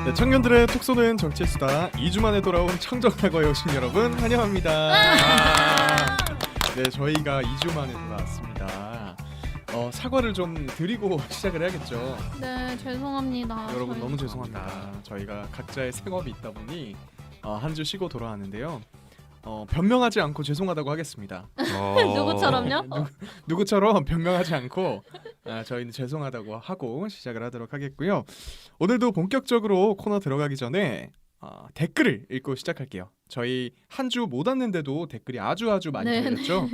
네, 청년들의 톡 쏘는 정치수다 2주 만에 돌아온 청정사과에 오신 여러분 환영합니다. 네, 저희가 2주 만에 돌아왔습니다. 사과를 좀 드리고 시작을 해야겠죠. 네, 죄송합니다. 여러분 저희- 너무 죄송합니다. 저희가 각자의 생업이 있다 보니 한 주 쉬고 돌아왔는데요. 변명하지 않고 죄송하다고 하겠습니다. 누구처럼요? 누구처럼 변명하지 않고 저희는 죄송하다고 하고 시작을 하도록 하겠고요. 오늘도 본격적으로 코너 들어가기 전에 댓글을 읽고 시작할게요. 저희 한 주 못 왔는데도 댓글이 아주 많이 네, 달렸죠.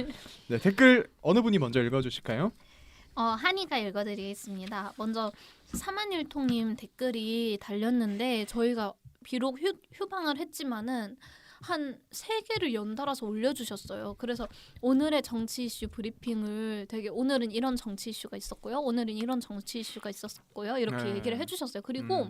네, 댓글 어느 분이 먼저 읽어주실까요? 한이가 읽어드리겠습니다. 먼저 사만일통님 댓글이 달렸는데 저희가 비록 휴방을 했지만은 한 3개를 연달아서 올려주셨어요. 그래서 오늘의 정치 이슈 브리핑을 되게 오늘은 이런 정치 이슈가 있었고요. 오늘은 이런 정치 이슈가 있었고요. 이렇게 네. 얘기를 해주셨어요. 그리고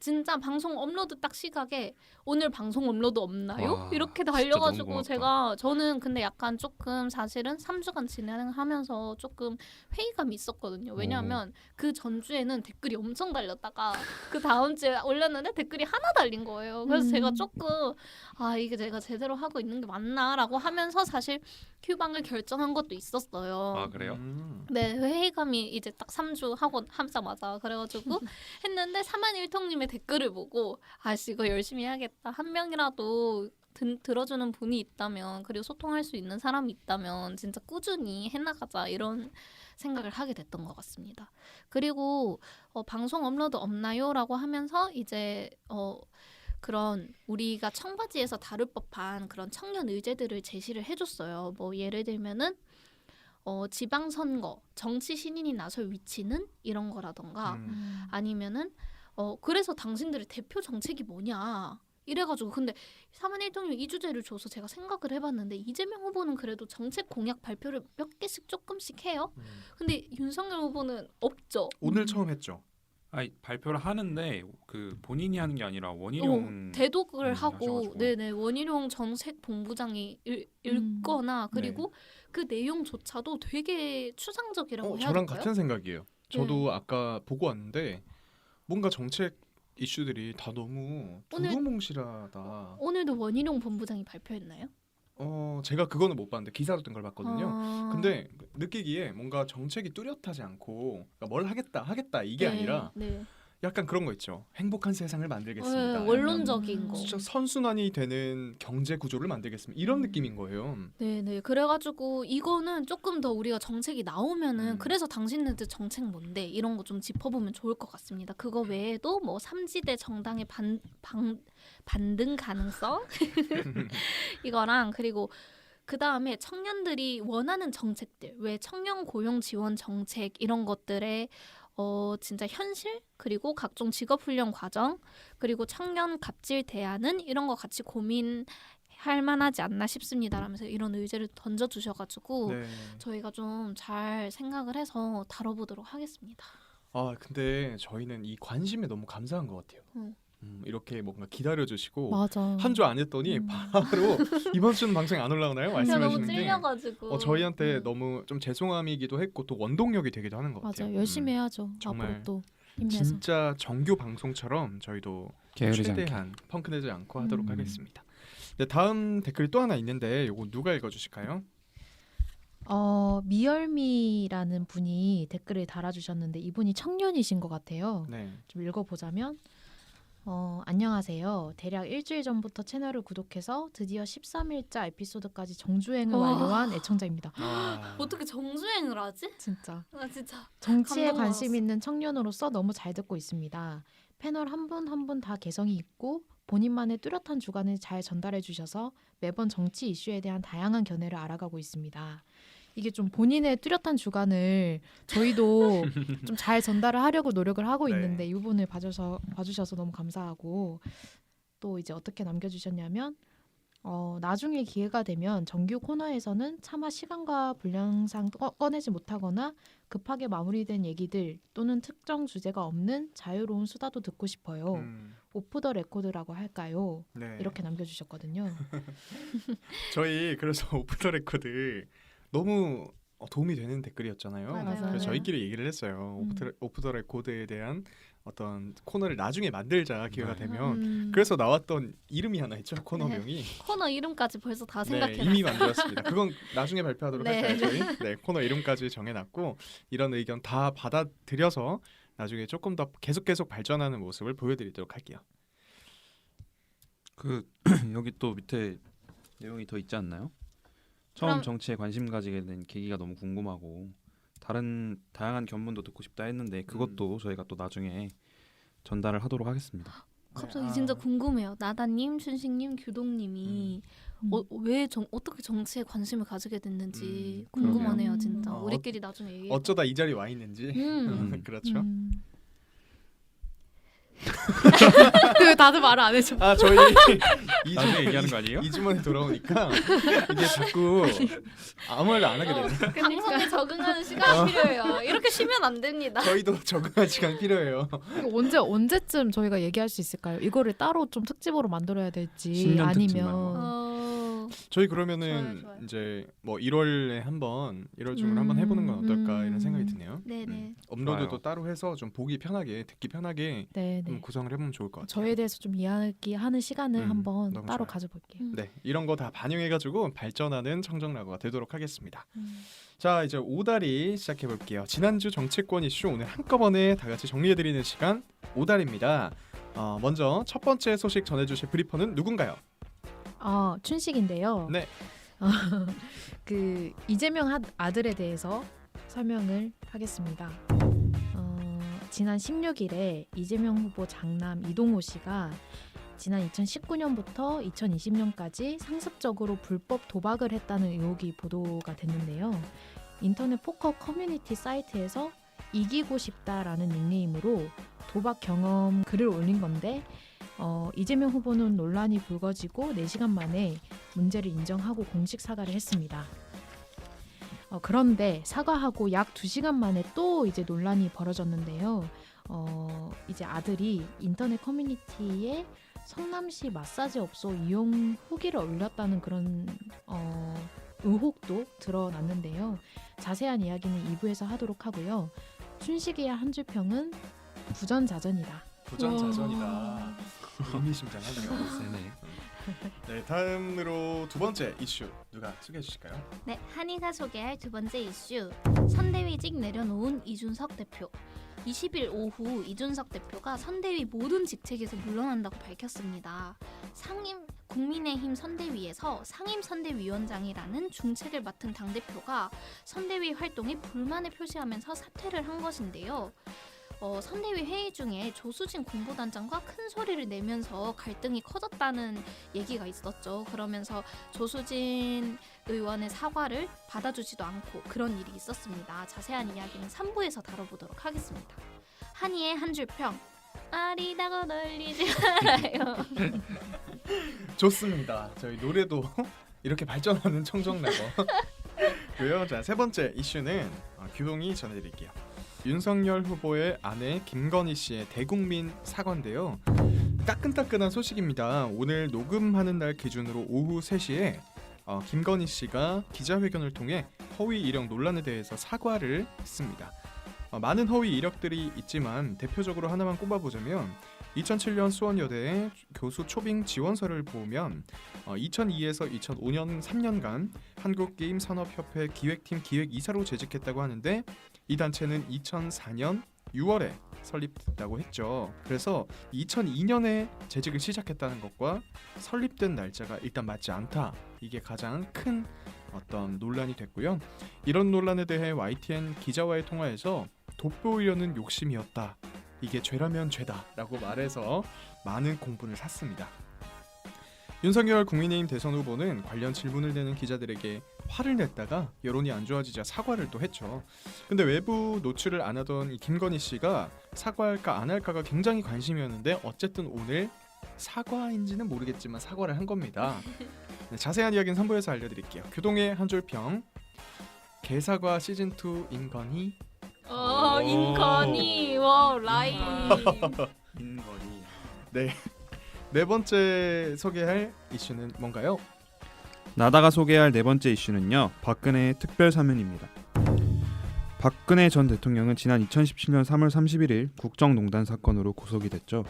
진짜 방송 업로드 딱 시각에 오늘 방송 업로드 없나요? 와, 이렇게 진짜 달려가지고 너무 저는 근데 약간 조금 사실은 3주간 진행하면서 조금 회의감이 있었거든요. 왜냐하면 그 전주에는 댓글이 엄청 달렸다가 그 다음 주에 올렸는데 댓글이 하나 달린 거예요. 그래서 제가 조금 이게 제가 제대로 하고 있는 게 맞나라고 하면서 사실 휴방을 결정한 것도 있었어요. 아 그래요? 네, 회의감이 이제 딱 3주 하고 하자마자 그래가지고 했는데 사만일통님의 댓글을 보고 아씨 이거 열심히 해야겠다. 한 명이라도 들어주는 분이 있다면 그리고 소통할 수 있는 사람이 있다면 진짜 꾸준히 해나가자 이런 생각을 하게 됐던 것 같습니다. 그리고 방송 업로드 없나요? 라고 하면서 이제 그런 우리가 청바지에서 다룰 법한 그런 청년 의제들을 제시를 해줬어요. 뭐 예를 들면은 지방선거 정치 신인이 나설 위치는 이런 거라던가 아니면은 그래서 당신들의 대표 정책이 뭐냐 이래가지고 근데 사만일통님 이 주제를 줘서 제가 생각을 해봤는데 이재명 후보는 그래도 정책 공약 발표를 몇 개씩 조금씩 해요. 근데 윤석열 후보는 없죠. 오늘 처음 했죠. 아니 발표를 하는데 그 본인이 하는 게 아니라 원희룡 대독을 하고 하셔가지고. 네네 원희룡 정책 본부장이 읽거나 그리고 그 내용조차도 되게 추상적이라고 해야 저랑 될까요? 같은 생각이에요. 저도 아까 보고 왔는데 뭔가 정책 이슈들이 다 너무 오늘- 두루뭉실하다. 오늘도 원희룡 본부장이 발표했나요? 제가 그거는 못 봤는데 기사로 뜬 걸 봤거든요. 아, 근데 느끼기에 뭔가 정책이 뚜렷하지 않고 그러니까 뭘 하겠다 이게 네, 아니라 네. 약간 그런 거 있죠. 행복한 세상을 만들겠습니다. 네, 원론적인 거. 진짜 선순환이 되는 경제 구조를 만들겠습니다. 이런 느낌인 거예요. 네네. 그래가지고 이거는 조금 더 우리가 정책이 나오면은 그래서 당신네들 정책 뭔데 이런 거 좀 짚어보면 좋을 것 같습니다. 그거 외에도 뭐 3지대 정당의 반등 가능성 이거랑 그리고 그 다음에 청년들이 원하는 정책들 왜 청년 고용 지원 정책 이런 것들에 진짜 현실 그리고 각종 직업 훈련 과정 그리고 청년 갑질 대안은 이런 거 같이 고민할 만하지 않나 싶습니다. 라면서 이런 의제를 던져주셔가지고 네. 저희가 좀 잘 생각을 해서 다뤄보도록 하겠습니다. 근데 저희는 이 관심에 너무 감사한 것 같아요. 이렇게 뭔가 기다려주시고 맞아. 한 주 안 했더니 바로 이번 주는 방송에 안 올라오나요? 제가 너무 말씀하시는 게 찔려가지고 저희한테 너무 좀 죄송함이기도 했고 또 원동력이 되기도 하는 것 같아요. 맞아요. 열심히 해야죠. 정말 앞으로 또 힘내서. 진짜 정규 방송처럼 저희도 게으르지 않게. 최대한 펑크내지 않고 하도록 하겠습니다. 네, 다음 댓글이 또 하나 있는데 이거 누가 읽어주실까요? 미열미라는 분이 댓글을 달아주셨는데 이분이 청년이신 것 같아요. 네. 좀 읽어보자면 안녕하세요. 대략 일주일 전부터 채널을 구독해서 드디어 13일자 에피소드까지 정주행을 와. 완료한 애청자입니다. 어떻게 정주행을 하지? 진짜 진짜 정치에 감동 관심 받았어. 있는 청년으로서 너무 잘 듣고 있습니다. 패널 한 분 한 분 다 개성이 있고 본인만의 뚜렷한 주관을 잘 전달해 주셔서 매번 정치 이슈에 대한 다양한 견해를 알아가고 있습니다. 이게 좀 본인의 뚜렷한 주관을 저희도 좀 잘 전달을 하려고 노력을 하고 네. 있는데 이 부분을 봐주셔서 너무 감사하고 또 이제 어떻게 남겨주셨냐면 나중에 기회가 되면 정규 코너에서는 차마 시간과 분량상 꺼내지 못하거나 급하게 마무리된 얘기들 또는 특정 주제가 없는 자유로운 수다도 듣고 싶어요. 오프 더 레코드라고 할까요? 네. 이렇게 남겨주셨거든요. 저희 그래서 오프 더 레코드 너무 도움이 되는 댓글이었잖아요. 맞아요. 그래서 저희끼리 얘기를 했어요. 오프 더 레코드에 대한 어떤 코너를 나중에 만들자 기회가 네. 되면. 그래서 나왔던 이름이 하나 있죠. 코너명이. 네. 코너 이름까지 벌써 다 네, 생각해놨어요. 이미 만들었습니다. 그건 나중에 발표하도록 네. 할까요, 저희? 네, 코너 이름까지 정해놨고 이런 의견 다 받아들여서 나중에 조금 더 계속 발전하는 모습을 보여드리도록 할게요. 그 여기 또 밑에 내용이 더 있지 않나요? 처음 그럼- 정치에 관심 가지게 된 계기가 너무 궁금하고 다양한 견문도 듣고 싶다 했는데 그것도 저희가 또 나중에 전달을 하도록 하겠습니다. 갑자기 아. 진짜 궁금해요. 나다님, 춘식님, 규동님이 어떻게 정치에 관심을 가지게 됐는지 궁금하네요. 그러게요. 진짜 어, 우리끼리 나중에 얘기해. 어쩌다 이 자리 와 있는지. 그렇죠. 그 다들 말을 안 해줘. 아 저희 나중에 얘기하는 거 아니에요? 2주 만에 돌아오니까 이게 자꾸 아무 말도 안 하게 되네. 방송에 적응하는 시간이 필요해요. 이렇게 쉬면 안 됩니다. 저희도 적응할 시간 필요해요. 이거 언제쯤 저희가 얘기할 수 있을까요? 이거를 따로 좀 특집으로 만들어야 될지 10년 아니면 특집만. 저희 그러면은 좋아요. 이제 뭐 1월에 1월 중으로 한번 해보는 건 어떨까 이런 생각이 드네요. 네네. 업로드도 좋아요. 따로 해서 좀 보기 편하게 듣기 편하게 네, 좀 네. 구성을 해보면 좋을 것 같아요. 저에 대해서 좀 이야기하는 시간을 한번 너무 따로 좋아요. 가져볼게요. 네, 이런 거 다 반영해가지고 발전하는 청정라고가 되도록 하겠습니다. 자, 이제 오다리 시작해 볼게요. 지난주 정치권 이슈 오늘 한꺼번에 다 같이 정리해드리는 시간 오다리입니다. 먼저 첫 번째 소식 전해주실 브리퍼는 누군가요? 춘식인데요. 네. 그 이재명 아들에 대해서 설명을 하겠습니다. 지난 16일에 이재명 후보 장남 이동호 씨가 지난 2019년부터 2020년까지 상습적으로 불법 도박을 했다는 의혹이 보도가 됐는데요. 인터넷 포커 커뮤니티 사이트에서 이기고 싶다라는 닉네임으로 도박 경험 글을 올린 건데 이재명 후보는 논란이 불거지고 4시간 만에 문제를 인정하고 공식 사과를 했습니다. 그런데 사과하고 약 2시간 만에 또 이제 논란이 벌어졌는데요. 이제 아들이 인터넷 커뮤니티에 성남시 마사지 업소 이용 후기를 올렸다는 그런 의혹도 드러났는데요. 자세한 이야기는 2부에서 하도록 하고요. 춘식이의 한 줄 평은 부전자전이다. 부전자전이다. 의미심장하네요. 세네. 네, 다음으로 두 번째 이슈 누가 소개해 주실까요? 네, 한이가 소개할 두 번째 이슈. 선대위직 내려놓은 이준석 대표. 20일 오후 이준석 대표가 선대위 모든 직책에서 물러난다고 밝혔습니다. 국민의힘 선대위에서 상임선대위원장이라는 중책을 맡은 당대표가 선대위 활동에 불만을 표시하면서 사퇴를 한 것인데요. 선대위 회의 중에 조수진 공보단장과 큰 소리를 내면서 갈등이 커졌다는 얘기가 있었죠. 그러면서 조수진 의원의 사과를 받아주지도 않고 그런 일이 있었습니다. 자세한 이야기는 3부에서 다뤄보도록 하겠습니다. 한이의 한 줄 평. 아리다고 널리지 말아요. 좋습니다. 저희 노래도 이렇게 발전하는 청정라고. 고요. 자, 세 번째 이슈는 규동이 전해드릴게요. 윤석열 후보의 아내 김건희 씨의 대국민 사과인데요. 따끈따끈한 소식입니다. 오늘 녹음하는 날 기준으로 오후 3시에 김건희 씨가 기자회견을 통해 허위 이력 논란에 대해서 사과를 했습니다. 많은 허위 이력들이 있지만 대표적으로 하나만 꼽아보자면 2007년 수원여대의 교수 초빙 지원서를 보면 2002에서 2005년 3년간 한국게임산업협회 기획팀 기획이사로 재직했다고 하는데 이 단체는 2004년 6월에 설립됐다고 했죠. 그래서 2002년에 재직을 시작했다는 것과 설립된 날짜가 일단 맞지 않다. 이게 가장 큰 어떤 논란이 됐고요. 이런 논란에 대해 YTN 기자와의 통화에서 돋보이려는 욕심이었다. 이게 죄라면 죄다라고 말해서 많은 공분을 샀습니다. 윤석열 국민의힘 대선 후보는 관련 질문을 내는 기자들에게 화를 냈다가 여론이 안 좋아지자 사과를 또 했죠. 근데 외부 노출을 안 하던 이 김건희 씨가 사과할까 안 할까가 굉장히 관심이었는데 어쨌든 오늘 사과인지는 모르겠지만 사과를 한 겁니다. 네, 자세한 이야기는 3부에서 알려드릴게요. 규동의 한 줄 평. 개사과 시즌2 인건희. 인건이 와 라인. 인건이. 네 번째 소개할 이슈는 뭔가요? 나다가 소개할 네 번째 이슈는요. 박근혜의 특별 사면입니다. 박근혜 전 대통령은 지난 2017년 3월 31일 국정농단 사건으로 구속이 됐죠.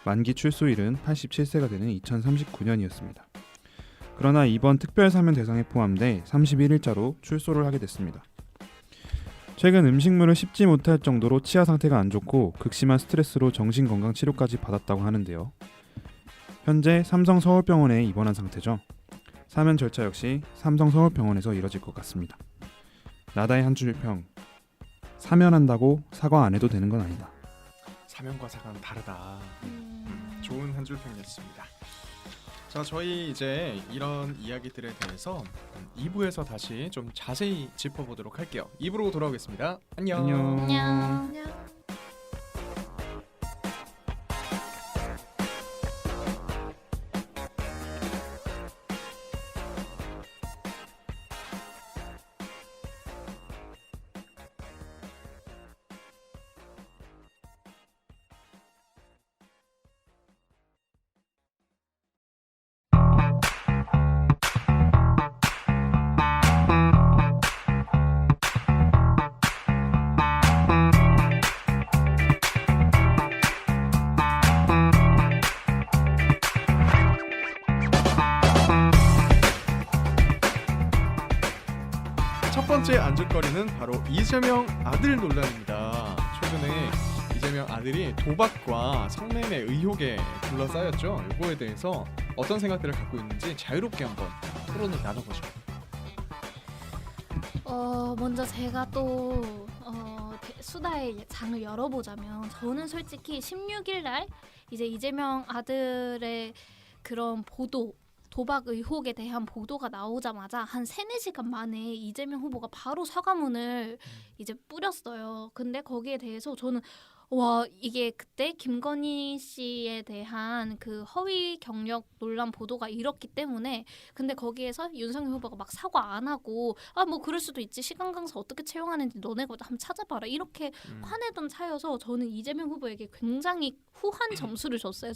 만기 출소일은 87세가 되는 2039년이었습니다. 그러나 이번 특별사면 대상에 포함돼 31일자로 출소를 하게 됐습니다. 최근 음식물을 씹지 못할 정도로 치아 상태가 안 좋고 극심한 스트레스로 정신건강치료까지 받았다고 하는데요. 현재 삼성 서울병원에 입원한 상태죠. 사면 절차 역시 삼성 서울병원에서 이뤄질 것 같습니다. 나다의 한 줄평. 사면한다고 사과 안 해도 되는 건 아니다. 사면과 사과는 다르다. 좋은 한 줄 평이었습니다. 자, 저희 이제 이런 이야기들에 대해서 2부에서 다시 좀 자세히 짚어보도록 할게요. 2부로 돌아오겠습니다. 안녕. 안녕. 안녕. 첫 번째 안주거리는 바로 이재명 아들 논란입니다. 최근에 이재명 아들이 도박과 성매매 의혹에 둘러싸였죠. 이거에 대해서 어떤 생각들을 갖고 있는지 자유롭게 한번 토론을 나눠보죠. 먼저 제가 또 수다의 장을 열어보자면 저는 솔직히 16일 날 이제 이재명 아들의 그런 보도 도박 의혹에 대한 보도가 나오자마자 한 3-4시간 만에 이재명 후보가 바로 사과문을 이제 뿌렸어요. 근데 거기에 대해서 저는 와, 이게 그때 김건희 씨에 대한 그 허위 경력 논란 보도가 일었기 때문에, 근데 거기에서 윤석열 후보가 막 사과 안 하고 뭐 그럴 수도 있지, 시간 강사 어떻게 채용하는지 너네가 한번 찾아봐라 이렇게 화내던 차여서 저는 이재명 후보에게 굉장히 후한 점수를 줬어요.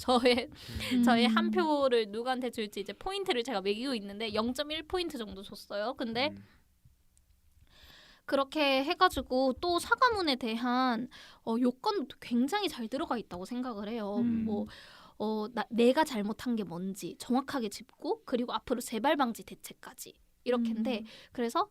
저의 한 표를 누구한테 줄지 이제 포인트를 제가 매기고 있는데 0.1포인트 정도 줬어요. 근데 그렇게 해가지고 또 사과문에 대한 요건도 굉장히 잘 들어가 있다고 생각을 해요. 내가 잘못한 게 뭔지 정확하게 짚고, 그리고 앞으로 재발 방지 대책까지 이렇게인데, 그래서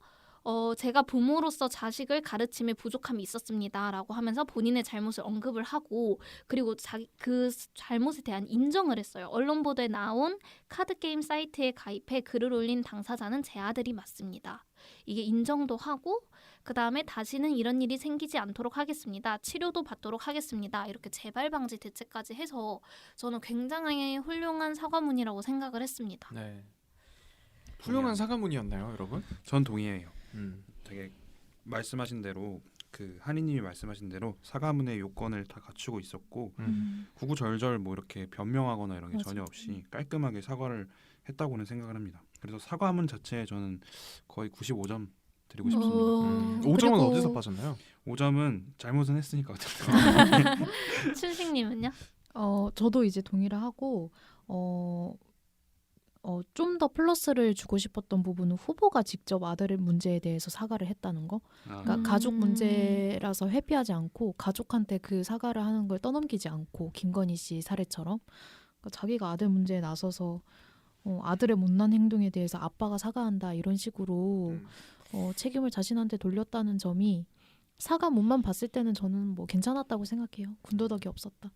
제가 부모로서 자식을 가르침에 부족함이 있었습니다라고 하면서 본인의 잘못을 언급을 하고, 그리고 그 잘못에 대한 인정을 했어요. 언론 보도에 나온 카드 게임 사이트에 가입해 글을 올린 당사자는 제 아들이 맞습니다. 이게 인정도 하고, 그 다음에 다시는 이런 일이 생기지 않도록 하겠습니다. 치료도 받도록 하겠습니다. 이렇게 재발 방지 대책까지 해서 저는 굉장히 훌륭한 사과문이라고 생각을 했습니다. 네. 훌륭한 사과문이었나요, 여러분? 전 동의해요. 되게 말씀하신 대로 그 한이님이 말씀하신 대로 사과문의 요건을 다 갖추고 있었고 구구절절 뭐 이렇게 변명하거나 이런 게 맞아. 전혀 없이 깔끔하게 사과를 했다고는 생각을 합니다. 그래서 사과문 자체에 저는 거의 95점 드리고 싶습니다. 5점은 그리고 어디서 빠졌나요? 5점은 잘못은 했으니까 어쨌든. 춘식님은요? 저도 이제 동의를 하고 좀 더 플러스를 주고 싶었던 부분은 후보가 직접 아들의 문제에 대해서 사과를 했다는 거. 그러니까 가족 문제라서 회피하지 않고 가족한테 그 사과를 하는 걸 떠넘기지 않고, 김건희 씨 사례처럼 그러니까 자기가 아들 문제에 나서서 아들의 못난 행동에 대해서 아빠가 사과한다 이런 식으로 책임을 자신한테 돌렸다는 점이 사과문만 봤을 때는 저는 뭐 괜찮았다고 생각해요. 군더더기 없었다.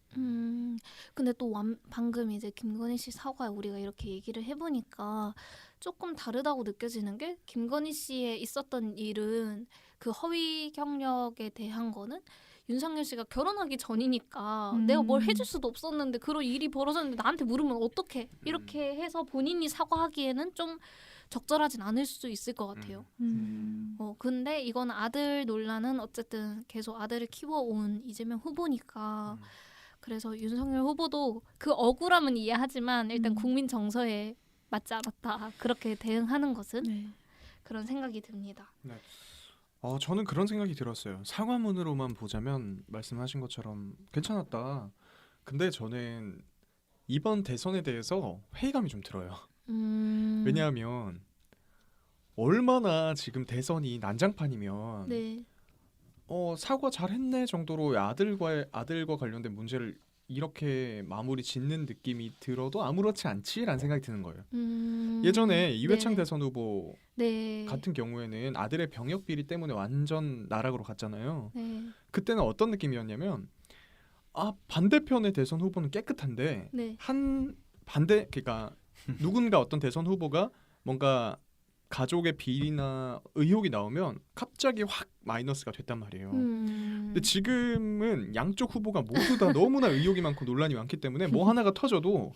근데 또 방금 이제 김건희 씨 사과에 우리가 이렇게 얘기를 해보니까 조금 다르다고 느껴지는 게, 김건희 씨에 있었던 일은 그 허위 경력에 대한 거는 윤석열 씨가 결혼하기 전이니까 내가 뭘 해줄 수도 없었는데 그런 일이 벌어졌는데 나한테 물으면 어떡해, 이렇게 해서 본인이 사과하기에는 좀 적절하진 않을 수 있을 것 같아요. 근데 이건 아들 논란은 어쨌든 계속 아들을 키워온 이재명 후보니까 그래서 윤석열 후보도 그 억울함은 이해하지만 일단 국민 정서에 맞지 않았다, 그렇게 대응하는 것은 네. 그런 생각이 듭니다. 저는 그런 생각이 들었어요. 사과문으로만 보자면 말씀하신 것처럼 괜찮았다. 근데 저는 이번 대선에 대해서 회의감이 좀 들어요. 왜냐하면 얼마나 지금 대선이 난장판이면 네. 사과 잘했네 정도로 아들과 관련된 문제를 이렇게 마무리 짓는 느낌이 들어도 아무렇지 않지라는 생각이 드는 거예요. 예전에 이회창 네. 대선 후보 네. 같은 경우에는 아들의 병역 비리 때문에 완전 나락으로 갔잖아요. 네. 그때는 어떤 느낌이었냐면 반대편의 대선 후보는 깨끗한데 네. 그러니까 누군가 어떤 대선 후보가 뭔가 가족의 비리나 의혹이 나오면 갑자기 확 마이너스가 됐단 말이에요. 근데 지금은 양쪽 후보가 모두 다 너무나 의혹이 많고 논란이 많기 때문에 뭐 하나가 터져도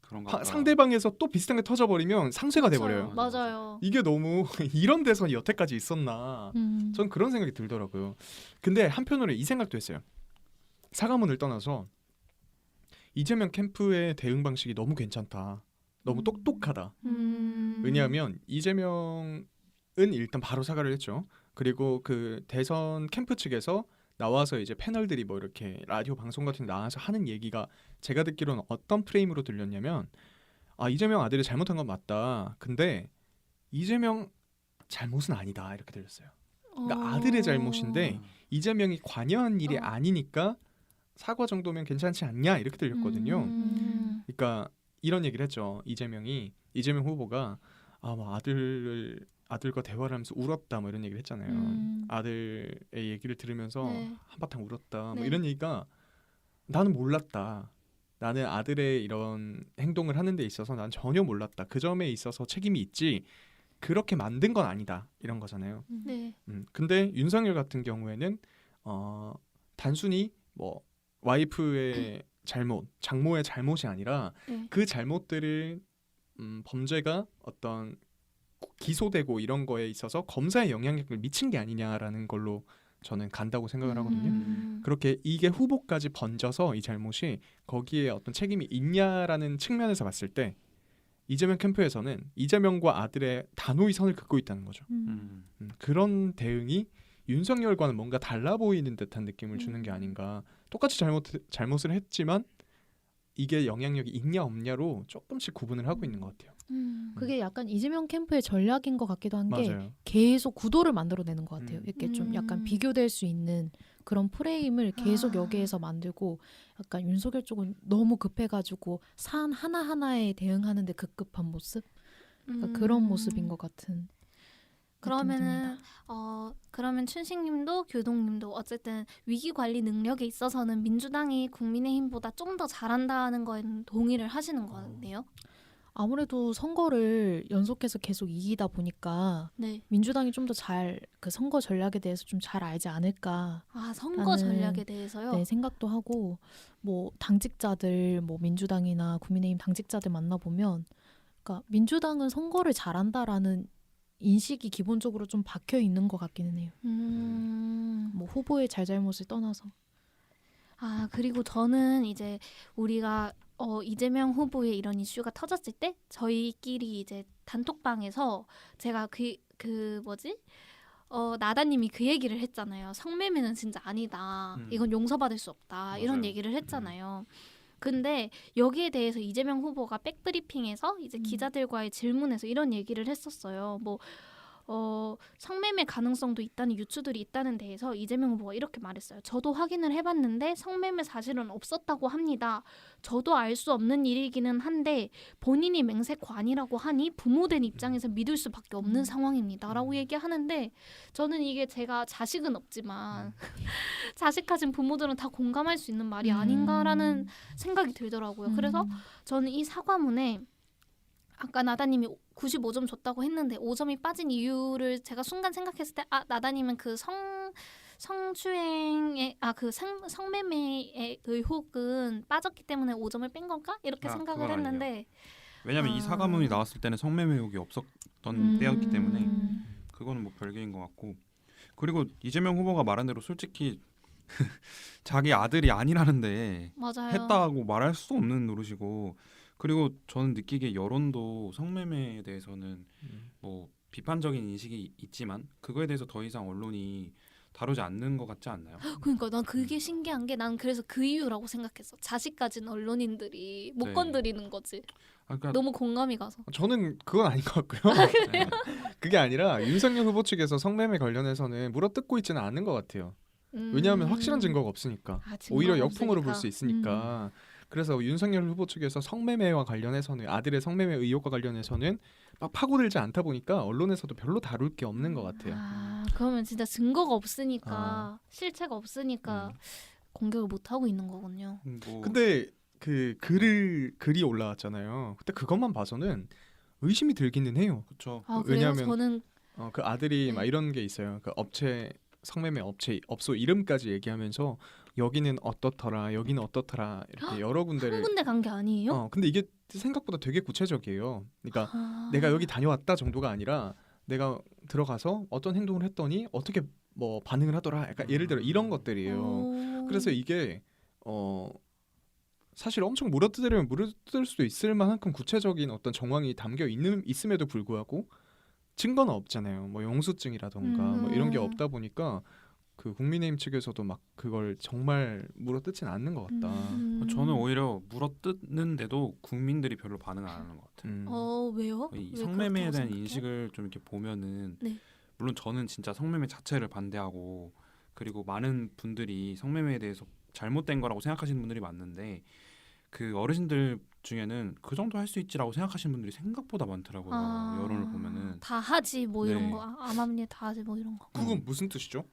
그런가 보다. 상대방에서 또 비슷한 게 터져버리면 상쇄가 그쵸. 돼버려요. 맞아요. 이게 너무 이런 대선이 여태까지 있었나. 전 그런 생각이 들더라고요. 근데 한편으로 이 생각도 했어요. 사과문을 떠나서 이재명 캠프의 대응 방식이 너무 괜찮다. 너무 똑똑하다. 왜냐하면 이재명은 일단 바로 사과를 했죠. 그리고 그 대선 캠프 측에서 나와서 이제 패널들이 뭐 이렇게 라디오 방송 같은 데 나와서 하는 얘기가 제가 듣기로는 어떤 프레임으로 들렸냐면 이재명 아들이 잘못한 건 맞다. 근데 이재명 잘못은 아니다. 이렇게 들렸어요. 그러니까 아들의 잘못인데 이재명이 관여한 일이 아니니까 사과 정도면 괜찮지 않냐 이렇게 들렸거든요. 그러니까 이런 얘기를 했죠. 이재명 후보가 뭐 아들과 대화를 하면서 울었다 뭐 이런 얘기를 했잖아요. 아들의 얘기를 들으면서 네. 한바탕 울었다 뭐 네. 이런 얘기가 나는 몰랐다. 나는 아들의 이런 행동을 하는 데 있어서 난 전혀 몰랐다. 그 점에 있어서 책임이 있지. 그렇게 만든 건 아니다. 이런 거잖아요. 네. 근데 윤석열 같은 경우에는 단순히 뭐 와이프의 잘못, 장모의 잘못이 아니라 네. 그 잘못들을 범죄가 어떤 기소되고 이런 거에 있어서 검사의 영향력을 미친 게 아니냐라는 걸로 저는 간다고 생각을 하거든요. 그렇게 이게 후보까지 번져서 이 잘못이 거기에 어떤 책임이 있냐라는 측면에서 봤을 때 이재명 캠프에서는 이재명과 아들의 단호히 선을 긋고 있다는 거죠. 그런 대응이 윤석열과는 뭔가 달라 보이는 듯한 느낌을 주는 게 아닌가. 똑같이 잘못을 했지만 이게 영향력이 있냐 없냐로 조금씩 구분을 하고 있는 것 같아요. 그게 약간 이재명 캠프의 전략인 것 같기도 한 게 맞아요. 계속 구도를 만들어내는 것 같아요. 음. 이렇게 좀 약간 비교될 수 있는 그런 프레임을 계속 여기에서 만들고 약간 윤석열 쪽은 너무 급해가지고 사안 하나하나에 대응하는데 급급한 모습? 그러니까 그런 모습인 것 같은 그러면은 느낌입니다. 그러면 춘식님도 교동님도 어쨌든 위기 관리 능력에 있어서는 민주당이 국민의힘보다 좀 더 잘한다는 거에는 동의를 하시는 거네요. 아무래도 선거를 연속해서 계속 이기다 보니까 네. 민주당이 좀 더 잘 그 선거 전략에 대해서 좀 잘 알지 않을까 선거 라는, 전략에 대해서요. 네, 생각도 하고 뭐 당직자들 뭐 민주당이나 국민의힘 당직자들 만나보면 그러니까 민주당은 선거를 잘한다라는 인식이 기본적으로 좀 박혀 있는 것 같기는 해요. 뭐 후보의 잘잘못을 떠나서. 그리고 저는 이제 우리가 이재명 후보의 이런 이슈가 터졌을 때 저희끼리 이제 단톡방에서 제가 나다님이 그 얘기를 했잖아요. 성매매는 진짜 아니다. 이건 용서받을 수 없다. 이런 맞아요. 얘기를 했잖아요. 근데 여기에 대해서 이재명 후보가 백브리핑에서 이제 기자들과의 질문에서 이런 얘기를 했었어요. 성매매 가능성도 있다는 유추들이 있다는 데에서 이재명 후보가 이렇게 말했어요. 저도 확인을 해봤는데 성매매 사실은 없었다고 합니다. 저도 알 수 없는 일이기는 한데 본인이 맹세관이라고 하니 부모된 입장에서 믿을 수밖에 없는 상황입니다. 라고 얘기하는데 저는 이게 제가 자식은 없지만 자식 가진 부모들은 다 공감할 수 있는 말이 아닌가라는 생각이 들더라고요. 그래서 저는 이 사과문에 아까 나다님이 95점 줬다고 했는데 5점이 빠진 이유를 제가 순간 생각했을 때 나다님은 그 성추행의 성매매의 의혹은 빠졌기 때문에 5점을 뺀 건가? 이렇게 생각을 그건 아니에요. 했는데 왜냐하면 이 사과문이 나왔을 때는 성매매 의혹이 없었던 때였기 때문에 음. 그거는 뭐 별개인 것 같고, 그리고 이재명 후보가 말한 대로 솔직히 자기 아들이 아니라는데 맞아요. 했다고 말할 수 없는 노릇이고, 그리고 저는 느끼기에 여론도 성매매에 대해서는 뭐 비판적인 인식이 있지만 그거에 대해서 더 이상 언론이 다루지 않는 것 같지 않나요? 그러니까 난 그게 신기한 게 난 그래서 그 이유라고 생각했어. 자식 가진 언론인들이 못 네. 건드리는 거지. 그러니까 너무 공감이 가서. 저는 그건 아닌 것 같고요. 네. 그게 아니라 윤석열 후보 측에서 성매매 관련해서는 물어뜯고 있지는 않은 것 같아요. 왜냐하면 확실한 증거가 없으니까. 증거가 오히려 역풍으로 볼 없으니까. 수 있으니까. 그래서 윤석열 후보 측에서 성매매와 관련해서는 아들의 성매매 의혹과 관련해서는 막 파고들지 않다 보니까 언론에서도 별로 다룰 게 없는 것 같아요. 그러면 진짜 증거가 없으니까 아. 실체가 없으니까 음. 공격을 못 하고 있는 거군요. 뭐 근데 그 글이 올라왔잖아요. 그때 그것만 봐서는 의심이 들기는 해요. 그렇죠. 아 그래요? 왜냐하면 저는 그 아들이 네. 막 이런 게 있어요. 그 업체 성매매 업소 이름까지 얘기하면서 여기는 어떻더라, 여기는 어떻더라 이렇게 여러 한 군데를. 군데 간 게 아니에요? 근데 이게 생각보다 되게 구체적이에요. 그러니까 아. 내가 여기 다녀왔다 정도가 아니라 내가 들어가서 어떤 행동을 했더니 어떻게 뭐 반응을 하더라. 약간 예를 들어 이런 것들이에요. 오. 그래서 이게 사실 엄청 물어뜯으려면 물어뜯을 수도 있을 만큼 구체적인 어떤 정황이 담겨 있음에도 불구하고 증거는 없잖아요. 뭐 영수증이라던가 뭐 이런 게 없다 보니까 그 국민의힘 측에서도 막 그걸 정말 물어뜯진 않는 것 같다. 저는 오히려 물어뜯는데도 국민들이 별로 반응을 안 하는 것 같아요. 왜요? 이 왜 성매매에 그렇다고 대한 생각해요? 인식을 좀 이렇게 보면은 네. 물론 저는 진짜 성매매 자체를 반대하고 그리고 많은 분들이 성매매에 대해서 잘못된 거라고 생각하시는 분들이 많은데 그 어르신들 중에는 그 정도 할 수 있지라고 생각하시는 분들이 생각보다 많더라고요. 여론을 보면은 다 하지 뭐 이런 네. 거 암암리 다 하지 뭐 이런 거. 그건 무슨 뜻이죠?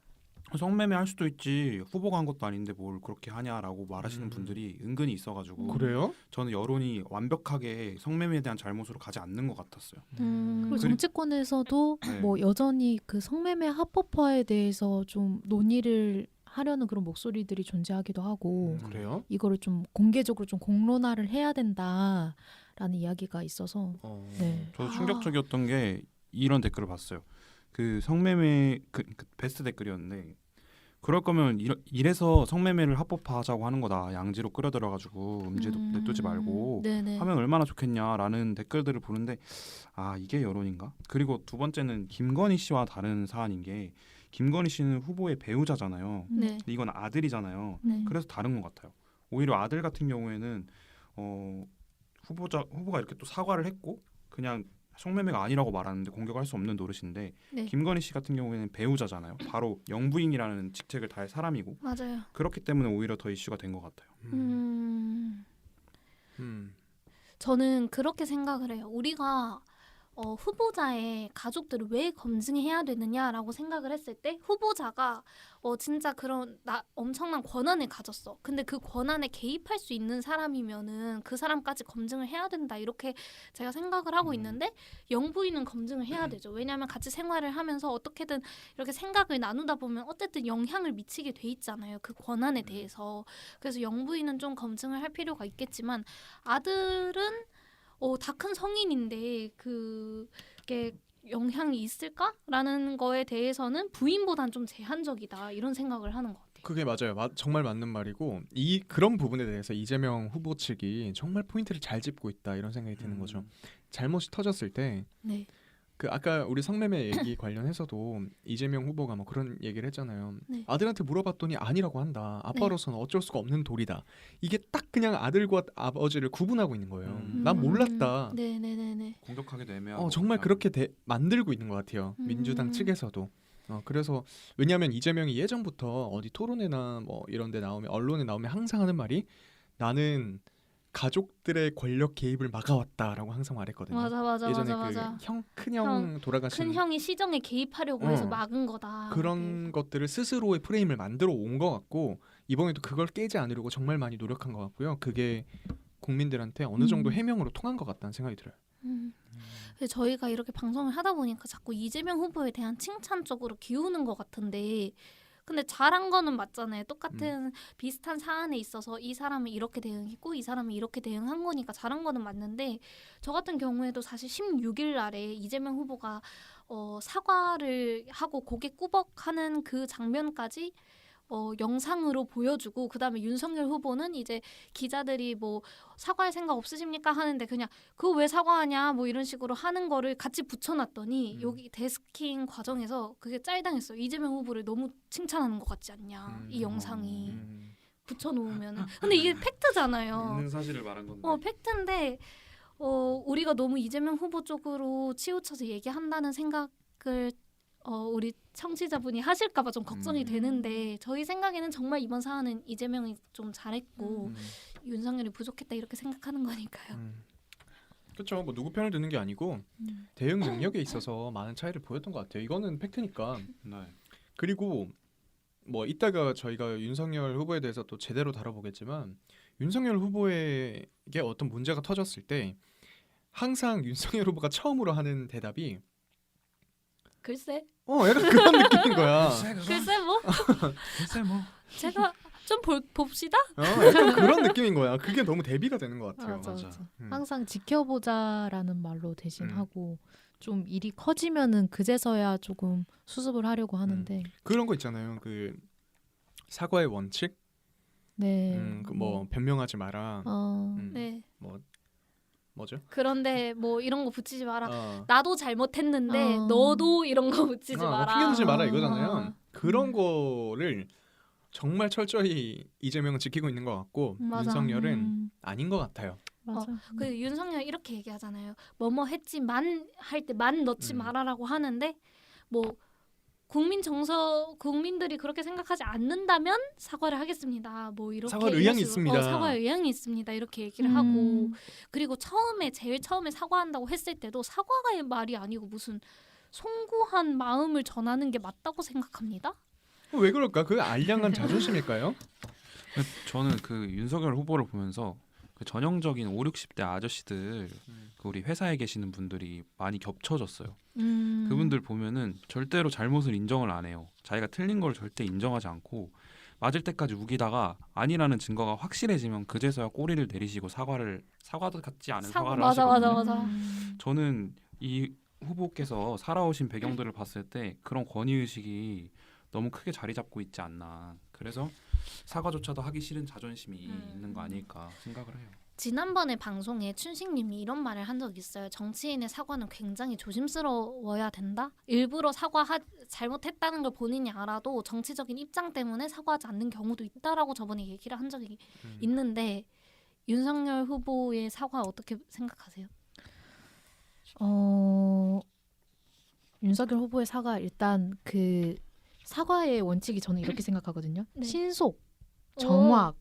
성매매 할 수도 있지 후보가 한 것도 아닌데 뭘 그렇게 하냐라고 말하시는 음. 분들이 은근히 있어가지고 그래요? 저는 여론이 완벽하게 성매매에 대한 잘못으로 가지 않는 것 같았어요. 그리고 그리- 정치권에서도 네. 뭐 여전히 그 성매매 합법화에 대해서 좀 논의를 하려는 그런 목소리들이 존재하기도 하고 그래요? 이거를 좀 공개적으로 좀 공론화를 해야 된다라는 이야기가 있어서 네. 저도 충격적이었던 게 이런 댓글을 봤어요. 그 성매매 그 베스트 댓글이었는데 그럴 거면 이래서 성매매를 합법화하자고 하는 거다. 양지로 끌어들여가지고 음지도 냅두지 말고 네네. 하면 얼마나 좋겠냐라는 댓글들을 보는데 아 이게 여론인가? 그리고 두 번째는 김건희 씨와 다른 사안인 게 김건희 씨는 후보의 배우자잖아요. 네. 근데 이건 아들이잖아요. 네. 그래서 다른 것 같아요. 오히려 아들 같은 경우에는 후보가 이렇게 또 사과를 했고 그냥 성매매가 아니라고 말하는데 공격할 수 없는 노릇인데 네. 김건희 씨 같은 경우에는 배우자잖아요. 바로 영부인이라는 직책을 다할 사람이고 맞아요. 그렇기 때문에 오히려 더 이슈가 된 것 같아요. 음. 저는 그렇게 생각을 해요. 우리가 후보자의 가족들을 왜 검증해야 되느냐라고 생각을 했을 때 후보자가 진짜 그런 엄청난 권한을 가졌어. 근데 그 권한에 개입할 수 있는 사람이면은 그 사람까지 검증을 해야 된다. 이렇게 제가 생각을 하고 있는데 영부인은 검증을 해야 되죠. 왜냐하면 같이 생활을 하면서 어떻게든 이렇게 생각을 나누다 보면 어쨌든 영향을 미치게 돼 있잖아요. 그 권한에 대해서. 그래서 영부인은 좀 검증을 할 필요가 있겠지만 아들은 다 큰 성인인데 그게 영향이 있을까라는 거에 대해서는 부인보단 좀 제한적이다 이런 생각을 하는 것 같아요. 그게 맞아요. 정말 맞는 말이고 그런 부분에 대해서 이재명 후보 측이 정말 포인트를 잘 짚고 있다 이런 생각이 드는 거죠. 잘못이 터졌을 때 네. 그 아까 우리 성매매 얘기 관련해서도 이재명 후보가 뭐 그런 얘기를 했잖아요. 네. 아들한테 물어봤더니 아니라고 한다. 아빠로서는 어쩔 수가 없는 도리다. 이게 딱 그냥 아들과 아버지를 구분하고 있는 거예요. 난 몰랐다. 네네네네. 공격하기도 애매하고 정말 그렇게 만들고 있는 것 같아요. 민주당 음. 측에서도. 그래서 왜냐하면 이재명이 예전부터 어디 토론회나 뭐 이런 데 나오면 언론에 나오면 항상 하는 말이 나는 가족들의 권력 개입을 막아왔다라고 항상 말했거든요. 맞아. 예전에 맞아. 큰형 돌아가신 큰 형이 시정에 개입하려고 해서 막은 거다. 그런 것들을 스스로의 프레임을 만들어 온 것 같고 이번에도 그걸 깨지 않으려고 정말 많이 노력한 것 같고요. 그게 국민들한테 어느 정도 해명으로 통한 것 같다는 생각이 들어요. 근데 저희가 이렇게 방송을 하다 보니까 자꾸 이재명 후보에 대한 칭찬 쪽으로 기우는 것 같은데 근데 잘한 거는 맞잖아요. 똑같은 비슷한 사안에 있어서 이 사람은 이렇게 대응했고 이 사람은 이렇게 대응한 거니까 잘한 거는 맞는데 저 같은 경우에도 사실 16일 날에 이재명 후보가 사과를 하고 고개 꾸벅하는 그 장면까지 영상으로 보여주고 그다음에 윤석열 후보는 이제 기자들이 뭐 사과할 생각 없으십니까 하는데 그냥 그거 왜 사과하냐 뭐 이런 식으로 하는 거를 같이 붙여놨더니 여기 데스킹 과정에서 그게 짤당했어요. 이재명 후보를 너무 칭찬하는 것 같지 않냐 이 영상이 붙여놓으면은. 근데 이게 팩트잖아요. 있는 사실을 말한 건데. 팩트인데 우리가 너무 이재명 후보 쪽으로 치우쳐서 얘기한다는 생각을 우리 청취자분이 하실까봐 좀 걱정이 되는데 저희 생각에는 정말 이번 사안은 이재명이 좀 잘했고 윤석열이 부족했다 이렇게 생각하는 거니까요. 그렇죠. 뭐 누구 편을 드는 게 아니고 대응 능력에 있어서 많은 차이를 보였던 것 같아요. 이거는 팩트니까. 네. 그리고 뭐 이따가 저희가 윤석열 후보에 대해서 또 제대로 다뤄보겠지만 윤석열 후보에게 어떤 문제가 터졌을 때 항상 윤석열 후보가 처음으로 하는 대답이 글쎄 약간 그런 느낌인 거야. 글쎄 뭐 글쎄 뭐. 제가 좀 봅시다. 약간 그런 느낌인 거야. 그게 너무 대비가 되는 것 같아요. 맞아, 맞아. 맞아. 음. 항상 지켜보자라는 말로 대신하고 좀 일이 커지면은 그제서야 조금 수습을 하려고 하는데 그런 거 있잖아요. 그 사과의 원칙, 네. 뭐 변명하지 마라. 네. 뭐죠? 그런데 뭐 이런 거 붙이지 마라. 어. 나도 잘못했는데 어. 너도 이런 거 붙이지 뭐 마라. 핑계 대지 마라 이거잖아요. 어. 그런 거를 정말 철저히 이재명은 지키고 있는 것 같고 맞아. 윤석열은 아닌 것 같아요. 맞아. 그 윤석열 이렇게 얘기하잖아요. 뭐뭐 했지만 할 때 만 넣지 마라라고 하는데 뭐 국민들이 그렇게 생각하지 않는다면 사과를 하겠습니다. 뭐 이렇게 사과할 의향이 이런 식으로, 있습니다. 사과할 의향이 있습니다. 이렇게 얘기를 하고 그리고 제일 처음에 사과한다고 했을 때도 사과가 말이 아니고 무슨 송구한 마음을 전하는 게 맞다고 생각합니다. 왜 그럴까? 그 알량한 자존심일까요? 저는 그 윤석열 후보를 보면서 그 전형적인 5, 60대 아저씨들 그 우리 회사에 계시는 분들이 많이 겹쳐졌어요. 그분들 보면은 절대로 잘못을 인정을 안 해요. 자기가 틀린 걸 절대 인정하지 않고 맞을 때까지 우기다가 아니라는 증거가 확실해지면 그제서야 꼬리를 내리시고 사과도 같지 않은 사과를 맞아 하시거든요. 맞아. 저는 이 후보께서 살아오신 배경들을 봤을 때 그런 권위의식이 너무 크게 자리 잡고 있지 않나. 그래서 사과조차도 하기 싫은 자존심이 있는 거 아닐까 생각을 해요. 지난번에 방송에 춘식님이 이런 말을 한 적 있어요. 정치인의 사과는 굉장히 조심스러워야 된다. 일부러 잘못했다는 걸 본인이 알아도 정치적인 입장 때문에 사과하지 않는 경우도 있다라고 저번에 얘기를 한 적이 있는데 윤석열 후보의 사과 어떻게 생각하세요? 윤석열 후보의 사과 일단 그 사과의 원칙이 저는 이렇게 생각하거든요. 네. 신속, 정확,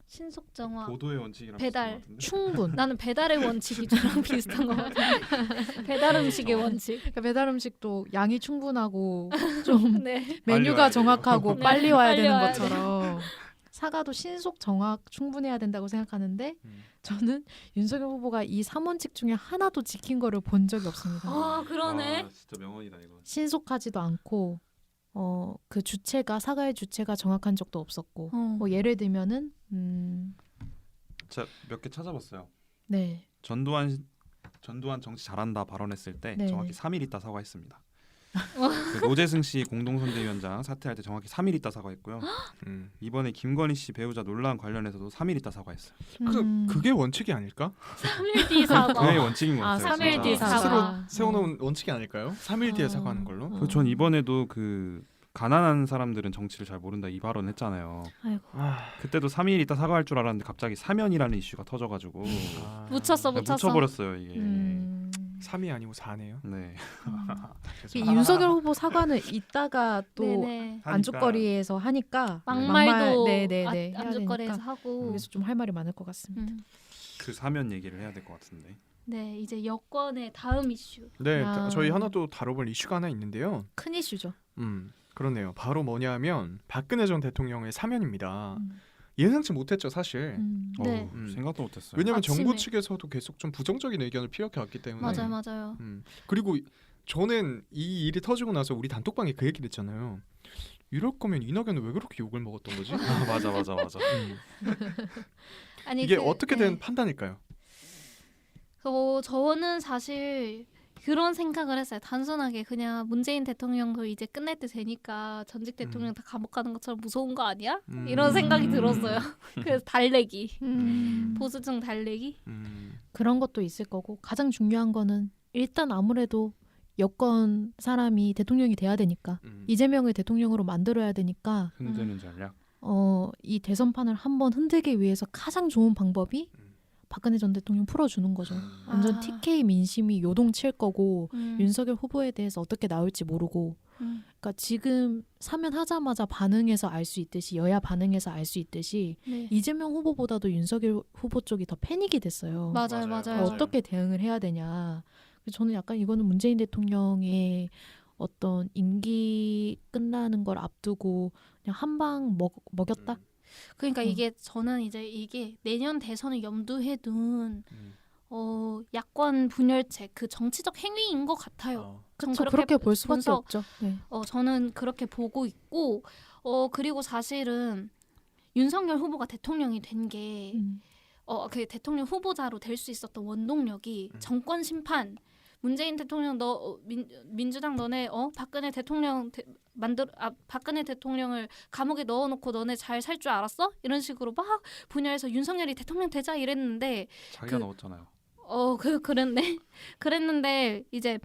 신속 정확, 보도의 원칙이랑 배달. 비슷한 것 같은데? 충분. 나는 배달의 원칙이 저랑 비슷한 것 같은데 배달 음식의 원칙. 그러니까 배달 음식도 양이 충분하고 좀 네. 빨리 메뉴가 와야 정확하고 네, 빨리 와야 빨리 되는 와야 것처럼 사과도 신속, 정확, 충분해야 된다고 생각하는데 저는 윤석열 후보가 이 3원칙 중에 하나도 지킨 거를 본 적이 없습니다. 아 그러네. 아, 진짜 명언이다 이거. 신속하지도 않고 그 사과의 주체가 정확한 적도 없었고 뭐 예를 들면은 제가 몇 개 찾아봤어요. 네. 전두환 정치 잘한다 발언했을 때 네. 정확히 3일 있다 사과했습니다. 그 노재승 씨 공동선대위원장 사퇴할 때 정확히 3일 있다 사과했고요. 이번에 김건희 씨 배우자 논란 관련해서도 3일 있다 사과했어요. 그게 원칙이 아닐까? 3일 뒤 사과. 그게 원칙인 것 같아요. 3일 뒤 진짜. 사과. 세워놓은 원칙이 아닐까요? 3일 뒤에 사과하는 걸로. 그전 이번에도 그 가난한 사람들은 정치를 잘 모른다 이 발언 했잖아요. 아이고. 그때도 3일 있다 사과할 줄 알았는데 갑자기 사면이라는 이슈가 터져가지고 묻혔어. 묻혀버렸어요 이게. 3이 아니고 4네요. 네. 이 윤석열 후보 사과는 이따가 또 네네. 안주거리에서 하니까 막말도 네네네 안주거리에서 하고. 그래서 좀 할 말이 많을 것 같습니다. 그 사면 얘기를 해야 될 것 같은데. 네, 이제 여권의 다음 이슈. 네, 아. 저희 하나 또 다뤄볼 이슈가 하나 있는데요. 큰 이슈죠. 그렇네요. 바로 뭐냐면 박근혜 전 대통령의 사면입니다. 예상치 못했죠, 사실. 네. 생각도 못했어요. 왜냐면 아침에. 정부 측에서도 계속 좀 부정적인 의견을 피력해왔기 때문에. 맞아요. 그리고 저는 이 일이 터지고 나서 우리 단톡방에 그 얘기를 했잖아요. 이럴 거면 이낙연은 왜 그렇게 욕을 먹었던 거지? 아, 맞아. 아니 이게 그, 어떻게 네. 된 판단일까요? 저는 사실 그런 생각을 했어요. 단순하게 그냥 문재인 대통령도 이제 끝날 때 되니까 전직 대통령 다 감옥 가는 것처럼 무서운 거 아니야? 이런 생각이 들었어요. 그래서 달래기, 보수층 달래기. 그런 것도 있을 거고 가장 중요한 거는 일단 아무래도 여권 사람이 대통령이 돼야 되니까 이재명을 대통령으로 만들어야 되니까 흔드는 전략. 이 대선판을 한번 흔들기 위해서 가장 좋은 방법이 박근혜 전 대통령 풀어주는 거죠. 완전 아. TK 민심이 요동칠 거고 음. 윤석열 후보에 대해서 어떻게 나올지 모르고 그러니까 지금 사면하자마자 반응해서 알 수 있듯이 여야 반응해서 알 수 있듯이 네. 이재명 후보보다도 윤석열 후보 쪽이 더 패닉이 됐어요. 맞아요, 맞아요. 어떻게 대응을 해야 되냐. 그래서 저는 약간 이거는 문재인 대통령의 어떤 임기 끝나는 걸 앞두고 그냥 한 방 먹였다. 그러니까 이게 저는 이제 이게 내년 대선을 염두에 둔 야권 분열책 그 정치적 행위인 것 같아요. 전 그렇죠. 그렇게 볼 수밖에 분석- 없죠. 네. 저는 그렇게 보고 있고 그리고 사실은 윤석열 후보가 대통령이 된 게 그 대통령 후보자로 될 수 있었던 원동력이 정권 심판. 문재인 대통령 민주당 너네 박근혜 대통령 박근혜 대통령을 감옥에 넣어놓고 너네 잘 살 줄 알았어? 이런 식으로 막 분열해서 윤석열이 대통령 되자 이랬는데 자기가 그- 넣었잖아요. 그랬는데 이제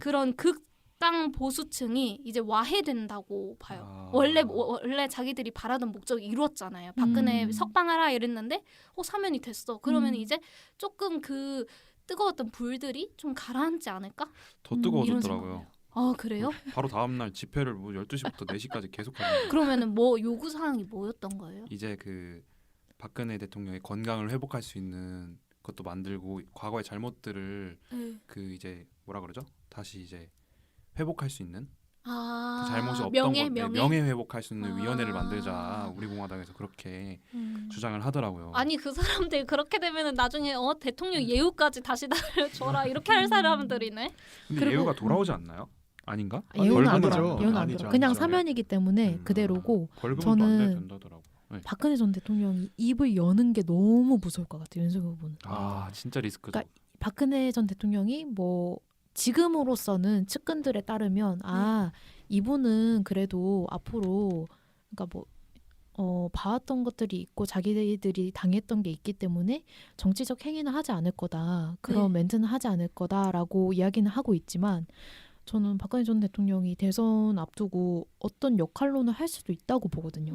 그런 극강 보수층이 이제 와해된다고 봐요. 아. 원래 자기들이 바라던 목적이 이루었잖아요. 박근혜 석방하라 이랬는데 사면이 됐어. 그러면 이제 조금 그 뜨거웠던 불들이 좀 가라앉지 않을까? 더 이런 뜨거워졌더라고요. 그래요? 바로 다음 날 집회를 뭐 12시부터 4시까지 계속 하는 그러면은 뭐 요구 사항이 뭐였던 거예요? 이제 그 박근혜 대통령의 건강을 회복할 수 있는 것도 만들고 과거의 잘못들을 그 이제 뭐라 그러죠? 다시 이제 회복할 수 있는 그 잘못이 없던 명예 회복할 수 있는 위원회를 만들자. 우리 공화당에서 그렇게 주장을 하더라고요. 아니 그 사람들 그렇게 되면은 나중에 대통령 예우까지 다시 달려줘라 이렇게 할 사람들이네. 근데 그리고- 예우가 돌아오지 않나요? 아닌가? 예우는 안 벌금은 돌아. 아니죠. 예우는 안 아니죠, 돌아. 그냥 아니죠. 사면이기 때문에 그대로고 벌금도 저는- 안 내야 된다더라고. 네. 박근혜 전 대통령이 입을 여는 게 너무 무서울 것 같아요. 윤석열 후보는. 아 진짜 리스크죠. 그러니까 박근혜 전 대통령이 뭐 지금으로서는 측근들에 따르면 이분은 그래도 앞으로 그러니까 뭐 봐왔던 것들이 있고 자기들이 당했던 게 있기 때문에 정치적 행위는 하지 않을 거다. 그런 네. 멘트는 하지 않을 거다라고 이야기는 하고 있지만 저는 박근혜 전 대통령이 대선 앞두고 어떤 역할론을 할 수도 있다고 보거든요.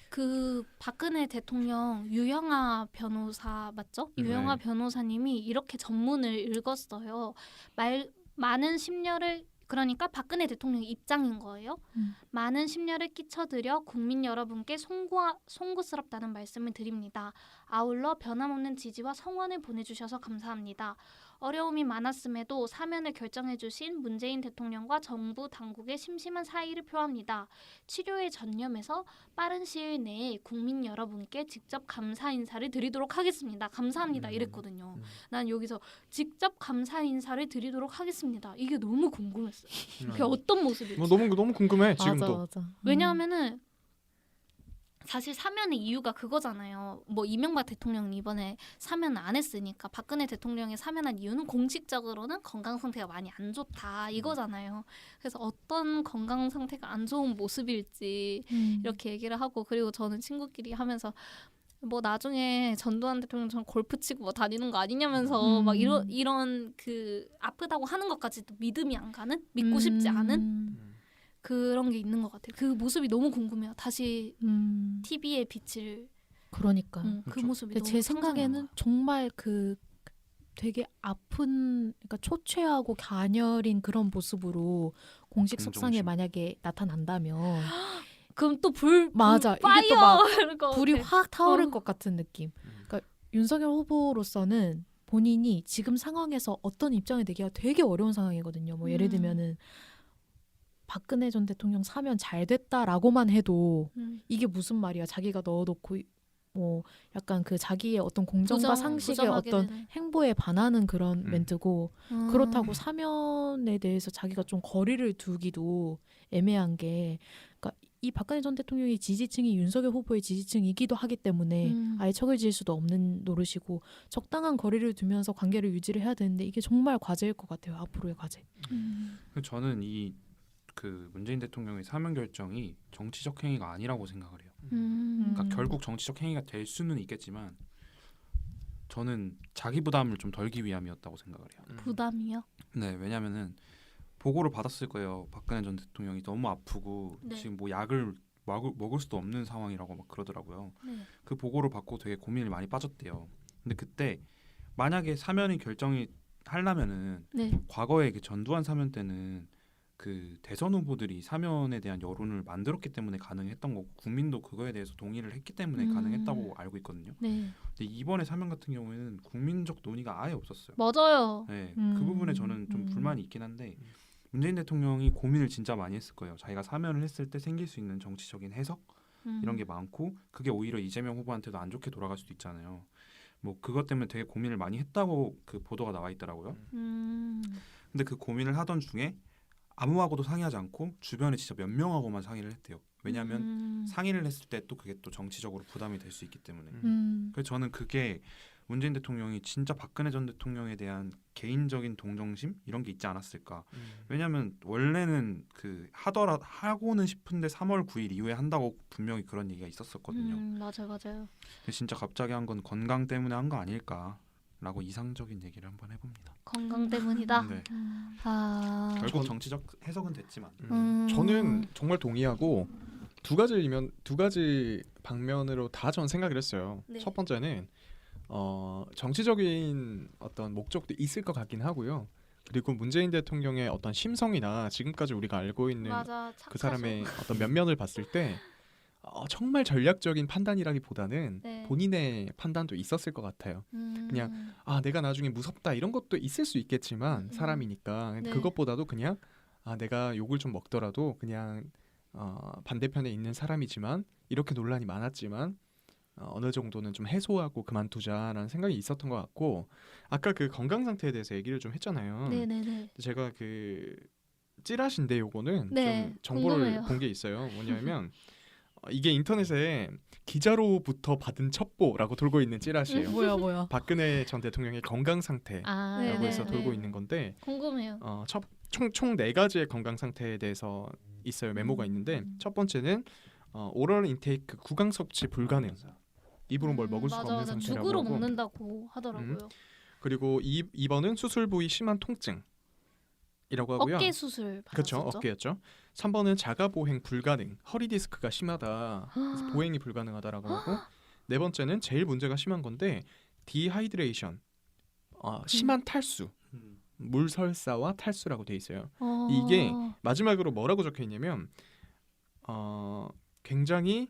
그 박근혜 대통령 유영아 변호사 맞죠? 네. 유영아 변호사님이 이렇게 전문을 읽었어요. 많은 심려를 그러니까 박근혜 대통령 입장인 거예요. 많은 심려를 끼쳐드려 국민 여러분께 송구스럽다는 말씀을 드립니다. 아울러 변함없는 지지와 성원을 보내주셔서 감사합니다. 어려움이 많았음에도 사면을 결정해주신 문재인 대통령과 정부 당국의 심심한 사의를 표합니다. 치료에 전념해서 빠른 시일 내에 국민 여러분께 직접 감사 인사를 드리도록 하겠습니다. 감사합니다. 이랬거든요. 난 여기서 직접 감사 인사를 드리도록 하겠습니다. 이게 너무 궁금했어요. 그게 어떤 모습일지. 너무 궁금해 지금도. 맞아. 왜냐하면은 사실 사면의 이유가 그거잖아요. 뭐 이명박 대통령이 이번에 사면 안 했으니까 박근혜 대통령이 사면한 이유는 공식적으로는 건강 상태가 많이 안 좋다 이거잖아요. 그래서 어떤 건강 상태가 안 좋은 모습일지 이렇게 얘기를 하고 그리고 저는 친구끼리 하면서 뭐 나중에 전두환 대통령처럼 골프 치고 뭐 다니는 거 아니냐면서 막 이런 그 아프다고 하는 것까지도 믿음이 안 가는 믿고 싶지 않은 그런 게 있는 것 같아요. 그 모습이 너무 궁금해요. 다시 TV에 빛을 그러니까 그 그렇죠. 모습이 근데 너무 제 생각에는 상상이 정말 그 되게 아픈 그러니까 초췌하고 가녀린 그런 모습으로 공식 석상에 긍정심. 만약에 나타난다면 그럼 또 불 맞아. 이게 파이어 또 막 이럴 것 불이 같아. 확 타오를 어. 것 같은 느낌. 그러니까 윤석열 후보로서는 본인이 지금 상황에서 어떤 입장을 내기가 되게 어려운 상황이거든요. 뭐 예를 들면은 박근혜 전 대통령 사면 잘 됐다라고만 해도 이게 무슨 말이야? 자기가 넣어놓고 뭐 약간 그 자기의 어떤 공정과 상식의 부정하게 어떤 되는. 행보에 반하는 그런 멘트고 그렇다고 사면에 대해서 자기가 좀 거리를 두기도 애매한 게 그러니까 이 박근혜 전 대통령의 지지층이 윤석열 후보의 지지층이기도 하기 때문에 아예 척을 지을 수도 없는 노릇이고 적당한 거리를 두면서 관계를 유지를 해야 되는데 이게 정말 과제일 것 같아요. 앞으로의 과제. 저는 이 그 문재인 대통령의 사면 결정이 정치적 행위가 아니라고 생각을 해요. 그러니까 결국 정치적 행위가 될 수는 있겠지만 저는 자기 부담을 좀 덜기 위함이었다고 생각을 해요. 부담이요? 네, 왜냐면은 보고를 받았을 거예요. 박근혜 전 대통령이 너무 아프고 네. 지금 뭐 약을 먹을 수도 없는 상황이라고 막 그러더라고요. 네. 그 보고를 받고 되게 고민을 많이 빠졌대요. 근데 그때 만약에 사면이 결정이 하려면은 네. 과거에 그 전두환 사면 때는 그 대선 후보들이 사면에 대한 여론을 만들었기 때문에 가능했던 거고 국민도 그거에 대해서 동의를 했기 때문에 가능했다고 알고 있거든요. 네. 근데 이번에 사면 같은 경우에는 국민적 논의가 아예 없었어요. 맞아요. 네, 그 부분에 저는 좀 불만이 있긴 한데 문재인 대통령이 고민을 진짜 많이 했을 거예요. 자기가 사면을 했을 때 생길 수 있는 정치적인 해석 이런 게 많고 그게 오히려 이재명 후보한테도 안 좋게 돌아갈 수도 있잖아요. 뭐 그것 때문에 되게 고민을 많이 했다고 그 보도가 나와 있더라고요. 근데 그 고민을 하던 중에 아무하고도 상의하지 않고 주변에 진짜 몇 명하고만 상의를 했대요. 왜냐하면 상의를 했을 때 또 그게 또 정치적으로 부담이 될 수 있기 때문에. 그래서 저는 그게 문재인 대통령이 진짜 박근혜 전 대통령에 대한 개인적인 동정심 이런 게 있지 않았을까. 왜냐하면 원래는 그 하고는 싶은데 3월 9일 이후에 한다고 분명히 그런 얘기가 있었었거든요. 맞아요. 근데 진짜 갑자기 한 건 건강 때문에 한 거 아닐까라고 이상적인 얘기를 한번 해봅니다. 건강 때문이다. 네. 아. 결국 정치적 해석은 됐지만. 저는 정말 동의하고 두 가지 방면으로 다 전 생각을 했어요. 네. 첫 번째는 정치적인 어떤 목적도 있을 것 같긴 하고요. 그리고 문재인 대통령의 어떤 심성이나 지금까지 우리가 알고 있는 맞아. 그 사람의 어떤 면면을 봤을 때 정말 전략적인 판단이라기보다는 네. 본인의 판단도 있었을 것 같아요. 그냥 내가 나중에 무섭다 이런 것도 있을 수 있겠지만 사람이니까 네. 그것보다도 그냥 내가 욕을 좀 먹더라도 그냥 반대편에 있는 사람이지만 이렇게 논란이 많았지만 어느 정도는 좀 해소하고 그만두자라는 생각이 있었던 것 같고 아까 그 건강 상태에 대해서 얘기를 좀 했잖아요. 네네네. 제가 그 찌라시인데 요거는 네, 좀 정보를 궁금해요. 본 게 있어요. 뭐냐면 이게 인터넷에 기자로부터 받은 첩보라고 돌고 있는 찌라시예요. 뭐야? 박근혜 전 대통령의 건강 상태라고 아, 네네. 해서 돌고 있는 건데 궁금해요. 총 4가지의 건강 상태에 대해서 있어요. 메모가 있는데 첫 번째는 오럴 인테이크 구강 섭취 불가능. 입으로 뭘 먹을 수가 맞아, 없는 맞아. 상태라고 죽으로 하고 먹는다고 하더라고요. 그리고 2번은 수술 부위 심한 통증이라고 하고요. 어깨 수술 그렇죠. 받았었죠. 어깨였죠. 3번은 자가 보행 불가능. 허리 디스크가 심하다. 그래서 보행이 불가능하다라고 하고 네 번째는 제일 문제가 심한 건데 디하이드레이션. 심한 탈수. 물설사와 탈수라고 돼 있어요. 이게 마지막으로 뭐라고 적혀 있냐면 굉장히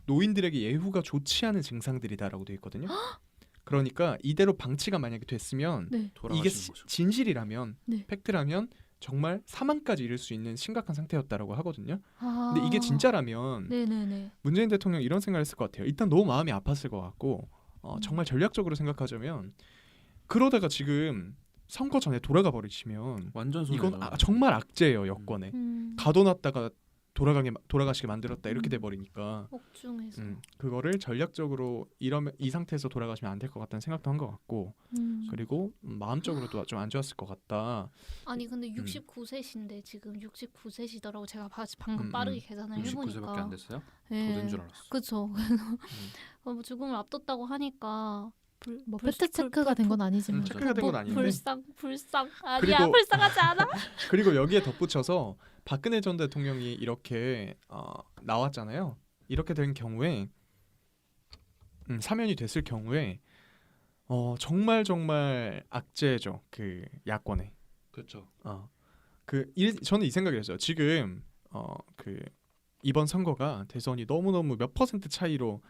노인들에게 예후가 좋지 않은 증상들이다라고 돼 있거든요. 그러니까 이대로 방치가 만약에 됐으면 네. 이게 돌아가시는 거죠. 진실이라면 네. 팩트라면 정말 사망까지 이를 수 있는 심각한 상태였다라고 하거든요. 아. 근데 이게 진짜라면 네네네. 문재인 대통령 이런 생각을 했을 것 같아요. 일단 너무 마음이 아팠을 것 같고 정말 전략적으로 생각하자면 그러다가 지금 선거 전에 돌아가 버리시면 완전 이건 손해죠. 정말 악재예요. 여권에 가둬놨다가 돌아가시게 만들었다 이렇게 돼 버리니까 옥중에서. 그거를 전략적으로 이 상태에서 돌아가시면 안 될 것 같다는 생각도 한 것 같고 그리고 마음적으로도 좀 안 좋았을 것 같다. 아니 근데 69세신데 지금 69세시더라고. 제가 방금 빠르게 계산을 해보니까. 69세밖에 안 됐어요? 네. 더 된 줄 알았어. 그쵸. 뭐 죽음을 앞뒀다고 하니까 뭐 팩트 체크가 된 건 아니지만 체크가 된 건 아닌데 불쌍 아니야. 그리고- 불쌍하지 않아? 그리고 여기에 덧붙여서 박근혜 전 대통령이 이렇게 나왔잖아요. 이렇게 된 경우에 사면이 됐을 경우에 정말 악재죠. 그 야권에. 그렇죠. 저는 이 생각을 했어요. 지금 이번 선거가 대선이 너무너무 몇 퍼센트 차이로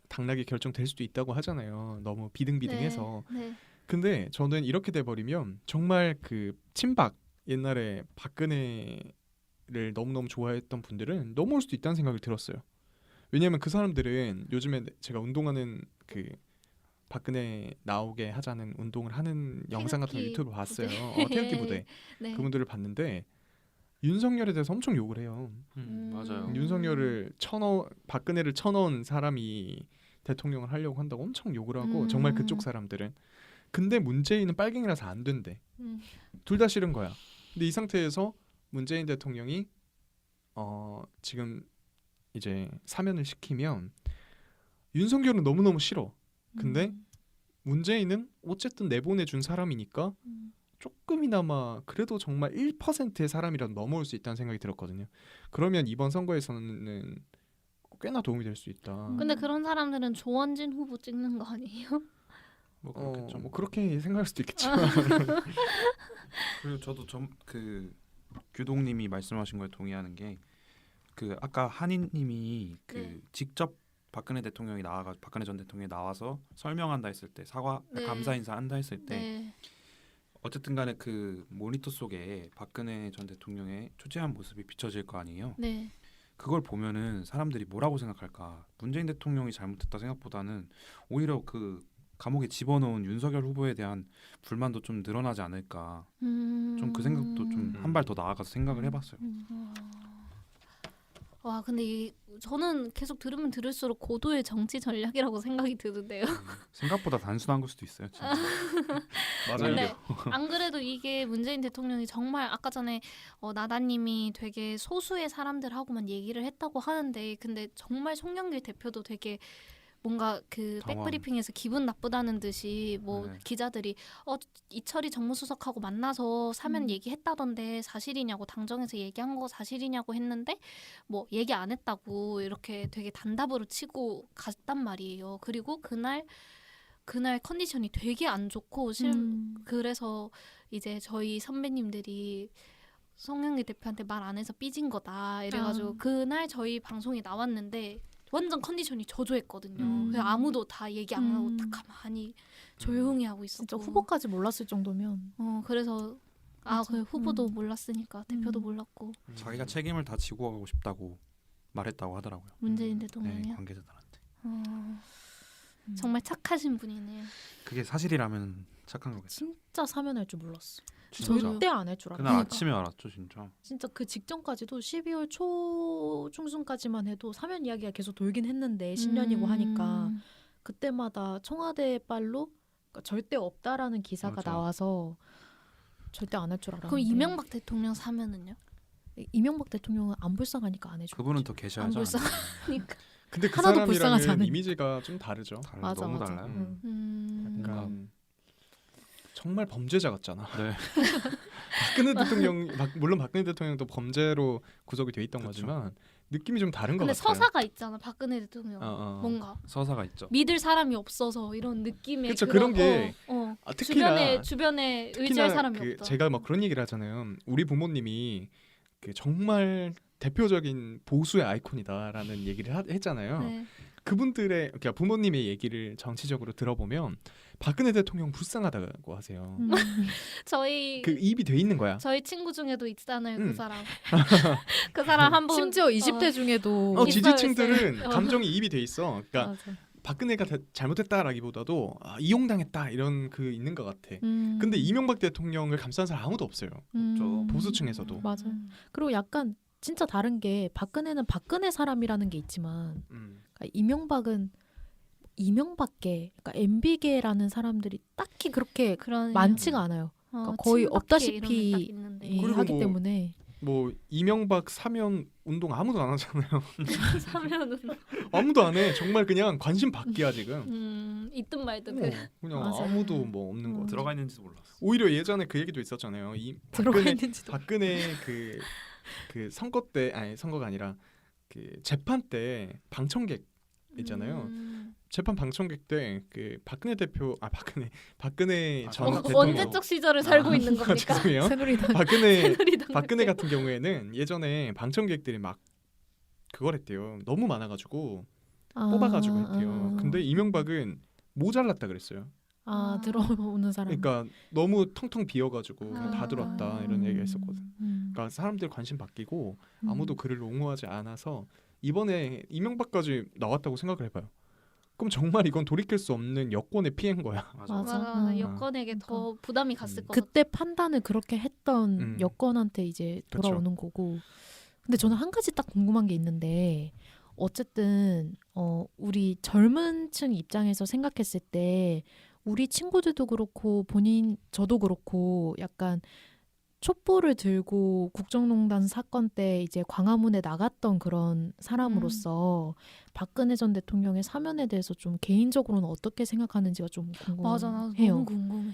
당락이 결정될 수도 있다고 하잖아요. 너무 비등비등해서. 네. 근데 저는 이렇게 돼버리면 정말 그 친박 옛날에 박근혜를 너무너무 좋아했던 분들은 넘어올 수도 있다는 생각이 들었어요. 왜냐하면 그 사람들은 요즘에 제가 운동하는 그 박근혜 나오게 하자는 운동을 하는 영상 같은 거 태극기 유튜브 봤어요. 부대. 태극기 부대 네. 그분들을 봤는데 윤석열에 대해서 엄청 욕을 해요. 맞아요. 윤석열을 박근혜를 쳐넣은 사람이 대통령을 하려고 한다고 엄청 욕을 하고 정말 그쪽 사람들은. 근데 문재인은 빨갱이라서 안 된대. 둘 다 싫은 거야. 근데 이 상태에서 문재인 대통령이 지금 이제 사면을 시키면 윤석열은 너무너무 싫어. 근데 문재인은 어쨌든 내보내준 사람이니까 조금이나마 그래도 정말 1%의 사람이라도 넘어올 수 있다는 생각이 들었거든요. 그러면 이번 선거에서는 꽤나 도움이 될 수 있다. 근데 그런 사람들은 조원진 후보 찍는 거 아니에요? 뭐 그렇겠죠. 뭐 그렇게 생각할 수도 있겠지만 그리고 저도 그 규동님이 말씀하신 거에 동의하는 게 그 아까 한인님이 그 네. 직접 박근혜 전 대통령이 나와서 설명한다 했을 때 사과 네. 감사 인사 한다 했을 때 네. 어쨌든간에 그 모니터 속에 박근혜 전 대통령의 초췌한 모습이 비춰질 거 아니에요. 네. 그걸 보면은 사람들이 뭐라고 생각할까? 문재인 대통령이 잘못했다 생각보다는 오히려 그 감옥에 집어넣은 윤석열 후보에 대한 불만도 좀 늘어나지 않을까. 좀 그 생각도 좀 한 발 더 나아가서 생각을 해봤어요. 와 근데 저는 계속 들으면 들을수록 고도의 정치 전략이라고 생각이 드는데요. 생각보다 단순한 걸 수도 있어요. 진짜. 맞아요. 근데 안 그래도 이게 문재인 대통령이 정말 아까 전에 나다님이 되게 소수의 사람들하고만 얘기를 했다고 하는데 근데 정말 송영길 대표도 되게 뭔가 그 당황. 백브리핑에서 기분 나쁘다는 듯이 뭐 네. 기자들이 이철이 정무수석하고 만나서 사면 얘기했다던데 사실이냐고 당정에서 얘기한 거 사실이냐고 했는데 뭐 얘기 안 했다고 이렇게 되게 단답으로 치고 갔단 말이에요. 그리고 그날 컨디션이 되게 안 좋고 그래서 이제 저희 선배님들이 송영길 대표한테 말 안 해서 삐진 거다 이래가지고 그날 저희 방송에 나왔는데 완전 컨디션이 저조했거든요. 그래서 아무도 다 얘기 안 하고 다 가만히 조용히 하고 있었고 진짜 후보까지 몰랐을 정도면 그래서 그 후보도 몰랐으니까 대표도 몰랐고 자기가 책임을 다 지고 가고 싶다고 말했다고 하더라고요. 문재인 네, 대통령이요. 관계자들한테. 정말 착하신 분이네요. 그게 사실이라면 착한 거겠죠. 진짜 사면할 줄 몰랐어. 진짜. 절대 안 할 줄 알았어. 그날 아침에 알았죠, 진짜. 진짜 그 직전까지도 12월 초 중순까지만 해도 사면 이야기가 계속 돌긴 했는데 10년이고 하니까 그때마다 청와대 빨로 그러니까 절대 없다라는 기사가 맞아. 나와서 절대 안 할 줄 알았는데 그럼 이명박 대통령 사면은요? 이명박 대통령은 안 불쌍하니까 안 해줘. 그분은 더 계셔야죠. 안 불쌍하니까. 근데 그 하나도 불쌍하지 사람이랑은 않은. 이미지가 좀 다르죠. 너무 맞아. 달라요. 약간 정말 범죄자 같잖아. 네. 박근혜 대통령 물론 박근혜 대통령도 범죄로 구속이 돼 있던 그쵸. 거지만 느낌이 좀 다른 것 근데 같아요. 서사가 있잖아 박근혜 대통령. 뭔가 서사가 있죠. 믿을 사람이 없어서 이런 느낌의 그쵸, 그런 게 특히나 주변에 의지할 특히나 사람이 그 없다. 제가 막 그런 얘기를 하잖아요. 우리 부모님이 그 정말 대표적인 보수의 아이콘이다라는 얘기를 했잖아요. 네. 그분들의 그러니까 부모님의 얘기를 정치적으로 들어보면 박근혜 대통령 불쌍하다고 하세요. 저희 그 입이 돼 있는 거야. 저희 친구 중에도 있잖아요 그 사람. 그 사람 한번 심지어 20대 중에도 있어요, 지지층들은 있어요. 감정이 입이 돼 있어. 그러니까 맞아. 박근혜가 잘못했다라기보다도 이용당했다 이런 그 있는 것 같아. 근데 이명박 대통령을 감싼 사람 아무도 없어요. 보수층에서도. 맞아. 그리고 약간 진짜 다른 게 박근혜는 박근혜 사람이라는 게 있지만 그러니까 이명박은 이명박계, 그러니까 MB계라는 사람들이 딱히 그렇게 그런 많지가 않아요. 그러니까 거의 없다시피 그리고 하기 뭐 때문에 뭐 이명박 사면 운동 아무도 안 하잖아요. 사면은 아무도 안 해. 정말 그냥 관심 밖이야 지금. 있든 말든 그냥 맞아. 아무도 뭐 없는 거 같아. 들어가 있는지도 몰랐어. 오히려 예전에 그 얘기도 있었잖아요. 들어가 있는지도 박근혜 그 선거 때 아니 선거가 아니라 그 재판 때 방청객 있잖아요. 재판 방청객 때 그 박근혜 전 대통령 언제적 시절을 살고 있는 겁니까? 죄송해요. 새누리당 박근혜 같은 경우에는 예전에 방청객들이 막 그걸 했대요. 너무 많아가지고 뽑아가지고 했대요. 근데 이명박은 모자랐다 그랬어요. 들어오는 사람. 그러니까 너무 텅텅 비어가지고 그냥 다 아. 들어왔다 이런 얘기가 있었거든. 그러니까 사람들 관심 바뀌고 아무도 그를 옹호하지 않아서 이번에 이명박까지 나왔다고 생각을 해봐요. 그럼 정말 이건 돌이킬 수 없는 여권의 피해인 거야. 맞아. 맞아. 맞아. 여권에게 그러니까. 더 부담이 갔을 것 같아. 그때 판단을 그렇게 했던 음. 여권한테 이제 그쵸. 돌아오는 거고. 근데 저는 한 가지 딱 궁금한 게 있는데 어쨌든 우리 젊은 층 입장에서 생각했을 때 우리 친구들도 그렇고 저도 그렇고 약간 촛불을 들고 국정농단 사건 때 이제 광화문에 나갔던 그런 사람으로서 박근혜 전 대통령의 사면에 대해서 좀 개인적으로는 어떻게 생각하는지가 좀 궁금해요. 맞아, 나도 너무 궁금해.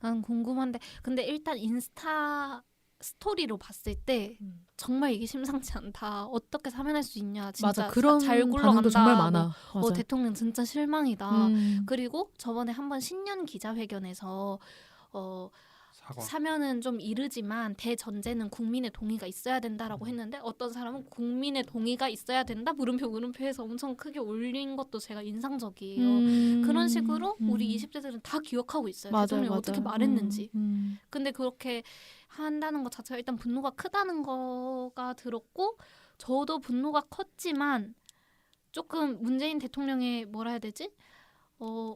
난 궁금한데 근데 일단 인스타 스토리로 봤을 때 음. 정말 이게 심상치 않다. 어떻게 사면할 수 있냐. 진짜 맞아, 그런 잘 반응도 굴러간다. 정말 많아. 맞아. 대통령 진짜 실망이다. 음. 그리고 저번에 한번 신년 기자회견에서 사과. 사면은 좀 이르지만 대전제는 국민의 동의가 있어야 된다라고 했는데 어떤 사람은 국민의 동의가 있어야 된다 물음표 해서 엄청 크게 올린 것도 제가 인상적이에요. 그런 식으로 우리 20대들은 다 기억하고 있어요. 맞아요, 대통령이 맞아요. 어떻게 말했는지. 음. 근데 그렇게 한다는 것 자체가 일단 분노가 크다는 거가 들었고 저도 분노가 컸지만 조금 문재인 대통령의 뭐라 해야 되지?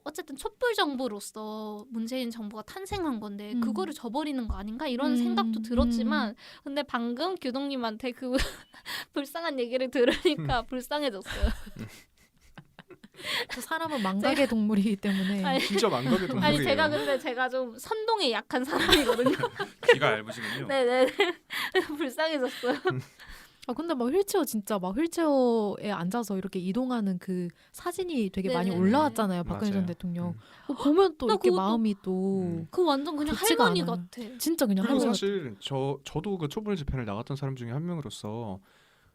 어쨌든 촛불 정부로서 문재인 정부가 탄생한 건데 그거를 저버리는 거 아닌가 이런 생각도 들었지만 근데 방금 규동님한테 그 불쌍한 얘기를 들으니까 불쌍해졌어요. 그 사람은 망각의 동물이기 때문에 아니, 진짜 망각의 동물이에요. 아니 제가 좀 선동에 약한 사람이거든요. 귀가 얇으시군요. 네네 불쌍해졌어요. 근데 막 휠체어 진짜 막 휠체어에 앉아서 이렇게 이동하는 그 사진이 되게 많이 네네네. 올라왔잖아요. 박근혜 전 맞아요. 대통령. 보면 또 나 이렇게 그것도- 마음이 또 그 완전 그냥 좋지가 할머니 않아요. 같아. 진짜 그냥 그리고 할머니 사실 저도 그 촛불 집회를 나갔던 사람 중에 한 명으로서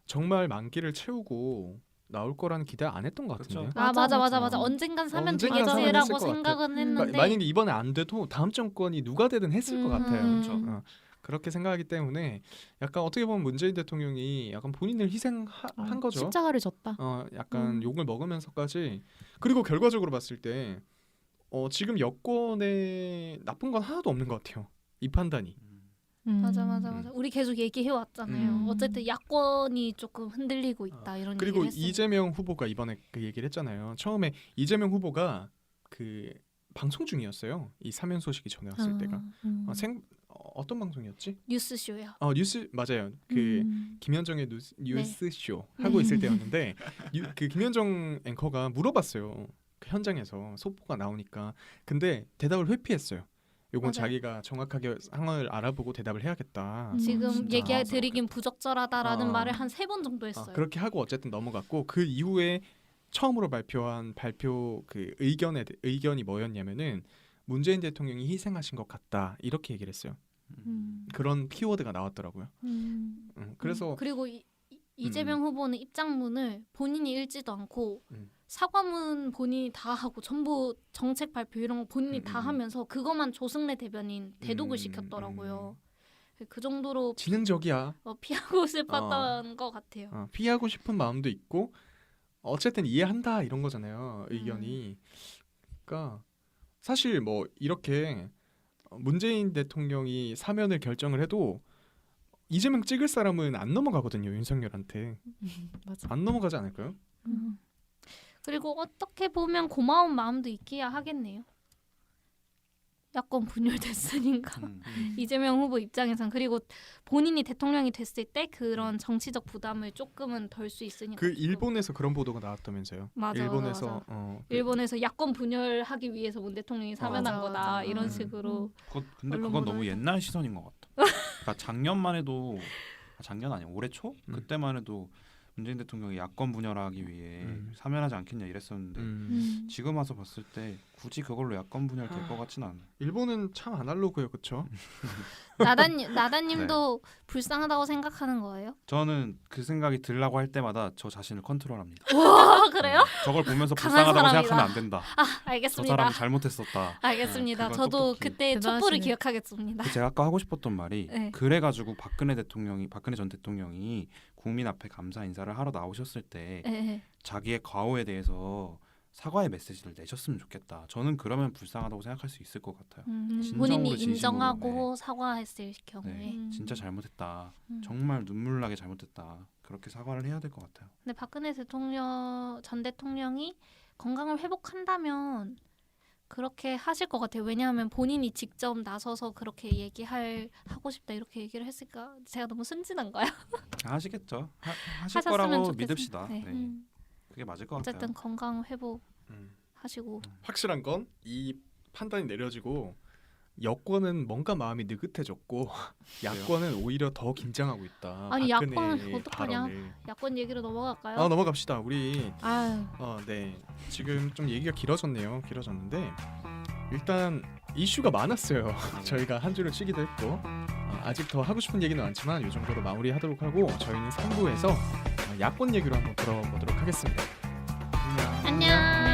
정말 만기를 채우고 나올 거라는 기대 안 했던 것 같은데. 그쵸. 맞아. 맞아. 언젠간 사면 언젠간 사면 되겠지라고 했을 것 같아. 생각은 했는데 그러니까 만약에 이번에 안 돼도 다음 정권이 누가 되든 했을 것 같아요. 그쵸. 그렇게 생각하기 때문에 약간 어떻게 보면 문재인 대통령이 약간 본인을 희생한 거죠. 십자가를 졌다. 약간 욕을 먹으면서까지 그리고 결과적으로 봤을 때 지금 여권에 나쁜 건 하나도 없는 것 같아요. 이 판단이. 맞아. 우리 계속 얘기해 왔잖아요. 음. 어쨌든 야권이 조금 흔들리고 있다 이런 그리고 얘기를 했어요. 이재명 후보가 이번에 그 얘기를 했잖아요. 처음에 이재명 후보가 그 방송 중이었어요. 이 사면 소식이 전해왔을 때가 어떤 방송이었지? 뉴스쇼요. 뉴스 맞아요. 그 김현정의 뉴스쇼 하고 있을 때였는데 그 김현정 앵커가 물어봤어요. 그 현장에서 속보가 나오니까 근데 대답을 회피했어요. 요건 맞아요. 자기가 정확하게 상황을 알아보고 대답을 해야겠다. 지금 진짜. 얘기 드리긴 부적절하다라는 어. 말을 한 3번 정도 했어요. 그렇게 하고 어쨌든 넘어갔고 그 이후에 처음으로 발표 그 의견이 뭐였냐면은 문재인 대통령이 희생하신 것 같다 이렇게 얘기를 했어요. 그런 키워드가 나왔더라고요. 그래서 그리고 이재명 후보는 입장문을 본인이 읽지도 않고 사과문 본인이 다 하고 전부 정책 발표 이런 거 본인이 다 하면서 그것만 조승래 대변인 대독을 시켰더라고요. 그 정도로 지능적이야. 피하고 싶었던 것 같아요. 피하고 싶은 마음도 있고 어쨌든 이해한다 이런 거잖아요. 의견이. 그러니까 사실 뭐 이렇게 문재인 대통령이 사면을 결정을 해도 이재명 찍을 사람은 안 넘어가거든요. 윤석열한테. 맞아. 안 넘어가지 않을까요? 그리고 어떻게 보면 고마운 마음도 있기야 하겠네요. 야권 분열됐으니까 이재명 후보 입장에선 그리고 본인이 대통령이 됐을 때 그런 정치적 부담을 조금은 덜 수 있으니까. 그 일본에서 그런 보도가 나왔다면서요. 맞아, 일본에서 일본에서 야권 분열하기 위해서 문 대통령이 사면한 맞아, 거다 맞아. 이런 식으로. 근데 언론 그건 너무 보도를 옛날 시선인 것 같아. 그러니까 작년만 해도 작년 아니야 올해 초 그때만 해도 문재인 대통령이 야권 분열하기 위해 사면하지 않겠냐 이랬었는데 지금 와서 봤을 때 굳이 그걸로 야권 분열 될 것 같지는 않아요. 일본은 참 아날로그예요, 그렇죠? 나다님도 불쌍하다고 생각하는 거예요? 저는 그 생각이 들라고 할 때마다 저 자신을 컨트롤합니다. 와 그래요? 저걸 보면서 강한 불쌍하다고 사람이다. 생각하면 안 된다. 아 저 알겠습니다. 사람이 잘못했었다. 알겠습니다. 그건 저도 똑똑히. 그때 촛불을 대단하시네. 기억하겠습니다. 제가 아까 하고 싶었던 말이 네. 그래가지고 박근혜 전 대통령이 국민 앞에 감사 인사를 하러 나오셨을 때 네. 자기의 과오에 대해서 사과의 메시지를 내셨으면 좋겠다. 저는 그러면 불쌍하다고 생각할 수 있을 것 같아요. 본인이 진정으로 진심으로, 인정하고 사과했을 경우에. 네, 진짜 잘못했다. 음. 정말 눈물 나게 잘못했다. 그렇게 사과를 해야 될 것 같아요. 근데 박근혜 전 대통령이 건강을 회복한다면 그렇게 하실 것 같아요. 왜냐하면 본인이 직접 나서서 그렇게 하고 싶다 이렇게 얘기를 했으니까 제가 너무 순진한가요? 하시겠죠. 하실 하셨으면 거라고 좋겠어요. 믿읍시다. 네. 네. 그게 맞을 것 같아요. 어쨌든 건강 회복 음. 하시고 확실한 건 이 판단이 내려지고 여권은 뭔가 마음이 느긋해졌고 야권은 오히려 더 긴장하고 있다. 아니, 박근혜의 야권 어떡하냐? 발언을. 야권 얘기로 넘어갈까요? 넘어갑시다. 우리 아유, 네. 지금 좀 얘기가 길어졌네요. 길어졌는데 일단 이슈가 많았어요. 저희가 한 주를 쉬기도 했고 아직 더 하고 싶은 얘기는 많지만 이 정도로 마무리하도록 하고 저희는 3부에서 야권 얘기로 한번 들어보도록 하겠습니다. 안녕.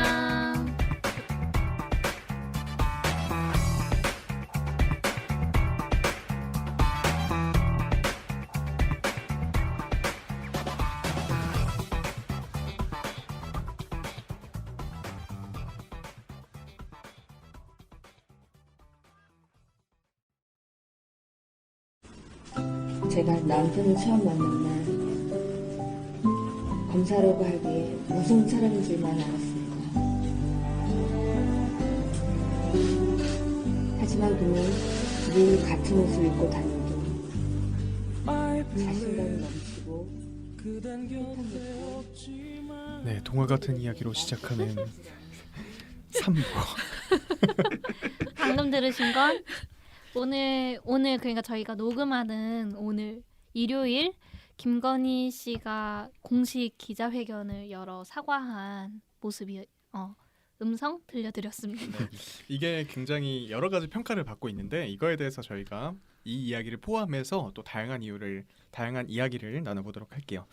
제가 남편을 처음 만난 날 검사라고 하기에 무슨 사람인 줄만 알았습니다. 하지만 그는 늘 같은 옷을 입고 다니고 자신감이 넘치고 네, 동화 같은 이야기로 시작하는 3부. 방금 들으신 건 오늘 그러니까 저희가 녹음하는 오늘 일요일 김건희 씨가 공식 기자회견을 열어 사과한 모습이 음성 들려드렸습니다. 네, 이게 굉장히 여러 가지 평가를 받고 있는데 이거에 대해서 저희가 이 이야기를 포함해서 또 다양한 이야기를 나눠보도록 할게요.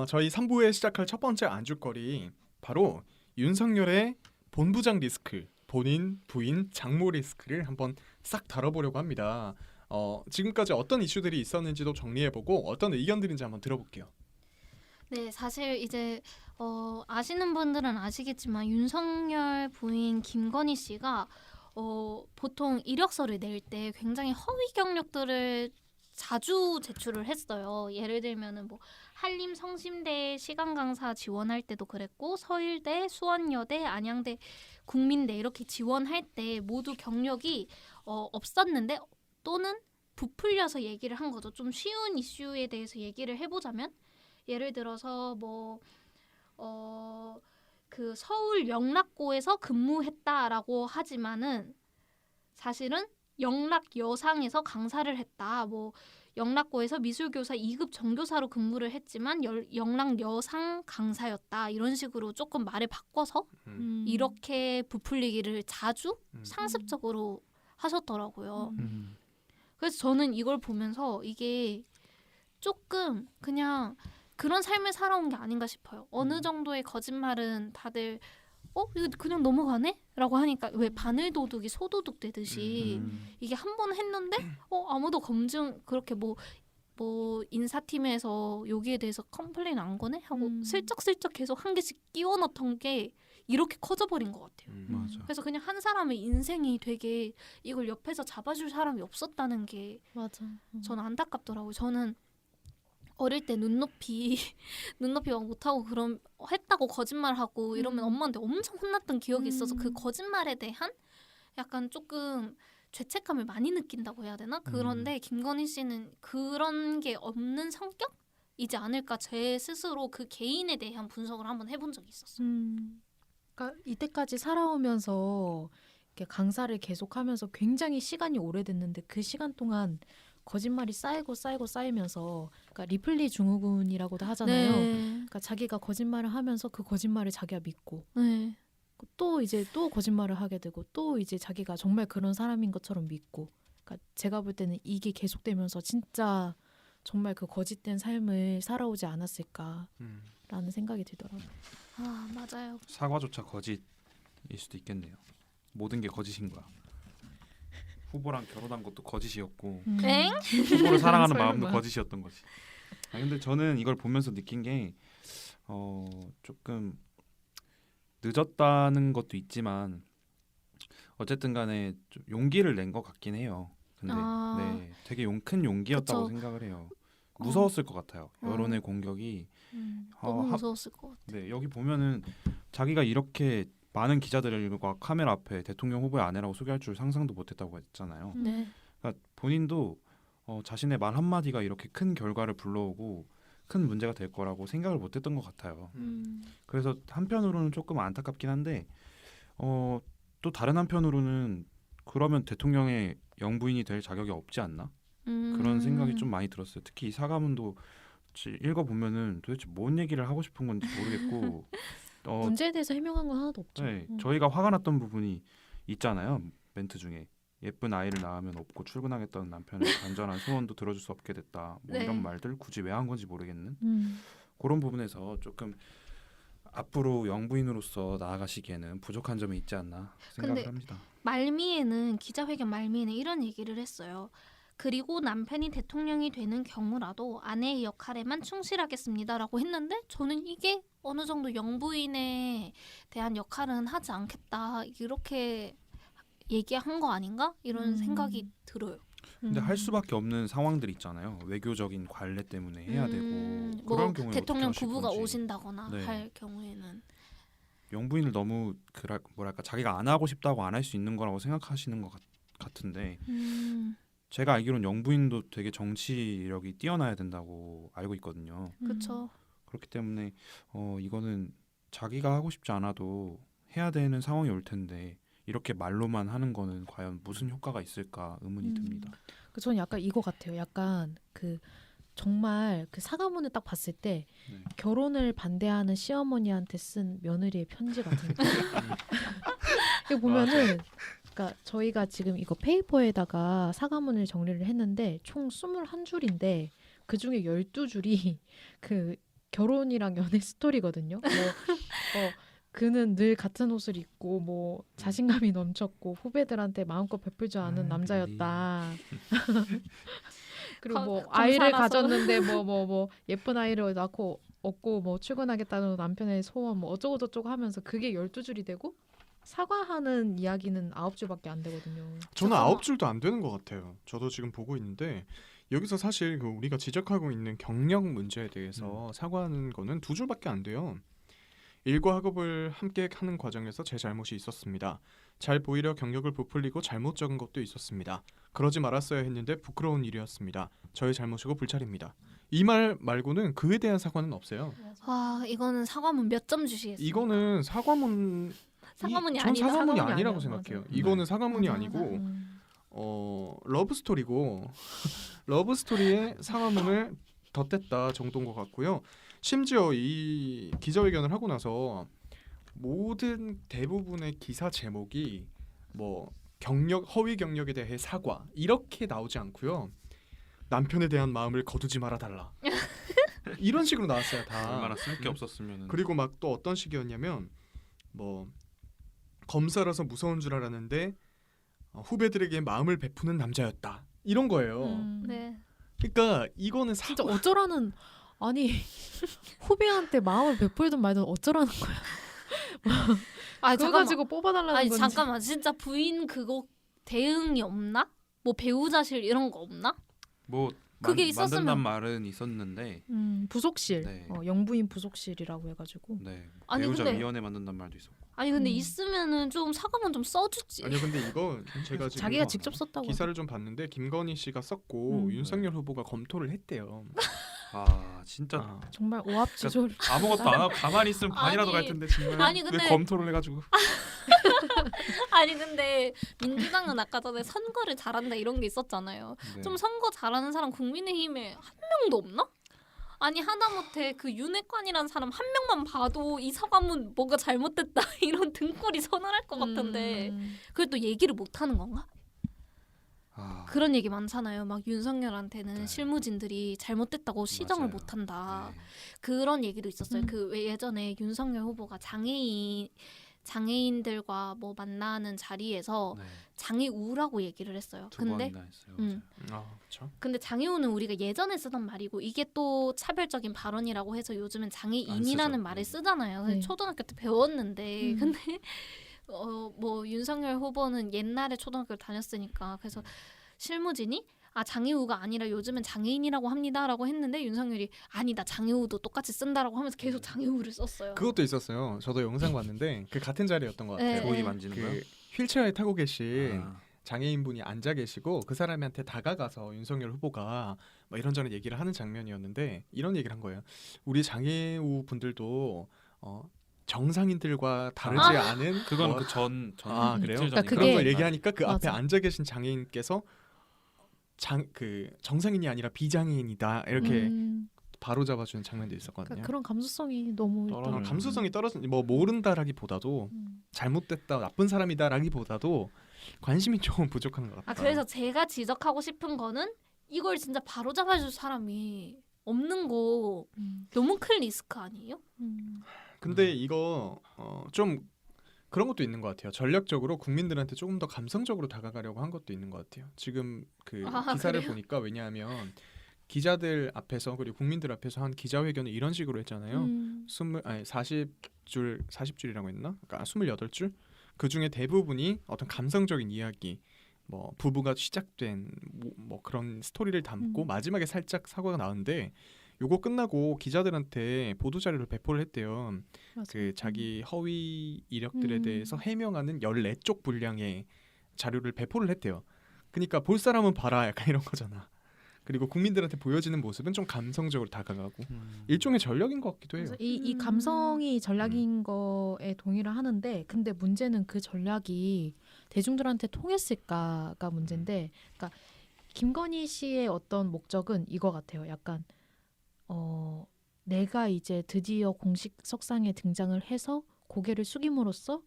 저희 3부에 시작할 첫 번째 안주거리 바로 윤석열의 본부장 리스크, 본인, 부인, 장모 리스크를 한번 싹 다뤄보려고 합니다. 지금까지 어떤 이슈들이 있었는지도 정리해보고 어떤 의견들인지 한번 들어볼게요. 네, 사실 이제 아시는 분들은 아시겠지만 윤석열 부인 김건희 씨가 보통 이력서를 낼 때 굉장히 허위 경력들을 자주 제출을 했어요. 예를 들면은 뭐 한림 성심대 시간 강사 지원할 때도 그랬고 서일대, 수원여대, 안양대, 국민대 이렇게 지원할 때 모두 경력이 없었는데 또는 부풀려서 얘기를 한 거죠. 좀 쉬운 이슈에 대해서 얘기를 해보자면 예를 들어서 그 서울 영락고에서 근무했다라고 하지만은 사실은 영락 여상에서 강사를 했다. 뭐 영락고에서 미술교사 2급 정교사로 근무를 했지만 영락 여상 강사였다. 이런 식으로 조금 말을 바꿔서 이렇게 부풀리기를 자주 상습적으로 하셨더라고요. 그래서 저는 이걸 보면서 이게 조금 그냥 그런 삶을 살아온 게 아닌가 싶어요. 어느 정도의 거짓말은 다들 이거 그냥 넘어가네? 라고 하니까 왜 바늘도둑이 소도둑 되듯이 이게 한 번 했는데 아무도 검증 그렇게 뭐 인사팀에서 여기에 대해서 컴플레인 안 거네? 하고 슬쩍슬쩍 계속 한 개씩 끼워 넣던 게 이렇게 커져버린 것 같아요. 맞아. 그래서 그냥 한 사람의 인생이 되게 이걸 옆에서 잡아줄 사람이 없었다는 게 맞아. 저는 안타깝더라고요. 저는 어릴 때 눈높이 막 못하고 그럼 했다고 거짓말하고 이러면 엄마한테 엄청 혼났던 기억이 있어서 그 거짓말에 대한 약간 조금 죄책감을 많이 느낀다고 해야 되나? 그런데 김건희 씨는 그런 게 없는 성격이지 않을까 제 스스로 그 개인에 대한 분석을 한번 해본 적이 있었어요. 그러니까 이때까지 살아오면서 이렇게 강사를 계속하면서 굉장히 시간이 오래됐는데 그 시간 동안 거짓말이 쌓이면서 그러니까 리플리 증후군이라고도 하잖아요. 네. 그러니까 자기가 거짓말을 하면서 그 거짓말을 자기가 믿고 네. 또 이제 또 거짓말을 하게 되고 또 이제 자기가 정말 그런 사람인 것처럼 믿고 그러니까 제가 볼 때는 이게 계속되면서 진짜 정말 그 거짓된 삶을 살아오지 않았을까라는 생각이 들더라고요. 아 맞아요. 사과조차 거짓일 수도 있겠네요. 모든 게 거짓인 거야. 후보랑 결혼한 것도 거짓이었고 엥? 후보를 사랑하는 설마. 마음도 거짓이었던 거지. 근데 저는 이걸 보면서 느낀 게 조금 늦었다는 것도 있지만 어쨌든 간에 좀 용기를 낸 것 같긴 해요. 근데 네, 되게 큰 용기였다고 그쵸. 생각을 해요. 무서웠을 것 같아요. 여론의 공격이 너무 무서웠을 것 같아요. 네, 여기 보면은 자기가 이렇게 많은 기자들과 카메라 앞에 대통령 후보의 아내라고 소개할 줄 상상도 못했다고 했잖아요. 네. 그러니까 본인도 자신의 말 한마디가 이렇게 큰 결과를 불러오고 큰 문제가 될 거라고 생각을 못했던 것 같아요. 그래서 한편으로는 조금 안타깝긴 한데 또 다른 한편으로는 그러면 대통령의 영부인이 될 자격이 없지 않나? 그런 생각이 좀 많이 들었어요. 특히 이 사과문도 읽어보면은 도대체 뭔 얘기를 하고 싶은 건지 모르겠고 문제에 대해서 해명한 건 하나도 없죠. 네, 저희가 화가 났던 부분이 있잖아요. 멘트 중에 예쁜 아이를 낳으면 업고 출근하겠다는 남편의 간절한 소원도 들어줄 수 없게 됐다. 뭐 네. 이런 말들 굳이 왜 한 건지 모르겠는 그런 부분에서 조금 앞으로 영부인으로서 나아가시기에는 부족한 점이 있지 않나 생각을 근데 합니다. 말미에는 기자회견 말미에는 이런 얘기를 했어요. 그리고 남편이 대통령이 되는 경우라도 아내의 역할에만 충실하겠습니다라고 했는데 저는 이게 어느 정도 영부인에 대한 역할은 하지 않겠다 이렇게 얘기한 거 아닌가 이런 생각이 들어요. 근데 할 수밖에 없는 상황들이 있잖아요. 외교적인 관례 때문에 해야 되고 뭐 그런 경우에 대통령 어떻게 하실 부부가 건지. 오신다거나 네. 할 경우에는 영부인을 너무 뭐랄까 자기가 안 하고 싶다고 안 할 수 있는 거라고 생각하시는 것 같은데 제가 알기로는 영부인도 되게 정치력이 뛰어나야 된다고 알고 있거든요. 그렇죠. 그렇기 때문에 이거는 자기가 하고 싶지 않아도 해야 되는 상황이 올 텐데 이렇게 말로만 하는 거는 과연 무슨 효과가 있을까 의문이 듭니다. 저는 약간 이거 같아요. 약간 그 정말 그 사과문을 딱 봤을 때 네. 결혼을 반대하는 시어머니한테 쓴 며느리의 편지 같은 느낌. 이거 보면은 그러니까 저희가 지금 이거 페이퍼에다가 사과문을 정리를 했는데 총 21줄인데 그중에 12줄이 그 결혼이랑 연애 스토리거든요. 그는 늘 같은 옷을 입고 뭐 자신감이 넘쳤고 후배들한테 마음껏 베풀 줄 아는 남자였다. 그리고 뭐 아이를 검사라서. 가졌는데 뭐 예쁜 아이를 낳고 얻고 뭐 출근하겠다는 남편의 소원 뭐 어쩌고 저쩌고 하면서 그게 12줄이 되고 사과하는 이야기는 9줄밖에 안 되거든요. 저는 잠깐만. 9줄도 안 되는 것 같아요. 저도 지금 보고 있는데 여기서 사실 그 우리가 지적하고 있는 경력 문제에 대해서 사과하는 거는 2줄밖에 안 돼요. 일과 학업을 함께 하는 과정에서 제 잘못이 있었습니다. 잘 보이려 경력을 부풀리고 잘못 적은 것도 있었습니다. 그러지 말았어야 했는데 부끄러운 일이었습니다. 저의 잘못이고 불찰입니다. 이 말 말고는 그에 대한 사과는 없어요. 와 이거는 사과문 몇 점 주시겠어요? 이거는 사과문이 사과문이 전 아니다. 사과문이 사과문이 아니라고 아니야. 생각해요. 맞아. 이거는 사과문이 맞아, 아니고 맞아. 러브 스토리고 러브 스토리에 사과문을 덧댔다 정도인 것 같고요. 심지어 이 기자회견을 하고 나서 모든 대부분의 기사 제목이 뭐 허위 경력에 대해 사과 이렇게 나오지 않고요. 남편에 대한 마음을 거두지 말아 달라. 이런 식으로 나왔어요 다. 얼마나 쓸 게 없었으면. 그리고 막 또 어떤 식이었냐면 뭐 검사라서 무서운 줄 알았는데 후배들에게 마음을 베푸는 남자였다. 이런 거예요. 네. 그러니까 이거는 진짜 어쩌라는 아니 후배한테 마음을 베풀든 말든 어쩌라는 거야. 아 그거 잠깐만. 가지고 뽑아달라는 아니 건지. 잠깐만 진짜 부인 그거 대응이 없나? 뭐 배우자실 이런 거 없나? 뭐 그게 만든단 있었으면- 말은 있었는데 부속실 네. 영부인 부속실이라고 해가지고 네. 아니, 배우자 근데- 위원회 만든단 말도 있었고. 아니 근데 있으면은 좀 사과문 좀 써주지. 아니요 근데 이거 제가 지금 자기가 직접 썼다고. 기사를 좀 봤는데 김건희 씨가 썼고 윤석열 후보가 검토를 했대요. 아 진짜 아. 정말 오합지졸. 아무것도 안 하고 가만히 있으면 반이라도 아니, 갈 텐데 정말 아니, 근데- 왜 검토를 해가지고. 아니 근데 민주당은 아까 전에 선거를 잘한다 이런 게 있었잖아요. 네. 좀 선거 잘하는 사람 국민의힘에 한 명도 없나? 아니 하다못해 그 윤핵관이라는 사람 한 명만 봐도 이 사과문 뭐가 잘못됐다 이런 등골이 서늘할 것 같은데 그걸 또 얘기를 못 하는 건가? 아, 그런 얘기 많잖아요. 막 윤석열한테는 네. 실무진들이 잘못됐다고 시정을 맞아요. 못 한다. 네. 그런 얘기도 있었어요. 음. 그 예전에 윤석열 후보가 장애인들과 뭐 만나는 자리에서 네. 장애우라고 얘기를 했어요. 두 근데 번이나 했어요. 음. 맞아요. 그렇죠. 근데 장애우는 우리가 예전에 쓰던 말이고 이게 또 차별적인 발언이라고 해서 요즘은 안 장애인이라는 쓰죠. 말을 쓰잖아요. 네. 초등학교 때 배웠는데 음. 근데 뭐 윤석열 후보는 옛날에 초등학교를 다녔으니까 그래서 실무진이 장애우가 아니라 요즘은 장애인이라고 합니다라고 했는데 윤석열이 아니다 장애우도 똑같이 쓴다라고 하면서 계속 장애우를 썼어요. 그것도 있었어요. 저도 영상 봤는데 그 같은 자리였던 것 같아요. 네. 조이 만지는 거요? 그 휠체어에 타고 계신 아, 장애인분이 앉아 계시고 그 사람한테 다가가서 윤석열 후보가 뭐 이런저런 얘기를 하는 장면이었는데 이런 얘기를 한 거예요. 우리 장애우 분들도 정상인들과 다르지 않은 그건 뭐- 그전 그래요? 이틀 그러니까 전인가? 그런 걸 그게- 얘기하니까 그 앞에 맞아. 앉아 계신 장애인께서 정상인이 아니라 비장애인이다 이렇게 바로 잡아주는 장면도 있었거든요. 그러니까 그런 감수성이 너무 떨어져요. 있더라고요. 감수성이 떨어진 뭐 모른다라기보다도 잘못됐다 나쁜 사람이다라기보다도 관심이 조금 부족한 것 같다. 그래서 제가 지적하고 싶은 거는 이걸 진짜 바로 잡아줄 사람이 없는 거 너무 큰 리스크 아니에요? 근데 이거 좀 그런 것도 있는 것 같아요. 전략적으로 국민들한테 조금 더 감성적으로 다가가려고 한 것도 있는 것 같아요. 지금 그 기사를 그래요? 보니까 왜냐하면 기자들 앞에서 그리고 국민들 앞에서 한 기자회견을 이런 식으로 했잖아요. 40줄이라고 했나? 그러니까 28줄. 그 중에 대부분이 어떤 감성적인 이야기, 뭐 부부가 시작된 뭐 그런 스토리를 담고 마지막에 살짝 사고가 나는데 요거 끝나고 기자들한테 보도 자료를 배포를 했대요. 맞아. 그 자기 허위 이력들에 음. 대해서 해명하는 14쪽 분량의 자료를 배포를 했대요. 그러니까 볼 사람은 봐라 약간 이런 거잖아. 그리고 국민들한테 보여지는 모습은 좀 감성적으로 다가가고 일종의 전략인 것 같기도 해요. 그래서 이 감성이 전략인 거에 동의를 하는데 근데 문제는 그 전략이 대중들한테 통했을까가 문제인데 그러니까 김건희 씨의 어떤 목적은 이거 같아요. 약간 내가 이제 드디어 공식 석상에 등장을 해서 고개를 숙임으로써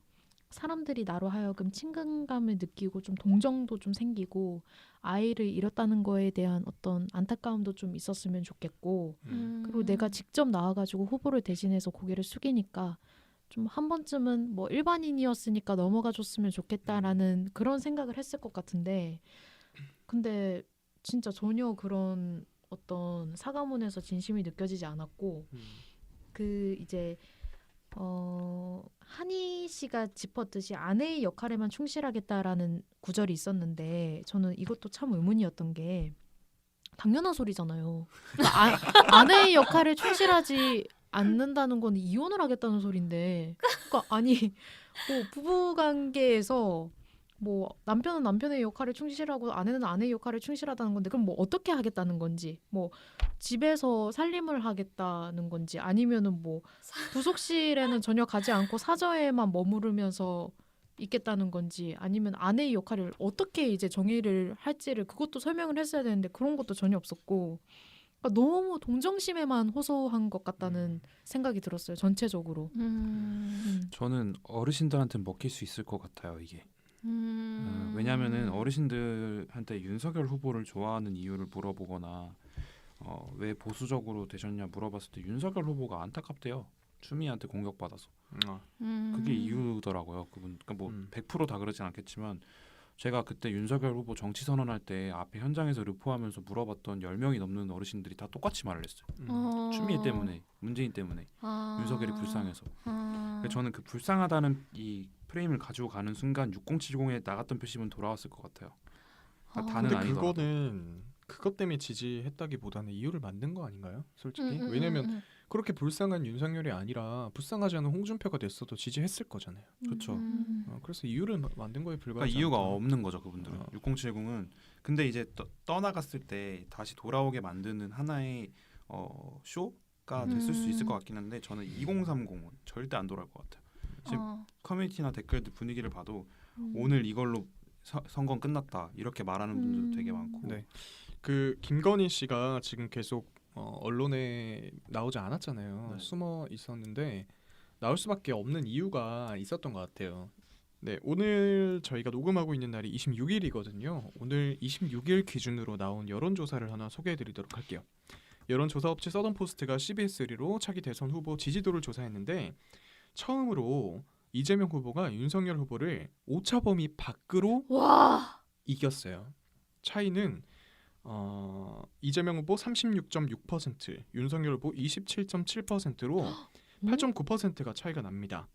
사람들이 나로 하여금 친근감을 느끼고 좀 동정도 좀 생기고 아이를 잃었다는 거에 대한 어떤 안타까움도 좀 있었으면 좋겠고 그리고 내가 직접 나와가지고 후보를 대신해서 고개를 숙이니까 좀 한 번쯤은 뭐 일반인이었으니까 넘어가 줬으면 좋겠다라는 그런 생각을 했을 것 같은데 근데 진짜 전혀 그런 어떤 사과문에서 진심이 느껴지지 않았고 그 이제 한희 씨가 짚었듯이 아내의 역할에만 충실하겠다라는 구절이 있었는데 저는 이것도 참 의문이었던 게 당연한 소리잖아요. 그러니까 아내의 역할에 충실하지 않는다는 건 이혼을 하겠다는 소린데, 그러니까 아니 뭐 부부 관계에서 뭐 남편은 남편의 역할에 충실하고 아내는 아내의 역할에 충실하다는 건데 그럼 뭐 어떻게 하겠다는 건지 뭐 집에서 살림을 하겠다는 건지 아니면은 뭐 부속실에는 전혀 가지 않고 사저에만 머무르면서 있겠다는 건지 아니면 아내의 역할을 어떻게 이제 정의를 할지를 그것도 설명을 했어야 되는데 그런 것도 전혀 없었고 그러니까 너무 동정심에만 호소한 것 같다는 생각이 들었어요 전체적으로. 저는 어르신들한테는 먹힐 수 있을 것 같아요 이게. 왜냐하면은 어르신들한테 윤석열 후보를 좋아하는 이유를 물어보거나 왜 보수적으로 되셨냐 물어봤을 때 윤석열 후보가 안타깝대요. 추미애한테 공격받아서. 그게 이유더라고요. 그분 그러니까 뭐 100%다 그러진 않겠지만 제가 그때 윤석열 후보 정치 선언할 때 앞에 현장에서 르포하면서 물어봤던 10명이 넘는 어르신들이 다 똑같이 말을 했어요. 추미애 때문에, 문재인 때문에, 윤석열이 불쌍해서. 그래서 저는 그 불쌍하다는 이 프레임을 가지고 가는 순간 6070에 나갔던 표심은 돌아왔을 것 같아요. 그러니까 다는 근데 아니더라도. 그거는 그것 때문에 지지했다기보다는 이유를 만든 거 아닌가요? 솔직히 왜냐면 그렇게 불쌍한 윤석열이 아니라 불쌍하지 않은 홍준표가 됐어도 지지했을 거잖아요. 그렇죠. 그래서 이유를 만든 거에 불과하지 그러니까 이유가 않다. 없는 거죠 그분들은. 6070은 근데 이제 떠나갔을 때 다시 돌아오게 만드는 하나의 쇼가 됐을 수 있을 것 같긴 한데 저는 2030은 절대 안 돌아올 것 같아요. 지금 커뮤니티나 댓글들 분위기를 봐도 오늘 이걸로 선거 끝났다 이렇게 말하는 분들도 되게 많고. 네. 그 김건희 씨가 지금 계속 언론에 나오지 않았잖아요. 네. 숨어 있었는데 나올 수밖에 없는 이유가 있었던 것 같아요. 네, 오늘 저희가 녹음하고 있는 날이 26일이거든요. 오늘 26일 기준으로 나온 여론조사를 하나 소개해드리도록 할게요. 여론조사 업체 서던포스트가 CBS3로 차기 대선 후보 지지도를 조사했는데 처음으로 이재명 후보가 윤석열 후보를 오차 범위 밖으로 이겼어요. 차이는 이재명 후보 36.6%, 윤석열 후보 27.7%로 8.9%가 차이가 납니다.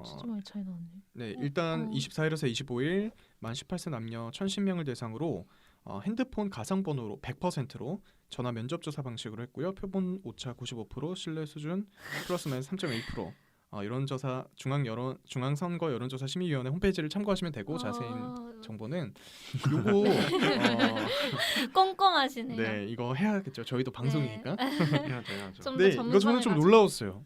진짜 많이 차이 나네. 네, 일단 24일에서 25일 만 18세 남녀 1,010명을 대상으로 핸드폰 가상번호로 100%로 전화 면접 조사 방식으로 했고요. 표본 오차 95%, 신뢰 수준 플러스 마이너스 3.1%. 여론조사 중앙선거 여론조사 심의위원회 홈페이지를 참고하시면 되고 자세한 정보는 요거 꼼꼼하시네요. 네 이거 해야겠죠. 저희도 방송이니까. 해야죠. 좀 네 더 이거 저는 좀 전문성을 놀라웠어요.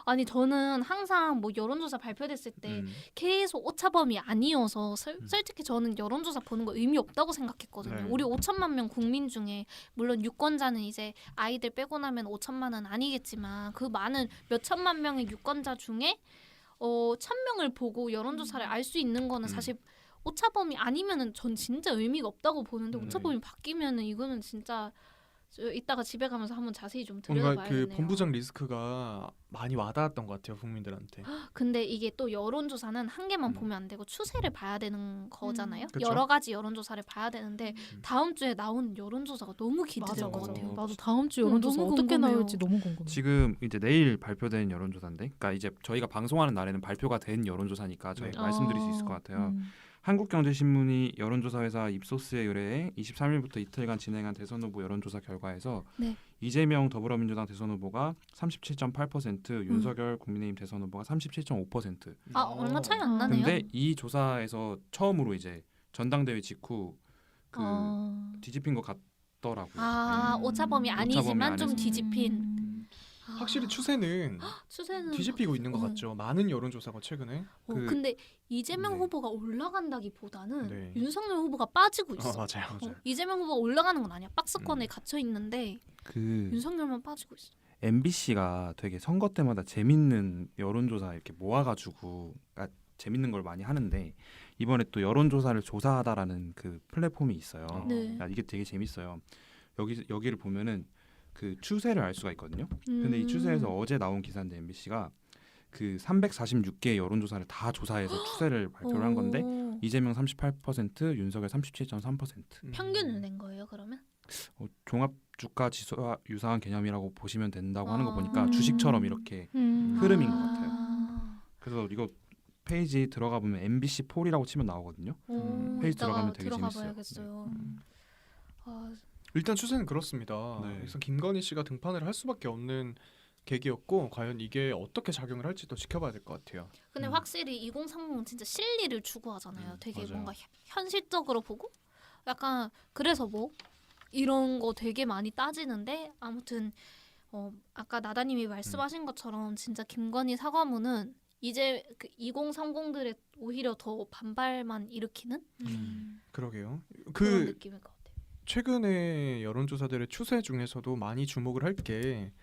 아니 저는 항상 뭐 여론조사 발표됐을 때 계속 오차범위 아니어서 솔직히 저는 여론조사 보는 거 의미 없다고 생각했거든요. 네. 우리 5천만 명 국민 중에 물론 유권자는 이제 아이들 빼고 나면 5천만은 아니겠지만 그 많은 몇 천만 명의 유권자 중에 1,000명을 보고 여론조사를 알 수 있는 거는 사실 오차범위 아니면은 전 진짜 의미가 없다고 보는데 오차범위 바뀌면은 이거는 진짜 이따가 집에 가면서 한번 자세히 좀 뭔가 들여다봐야겠네요. 그 본부장 리스크가 많이 와닿았던 것 같아요 국민들한테. 근데 이게 또 여론조사는 한 개만 보면 안 되고 추세를 봐야 되는 거잖아요. 그쵸? 여러 가지 여론조사를 봐야 되는데 다음 주에 나오는 여론조사가 너무 기대될 것 맞아. 같아요. 나도 다음 주 여론조사 너무 어떻게 궁금해요. 나올지 너무 궁금해. 지금 이제 내일 발표된 여론조사인데, 그러니까 이제 저희가 방송하는 날에는 발표가 된 여론조사니까 저희가 네. 말씀드릴 수 있을 것 같아요. 한국경제신문이 여론조사 회사 입소스에 의뢰해 23일부터 이틀간 진행한 대선 후보 여론조사 결과에서 네. 이재명 더불어민주당 대선 후보가 37.8%, 윤석열 국민의힘 대선 후보가 37.5%. 얼마 차이 안 나네요. 근데 이 조사에서 처음으로 이제 전당대회 직후 그 뒤집힌 것 같더라고요. 오차범위 아니지만 좀 안에서. 뒤집힌. 확실히 추세는 추세는 뒤집히고 있는 것 같죠. 많은 여론조사가 최근에. 근데 이재명 네. 후보가 올라간다기보다는 네. 윤석열 후보가 빠지고 있어. 맞아요. 이재명 후보가 올라가는 건 아니야. 박스권에 갇혀 있는데 그 윤석열만 빠지고 있어. MBC가 되게 선거 때마다 재밌는 여론조사 이렇게 모아가지고 재밌는 걸 많이 하는데 이번에 또 여론조사를 조사하다라는 그 플랫폼이 있어요. 네. 이게 되게 재밌어요. 여기를 보면은 그 추세를 알 수가 있거든요. 근데 이 추세에서 어제 나온 기사인데 MBC가 그 346개의 여론조사를 다 조사해서 추세를 발표를 한 건데 이재명 38%, 윤석열 37.3%. 평균을 낸 거예요, 그러면? 종합 주가 지수와 유사한 개념이라고 보시면 된다고 하는 거 보니까 주식처럼 이렇게 흐름인 것 같아요. 그래서 이거 페이지 들어가 보면 MBC 폴이라고 치면 나오거든요. 페이지 이따가 들어가면 되게 들어가 재밌어요. 봐야겠어요. 일단 추세는 그렇습니다. 네. 그래서 김건희 씨가 등판을 할 수밖에 없는 계기였고 과연 이게 어떻게 작용을 할지도 지켜봐야 될 것 같아요. 근데 확실히 2030은 진짜 실리를 추구하잖아요. 되게 맞아요. 뭔가 현실적으로 보고 약간 그래서 뭐 이런 거 되게 많이 따지는데 아무튼 아까 나다님이 말씀하신 것처럼 진짜 김건희 사과문은 이제 그 2030들의 오히려 더 반발만 일으키는 그러게요. 그런 그 느낌일 것 같아요. 최근에 여론조사들의 추세 중에서도 많이 주목을 할 게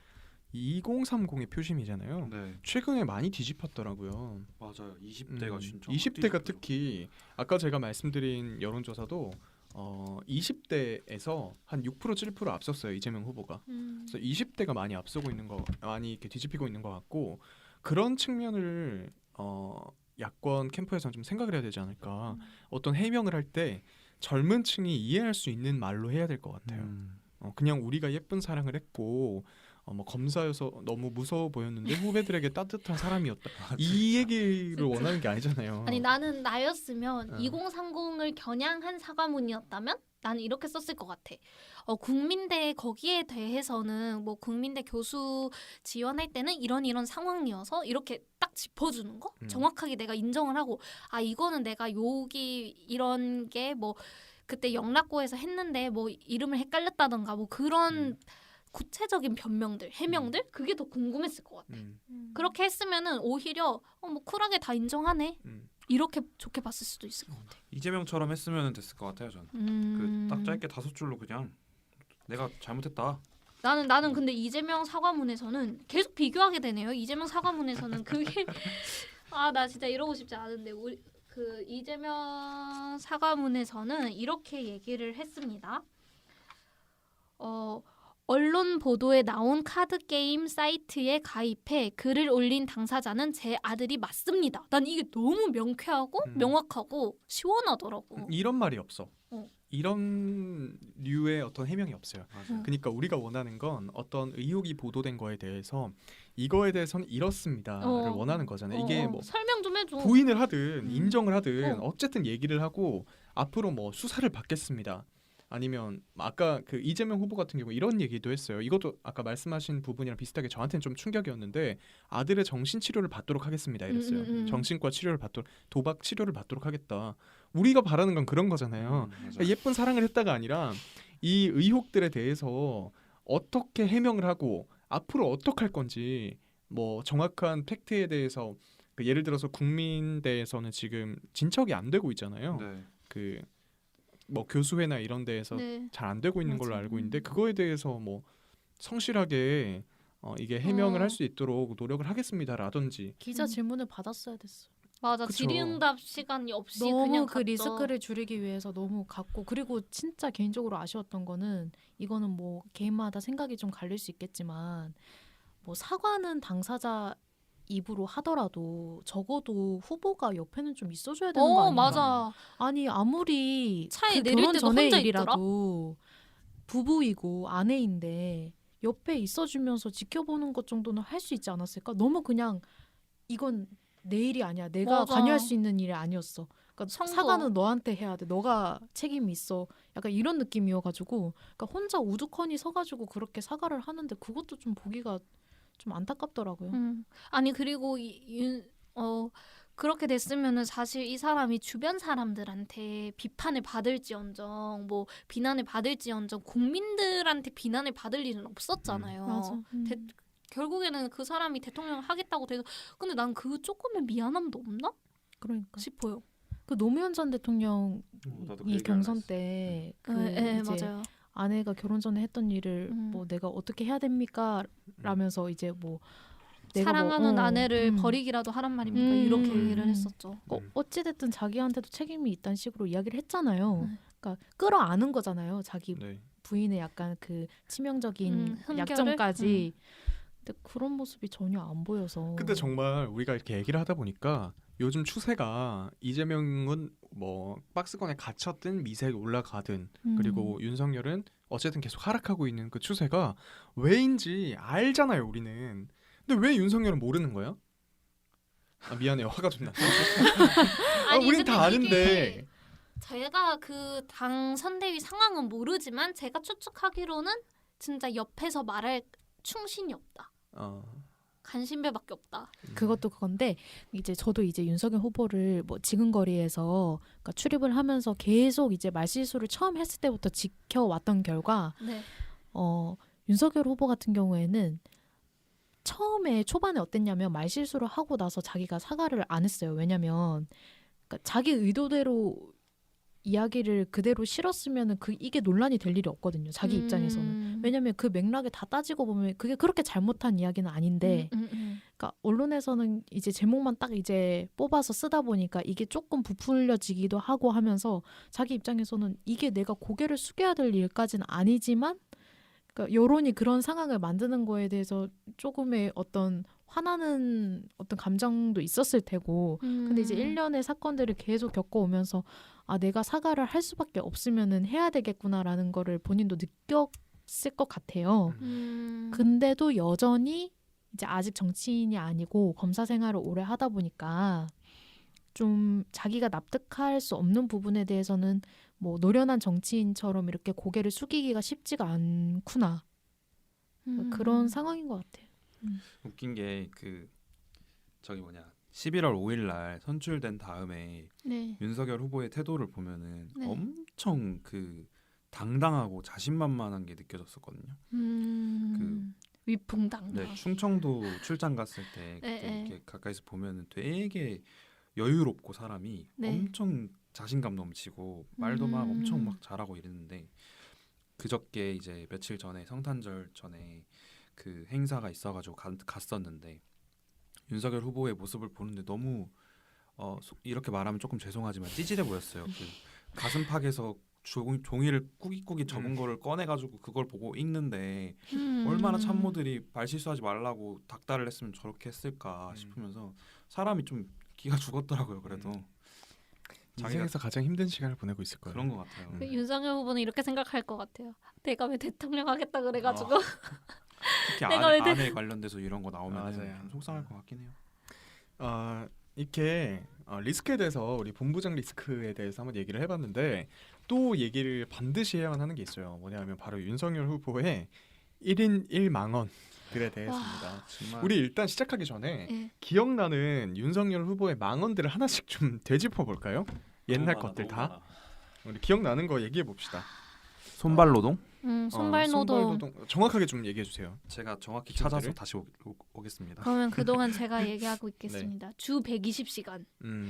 2030의 표심이잖아요. 네, 최근에 많이 뒤집혔더라고요. 맞아요. 20대가 진짜 20대가 특히 아까 제가 말씀드린 여론조사도 20대에서 한 6% 7% 앞섰어요 이재명 후보가. 그래서 20대가 많이 앞서고 있는 거, 많이 이렇게 뒤집히고 있는 것 같고 그런 측면을 야권 캠프에서는 좀 생각을 해야 되지 않을까. 어떤 해명을 할 때 젊은 층이 이해할 수 있는 말로 해야 될 것 같아요. 그냥 우리가 예쁜 사랑을 했고 뭐 검사여서 너무 무서워 보였는데 후배들에게 따뜻한 사람이었다. 이 얘기를 원하는 게 아니잖아요. 아니 나는 나였으면 2030을 겨냥한 사과문이었다면 나는 이렇게 썼을 것 같아. 국민대 거기에 대해서는 뭐 국민대 교수 지원할 때는 이런 상황이어서 이렇게 딱 짚어주는 거 정확하게 내가 인정을 하고 이거는 내가 여기 이런 게 뭐 그때 영락고에서 했는데 뭐 이름을 헷갈렸다던가 뭐 그런 구체적인 변명들, 해명들 그게 더 궁금했을 것 같아. 그렇게 했으면은 오히려 뭐 쿨하게 다 인정하네. 이렇게 좋게 봤을 수도 있을 것 같아. 이재명처럼 했으면 됐을 것 같아요. 저는 딱 짧게 5줄로 그냥 내가 잘못했다. 나는 근데 이재명 사과문에서는 계속 비교하게 되네요. 이재명 사과문에서는 그게 나 진짜 이러고 싶지 않은데 우리 그 이재명 사과문에서는 이렇게 얘기를 했습니다. 언론 보도에 나온 카드 게임 사이트에 가입해 글을 올린 당사자는 제 아들이 맞습니다. 난 이게 너무 명쾌하고 명확하고 시원하더라고. 이런 말이 없어. 어. 이런 류의 어떤 해명이 없어요. 맞아요. 그러니까 우리가 원하는 건 어떤 의혹이 보도된 거에 대해서 이거에 대해서는 이렇습니다를 원하는 거잖아요. 이게 뭐 설명 좀 해줘. 부인을 하든 인정을 하든 어. 어쨌든 얘기를 하고 앞으로 뭐 수사를 받겠습니다. 아니면 아까 그 이재명 후보 같은 경우 이런 얘기도 했어요. 이것도 아까 말씀하신 부분이랑 비슷하게 저한테는 좀 충격이었는데 아들의 정신 치료를 받도록 하겠습니다 이랬어요. 정신과 치료를 받도록 도박 치료를 받도록 하겠다. 우리가 바라는 건 그런 거잖아요. 그러니까 예쁜 사랑을 했다가 아니라 이 의혹들에 대해서 어떻게 해명을 하고 앞으로 어떻게 할 건지 뭐 정확한 팩트에 대해서 그 예를 들어서 국민대에서는 지금 진척이 안 되고 있잖아요. 네. 그 뭐 교수회나 이런 데에서 네. 잘 안 되고 있는 걸로 맞아요. 알고 있는데 그거에 대해서 뭐 성실하게 이게 해명을 어. 할 수 있도록 노력을 하겠습니다라든지 기자 질문을 받았어야 됐어. 맞아. 그쵸. 질의응답 시간이 없이 너무 그냥 그 갔죠. 리스크를 줄이기 위해서 너무 갔고 그리고 진짜 개인적으로 아쉬웠던 거는 이거는 뭐 개인마다 생각이 좀 갈릴 수 있겠지만 뭐 사과는 당사자 입으로 하더라도 적어도 후보가 옆에는 좀 있어줘야 되는 거 아닌가? 맞아. 아니 아무리 차에 그 내릴 결혼 때도 전의 혼자 일이라도 부부이고 아내인데 옆에 있어주면서 지켜보는 것 정도는 할 수 있지 않았을까? 너무 그냥 이건 내 일이 아니야. 내가 맞아. 관여할 수 있는 일이 아니었어. 그러니까 선거. 사과는 너한테 해야 돼. 너가 책임이 있어. 약간 이런 느낌이어가지고 그러니까 혼자 우두커니 서가지고 그렇게 사과를 하는데 그것도 좀 보기가 좀 안타깝더라고요. 아니 그리고 그렇게 됐으면은 사실 이 사람이 주변 사람들한테 비판을 받을지언정 뭐 비난을 받을지언정 국민들한테 비난을 받을 일은 없었잖아요. 맞아. 결국에는 그 사람이 대통령을 하겠다고 돼서 근데 난 그 조금의 미안함도 없나 그러니까 싶어요. 그 노무현 전 대통령이 나도 그 얘기 경선 알았어. 때 그 네, 이제 맞아요. 아내가 결혼 전에 했던 일을 음. 뭐 내가 어떻게 해야 됩니까? 라면서 이제 뭐 내가 사랑하는 뭐, 아내를 버리기라도 하란 말입니까? 음. 이렇게 얘기를 했었죠. 어찌됐든 자기한테도 책임이 있다는 식으로 이야기를 했잖아요. 네. 그러니까 끌어안은 거잖아요. 자기 네. 부인의 약간 그 치명적인 흠결을? 약점까지. 근데 그런 모습이 전혀 안 보여서. 근데 정말 우리가 이렇게 얘기를 하다 보니까 요즘 추세가 이재명은 뭐 박스권에 갇혔든 미세하게 올라가든 그리고 윤석열은 어쨌든 계속 하락하고 있는 그 추세가 왜인지 알잖아요 우리는. 근데 왜 윤석열은 모르는 거야? 아, 미안해요 화가 좀 났어. 우린 다 근데 아는데. 이게 제가 그 당 선대위 상황은 모르지만 제가 추측하기로는 진짜 옆에서 말할 충신이 없다. 간신배밖에 없다. 그것도 그건데 이제 저도 이제 윤석열 후보를 뭐 지근거리에서 그러니까 출입을 하면서 계속 이제 말실수를 처음 했을 때부터 지켜왔던 결과 네. 윤석열 후보 같은 경우에는 처음에 초반에 어땠냐면 말실수를 하고 나서 자기가 사과를 안 했어요. 왜냐면 그러니까 자기 의도대로 이야기를 그대로 실었으면은 이게 논란이 될 일이 없거든요. 자기 입장에서는. 왜냐면 그 맥락에 다 따지고 보면 그게 그렇게 잘못한 이야기는 아닌데 그러니까 언론에서는 이제 제목만 딱 이제 뽑아서 쓰다 보니까 이게 조금 부풀려지기도 하고 하면서 자기 입장에서는 이게 내가 고개를 숙여야 될 일까지는 아니지만 그러니까 여론이 그런 상황을 만드는 거에 대해서 조금의 어떤 화나는 어떤 감정도 있었을 테고 근데 이제 1년의 사건들을 계속 겪어오면서 아 내가 사과를 할 수밖에 없으면은 해야 되겠구나라는 거를 본인도 느꼈을 것 같아요. 근데도 여전히 이제 아직 정치인이 아니고 검사 생활을 오래 하다 보니까 좀 자기가 납득할 수 없는 부분에 대해서는 뭐 노련한 정치인처럼 이렇게 고개를 숙이기가 쉽지가 않구나. 그런 상황인 것 같아요. 웃긴 게 그 저기 뭐냐 11월 5일 날 선출된 다음에 네. 윤석열 후보의 태도를 보면은 네. 엄청 그 당당하고 자신만만한 게 느껴졌었거든요. 위풍당. 네, 충청도 출장 갔을 때 그때 네, 이렇게 가까이서 보면은 되게 여유롭고 사람이 네. 엄청 자신감 넘치고 말도 막 엄청 막 잘하고 이랬는데 그저께 이제 며칠 전에 성탄절 전에 그 행사가 있어가지고 갔었는데 윤석열 후보의 모습을 보는데 너무 이렇게 말하면 조금 죄송하지만 찌질해 보였어요. 그 가슴팍에서 종이를 꾸깃꾸깃 적은 거를 꺼내가지고 그걸 보고 읽는데 얼마나 참모들이 말실수하지 말라고 닥달을 했으면 저렇게 했을까 싶으면서 사람이 좀 기가 죽었더라고요. 그래도 인생에서 가장 힘든 시간을 보내고 있을 거예요. 그런 것 같아요. 그 윤석열 후보는 이렇게 생각할 것 같아요. 내가 왜 대통령 하겠다 그래가지고 특히 내가 아내 관련돼서 이런 거 나오면 맞아요. 좀 속상할 것 같긴 해요. 이렇게 리스크에 대해서 우리 본부장 리스크에 대해서 한번 얘기를 해봤는데 또 얘기를 반드시 해야만 하는 게 있어요. 뭐냐면 바로 윤석열 후보의 1인 1망언들에 대해서입니다. 정말 우리 일단 시작하기 전에 예. 기억나는 윤석열 후보의 망언들을 하나씩 좀 되짚어 볼까요? 옛날 것들 다 우리 기억나는 거 얘기해 봅시다. 손발 노동? 손발노동. 정확하게 좀 얘기해 주세요. 제가 정확히 기준들을? 찾아서 다시 오겠습니다. 그러면 그동안 제가 얘기하고 있겠습니다. 주 120시간.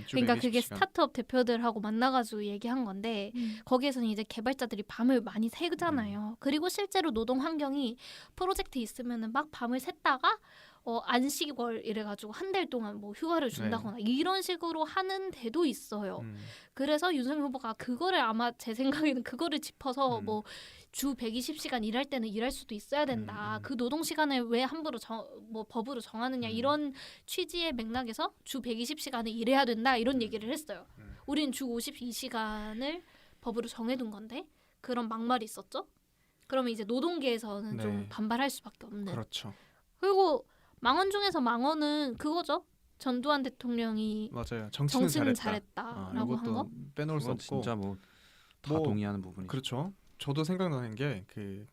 그러니까 그게 스타트업 대표들하고 만나가지고 얘기한 건데 거기에서는 이제 개발자들이 밤을 많이 새잖아요. 그리고 실제로 노동 환경이 프로젝트 있으면은 막 밤을 샜다가 안식월 이래가지고 한 달 동안 뭐 휴가를 준다거나 이런 식으로 하는 데도 있어요. 그래서 윤석열 후보가 그거를 아마 제 생각에는 그거를 짚어서 뭐 주 120시간 일할 때는 일할 수도 있어야 된다. 그 노동 시간을 왜 함부로 뭐 법으로 정하느냐 이런 취지의 맥락에서 주 120시간을 일해야 된다 이런 얘기를 했어요. 우린 주 52시간을 법으로 정해둔 건데 그런 막말이 있었죠. 그러면 이제 노동계에서는 네. 좀 반발할 수밖에 없는. 그렇죠. 그리고 망언 중에서 망언은 그거죠. 전두환 대통령이 맞아요. 정치는 잘했다. 잘했다라고 한 거. 이것도 빼놓을 수 그건 없고. 진짜 뭐 다 뭐, 동의하는 부분이죠. 그렇죠. 저도 생각나는 게 그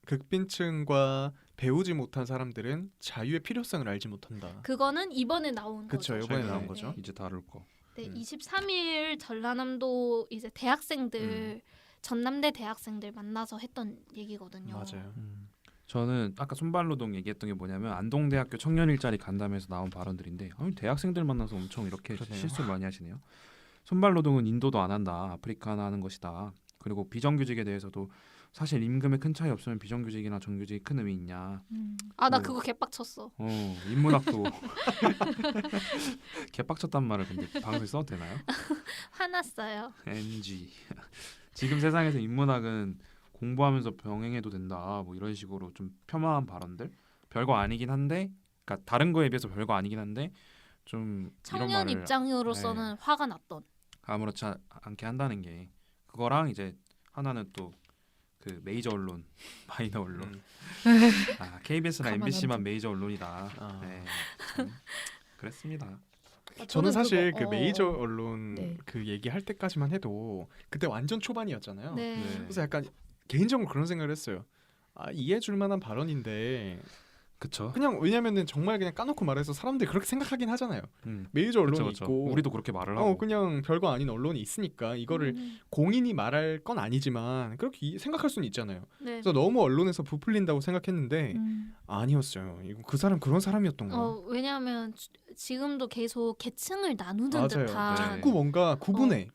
극빈층과 배우지 못한 사람들은 자유의 필요성을 알지 못한다. 그거는 이번에 나온 그쵸, 거죠. 이번에 최근에 나온 네. 거죠. 이제 다룰 거. 네, 23일 전라남도 이제 대학생들 전남대 대학생들 만나서 했던 얘기거든요. 맞아요. 저는 아까 손발노동 얘기했던 게 뭐냐면 안동대학교 청년일자리 간담회에서 나온 발언들인데 아니, 대학생들 만나서 엄청 이렇게 그러네요. 실수를 많이 하시네요. 손발노동은 인도도 안 한다. 아프리카나 하는 것이다. 그리고 비정규직에 대해서도 사실 임금에 큰 차이 없으면 비정규직이나 정규직이 큰 의미 있냐. 아, 나 뭐. 그거 개빡쳤어. 인문학도 개빡쳤단 말을 근데 방송에 써도 되나요? 화났어요. NG. 지금 세상에서 인문학은 공부하면서 병행해도 된다. 뭐 이런 식으로 좀 폄하한 발언들. 별거 아니긴 한데, 그러니까 다른 거에 비해서 별거 아니긴 한데 좀 이런 청년 말을 입장으로서는 화가 났던. 아무렇지 않게 한다는 게 그거랑 이제 하나는 또 그 메이저 언론, 마이너 언론. KBS나 가만 MBC만 안 둬. 메이저 언론이다. 아. 네, 참 그랬습니다. 저는 사실 그거, 그 메이저 언론 네. 그 얘기할 때까지만 해도 그때 완전 초반이었잖아요. 네. 네. 그래서 약간 개인적으로 그런 생각을 했어요. 이해해줄 만한 발언인데 그쵸? 그냥 왜냐면은 정말 그냥 까놓고 말해서 사람들이 그렇게 생각하긴 하잖아요. 음. 메이저 언론이 그쵸. 있고 우리도 그렇게 말을 하고. 그냥 별거 아닌 언론이 있으니까 이거를 공인이 말할 건 아니지만 그렇게 생각할 수는 있잖아요. 네. 그래서 너무 언론에서 부풀린다고 생각했는데 아니었어요. 이거 그 사람 그런 사람이었던 거예요. 왜냐하면 지금도 계속 계층을 나누는 맞아요. 듯한. 자꾸 뭔가 구분해.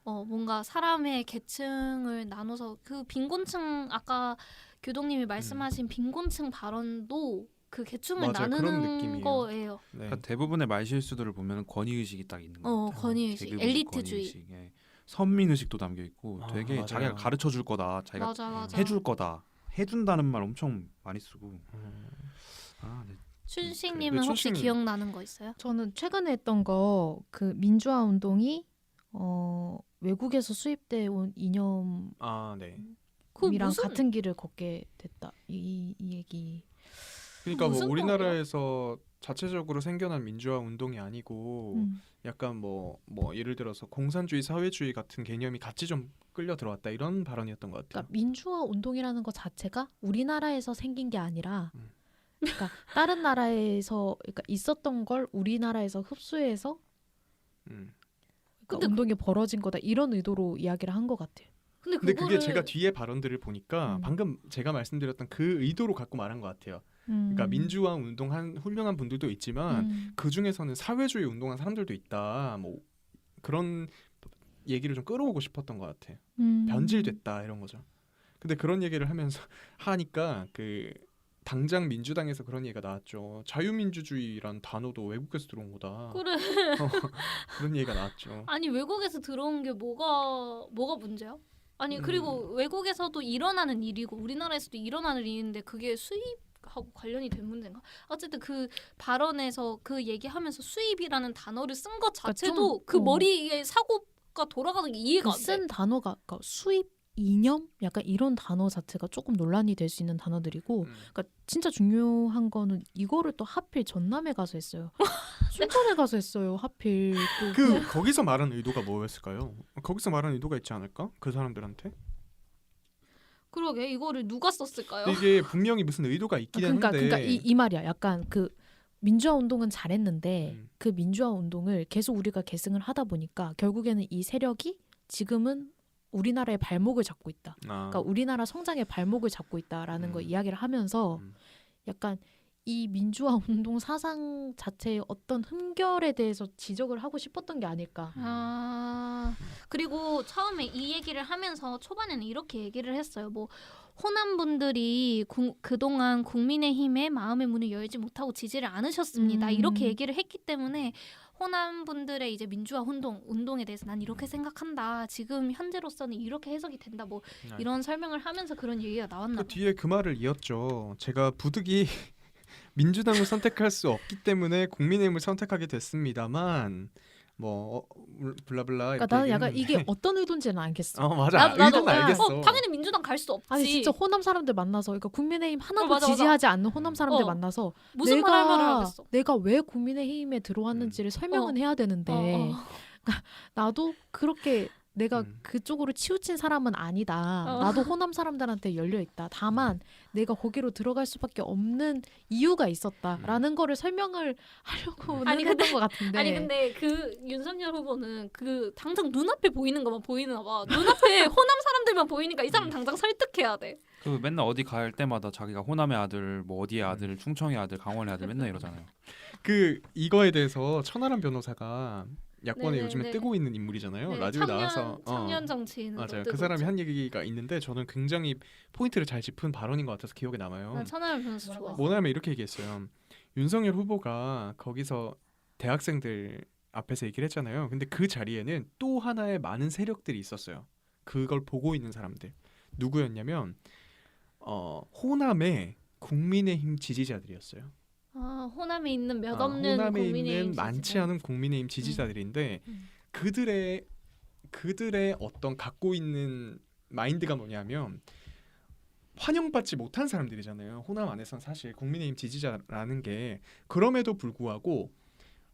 뭔가 사람의 계층을 나눠서 그 빈곤층 아까 교동님이 말씀하신 빈곤층 발언도 그 계층을 맞아요. 그런 나누는 느낌이에요. 거예요. 네. 그러니까 대부분의 말실수들을 보면 권위의식이 딱 있는 것 같아요. 권위의식, 계급의식, 엘리트주의. 권위의식, 예. 선민의식도 담겨 있고 되게 맞아요. 자기가 가르쳐 줄 거다. 자기가 맞아. 해줄 거다. 해준다는 말 엄청 많이 쓰고. 네. 춘식님은 네, 혹시 춘식님. 기억나는 거 있어요? 저는 최근에 했던 거 그 민주화 운동이 외국에서 수입돼 온 이념이랑 네. 그 무슨 같은 길을 걷게 됐다. 이 얘기. 그러니까 뭐 무슨 우리나라에서 자체적으로 생겨난 민주화 운동이 아니고 음. 약간 뭐 예를 들어서 공산주의 사회주의 같은 개념이 같이 좀 끌려 들어왔다 이런 발언이었던 것 같아요. 그러니까 민주화 운동이라는 것 자체가 우리나라에서 생긴 게 아니라 그러니까 다른 나라에서 그러니까 있었던 걸 우리나라에서 흡수해서 음. 그러니까 근데 운동이 벌어진 거다 이런 의도로 이야기를 한 것 같아요. 근데 근데 그거를 그게 제가 뒤에 발언들을 보니까 방금 제가 말씀드렸던 그 의도로 갖고 말한 것 같아요. 그러니까 민주화 운동한 훌륭한 분들도 있지만 그 중에서는 사회주의 운동한 사람들도 있다. 뭐 그런 얘기를 좀 끌어오고 싶었던 것 같아요. 변질됐다 이런 거죠. 근데 그런 얘기를 하면서 하니까 그 당장 민주당에서 그런 얘기가 나왔죠. 자유민주주의란 단어도 외국에서 들어온 거다. 그래. 그런 얘기가 나왔죠. 아니 외국에서 들어온 게 뭐가 문제야? 아니 그리고 외국에서도 일어나는 일이고 우리나라에서도 일어나는 일인데 그게 수입하고 관련이 된 문제인가? 어쨌든 그 발언에서 그 얘기하면서 수입이라는 단어를 쓴 것 자체도 좀, 그 머리에 사고가 돌아가는 게 이해가 안 돼. 쓴 단어가 그러니까 수입 이념 약간 이런 단어 자체가 조금 논란이 될 수 있는 단어들이고 그러니까 진짜 중요한 거는 이거를 또 하필 전남에 가서 했어요. 춘천에 가서 했어요. 하필 또 거기서 말한 의도가 뭐였을까요? 거기서 말한 의도가 있지 않을까? 그 사람들한테? 그러게 이거를 누가 썼을까요? 이게 분명히 무슨 의도가 있긴 그러니까 한데. 그러니까 이 말이야. 약간 그 민주화 운동은 잘했는데 음. 그 민주화 운동을 계속 우리가 계승을 하다 보니까 결국에는 이 세력이 지금은 우리나라의 발목을 잡고 있다. 그러니까 우리나라 성장의 발목을 잡고 있다라는 거 이야기를 하면서 음. 약간 이 민주화 운동 사상 자체의 어떤 흠결에 대해서 지적을 하고 싶었던 게 아닐까. 그리고 처음에 이 얘기를 하면서 초반에는 이렇게 얘기를 했어요. 뭐 호남 분들이 그동안 국민의힘의 마음의 문을 열지 못하고 지지를 않으셨습니다. 이렇게 얘기를 했기 때문에 호남 분들의 이제 민주화 운동에 대해서 난 이렇게 생각한다. 지금 현재로서는 이렇게 해석이 된다. 뭐 이런 설명을 하면서 그런 얘기가 나왔나 그 봐. 뒤에 그 말을 이었죠. 제가 부득이 민주당을 선택할 수 없기 때문에 국민의힘을 선택하게 됐습니다만 뭐 블라블라 그러니까 이렇게 나는 약간 얘기했는데. 이게 어떤 의도인지는 알겠어. 맞아. 의도는 알겠어. 당연히 민주당 갈 수 없지. 아니 진짜 호남 사람들 만나서 그러니까 국민의힘 하나도 맞아. 지지하지 않는 호남 사람들 어. 만나서 무슨 말을 하겠어. 내가 왜 국민의힘에 들어왔는지를 설명은 해야 되는데 나도 그렇게 내가 그쪽으로 치우친 사람은 아니다. 나도 호남 사람들한테 열려 있다. 다만 내가 거기로 들어갈 수밖에 없는 이유가 있었다라는 거를 설명을 하려고는 아니, 했던 것 같은데. 아니 근데 그 윤석열 후보는 그 당장 눈앞에 보이는 것만 보이나 봐. 눈앞에 호남 사람들만 보이니까 이 사람 당장 설득해야 돼. 그 맨날 어디 갈 때마다 자기가 호남의 아들, 뭐 어디의 아들, 충청의 아들, 강원의 아들 맨날 이러잖아요. 그 이거에 대해서 천하람 변호사가 야권에 네네네. 요즘에 뜨고 있는 인물이잖아요. 네, 라디오에 나와서 청년 정치인 맞아요. 그 사람이 한 얘기가 있는데 저는 굉장히 포인트를 잘 짚은 발언인 것 같아서 기억에 남아요. 천하람 변호사 좋아. 뭐냐면 이렇게 얘기했어요. 윤석열 후보가 거기서 대학생들 앞에서 얘기를 했잖아요. 근데 그 자리에는 또 하나의 많은 세력들이 있었어요. 그걸 보고 있는 사람들. 누구였냐면 호남의 국민의힘 지지자들이었어요. 호남에 있는 몇 없는 호남에 국민의힘 있는 많지 지지자. 않은 국민의힘 지지자들인데 그들의 어떤 갖고 있는 마인드가 뭐냐면 환영받지 못한 사람들이잖아요. 호남 안에선 사실 국민의힘 지지자라는 게 그럼에도 불구하고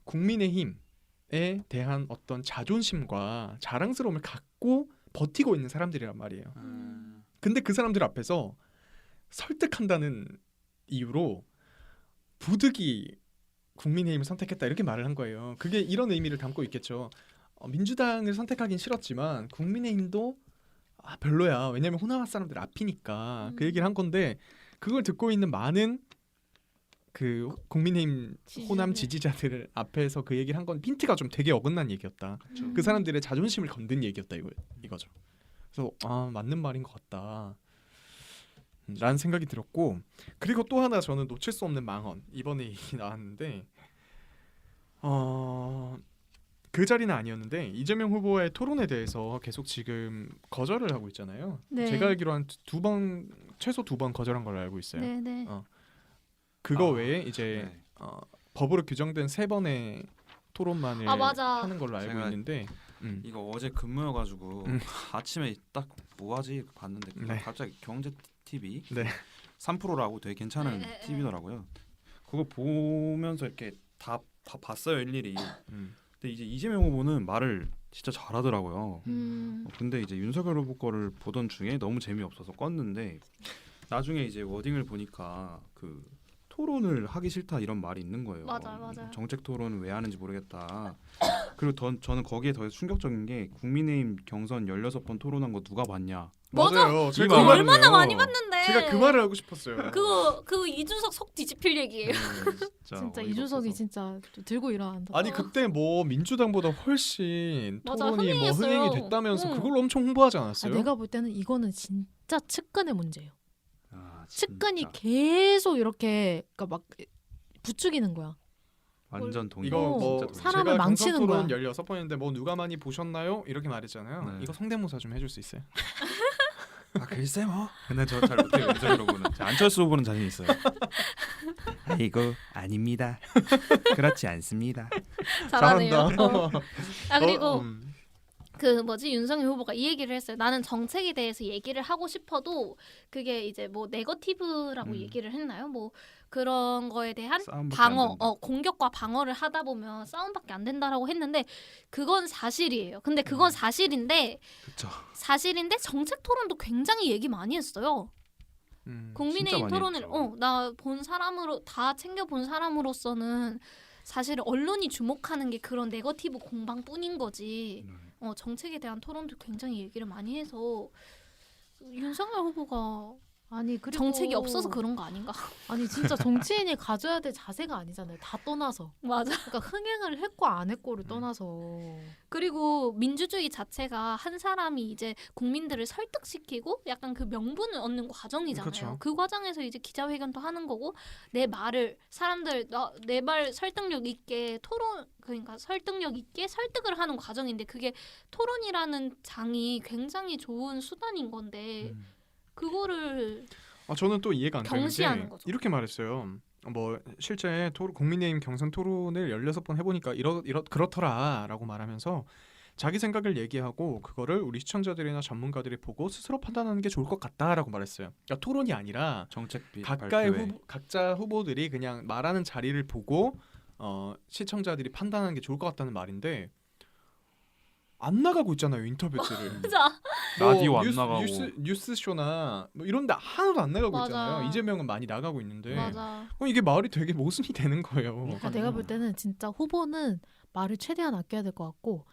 국민의힘에 대한 어떤 자존심과 자랑스러움을 갖고 버티고 있는 사람들이란 말이에요. 근데 그 사람들 앞에서 설득한다는 이유로 부득이 국민의힘을 선택했다 이렇게 말을 한 거예요. 그게 이런 의미를 담고 있겠죠. 민주당을 선택하긴 싫었지만 국민의힘도 별로야. 왜냐면 호남 사람들 앞이니까 그 얘기를 한 건데 그걸 듣고 있는 많은 그 국민의힘 호남 지지자들 앞에서 그 얘기를 한 건 핀트가 좀 되게 어긋난 얘기였다. 그 사람들의 자존심을 건든 얘기였다 이거죠. 그래서 맞는 말인 것 같다. 라는 생각이 들었고 그리고 또 하나 저는 놓칠 수 없는 망언 이번에 얘기 나왔는데 그 자리는 아니었는데 이재명 후보의 토론에 대해서 계속 지금 거절을 하고 있잖아요. 네. 제가 알기로 한 최소 2번 거절한 걸로 알고 있어요. 네네. 그거 외에 이제 네. 법으로 규정된 3번의 토론만을 맞아. 하는 걸로 알고 제가 있는데 이거 어제 근무여가지고 아침에 딱 뭐하지 봤는데 네. 갑자기 경제 TV 네. 3%라고 되게 괜찮은 네. TV더라고요. 그거 보면서 이렇게 다 봤어요 일일이. 근데 이제 이재명 후보는 말을 진짜 잘하더라고요. 근데 이제 윤석열 후보 거를 보던 중에 너무 재미없어서 껐는데 나중에 이제 워딩을 보니까 그 토론을 하기 싫다 이런 말이 있는 거예요. 맞아요. 정책 토론을 왜 하는지 모르겠다. 그리고 저는 거기에 더 충격적인 게 국민의힘 경선 16번 토론한 거 누가 봤냐. 맞아요. 제가 이거 그 말을 얼마나 해요. 많이 봤는데. 제가 그 말을 하고 싶었어요. 그거 이준석 속 뒤집힐 얘기예요. 진짜 이준석이 진짜 좀 들고 일어난다. 아니 그때 뭐 민주당보다 훨씬 맞아, 토론이 뭐 흥행했어요. 흥행이 됐다면서 그걸로 엄청 홍보하지 않았어요? 내가 볼 때는 이거는 진짜 측근의 문제예요. 진짜. 측근이 계속 이렇게 그러니까 막 부추기는 거야. 완전 동의. 이거 뭐 진짜 동의. 사람을 제가 망치는 경선 토론 거야. 16번인데 뭐 누가 많이 보셨나요? 이렇게 말했잖아요. 네. 이거 성대모사 좀 해줄 수 있어요? 글쎄 뭐. 근데 저 잘 못해요. 윤석열 후보는. 안철수 후보는 자신 있어요. 아이고 아닙니다. 그렇지 않습니다. 잘하네요. 잘한다. 그리고 그 뭐지 윤석열 후보가 이 얘기를 했어요. 나는 정책에 대해서 얘기를 하고 싶어도 그게 이제 뭐 네거티브라고 얘기를 했나요? 뭐 그런 거에 대한 싸움밖에 안 방어, 된다. 공격과 방어를 하다 보면 싸움밖에 안 된다라고 했는데 그건 사실이에요. 근데 그건 사실인데 정책 토론도 굉장히 얘기 많이 했어요. 국민의힘 많이 토론을 했죠. 나 본 사람으로 다 챙겨 본 사람으로서는 사실 언론이 주목하는 게 그런 네거티브 공방뿐인 거지. 정책에 대한 토론도 굉장히 얘기를 많이 해서 윤석열 후보가 아니 그리고 정책이 없어서 그런 거 아닌가? 아니 진짜 정치인이 가져야 될 자세가 아니잖아요. 다 떠나서. 맞아. 그러니까 흥행을 했고 안 했고를 떠나서. 그리고 민주주의 자체가 한 사람이 이제 국민들을 설득시키고 약간 그 명분을 얻는 과정이잖아요. 그렇죠. 그 과정에서 이제 기자회견도 하는 거고 내 말을 사람들 내 말 설득력 있게 토론 그러니까 설득력 있게 설득을 하는 과정인데 그게 토론이라는 장이 굉장히 좋은 수단인 건데 그거를 저는 또 이해가 안 되는 게 경시하는 거죠. 이렇게 말했어요. 뭐 실제 국민의힘 경선 토론을 16번 해보니까 그렇더라라고 말하면서 자기 생각을 얘기하고 그거를 우리 시청자들이나 전문가들이 보고 스스로 판단하는 게 좋을 것 같다라고 말했어요. 그러니까 토론이 아니라 정책 각자 후보들이 그냥 말하는 자리를 보고 시청자들이 판단하는 게 좋을 것 같다는 말인데 안 나가고 있잖아요 인터뷰들을. 맞아. 라디오 안 나가고 뉴스 쇼나 뭐 이런데 하나도 안 나가고 맞아. 있잖아요. 이재명은 많이 나가고 있는데 맞아. 이게 말이 되게 모순이 되는 거예요. 그러니까 내가 볼 때는 진짜 후보는 말을 최대한 아껴야 될 것 같고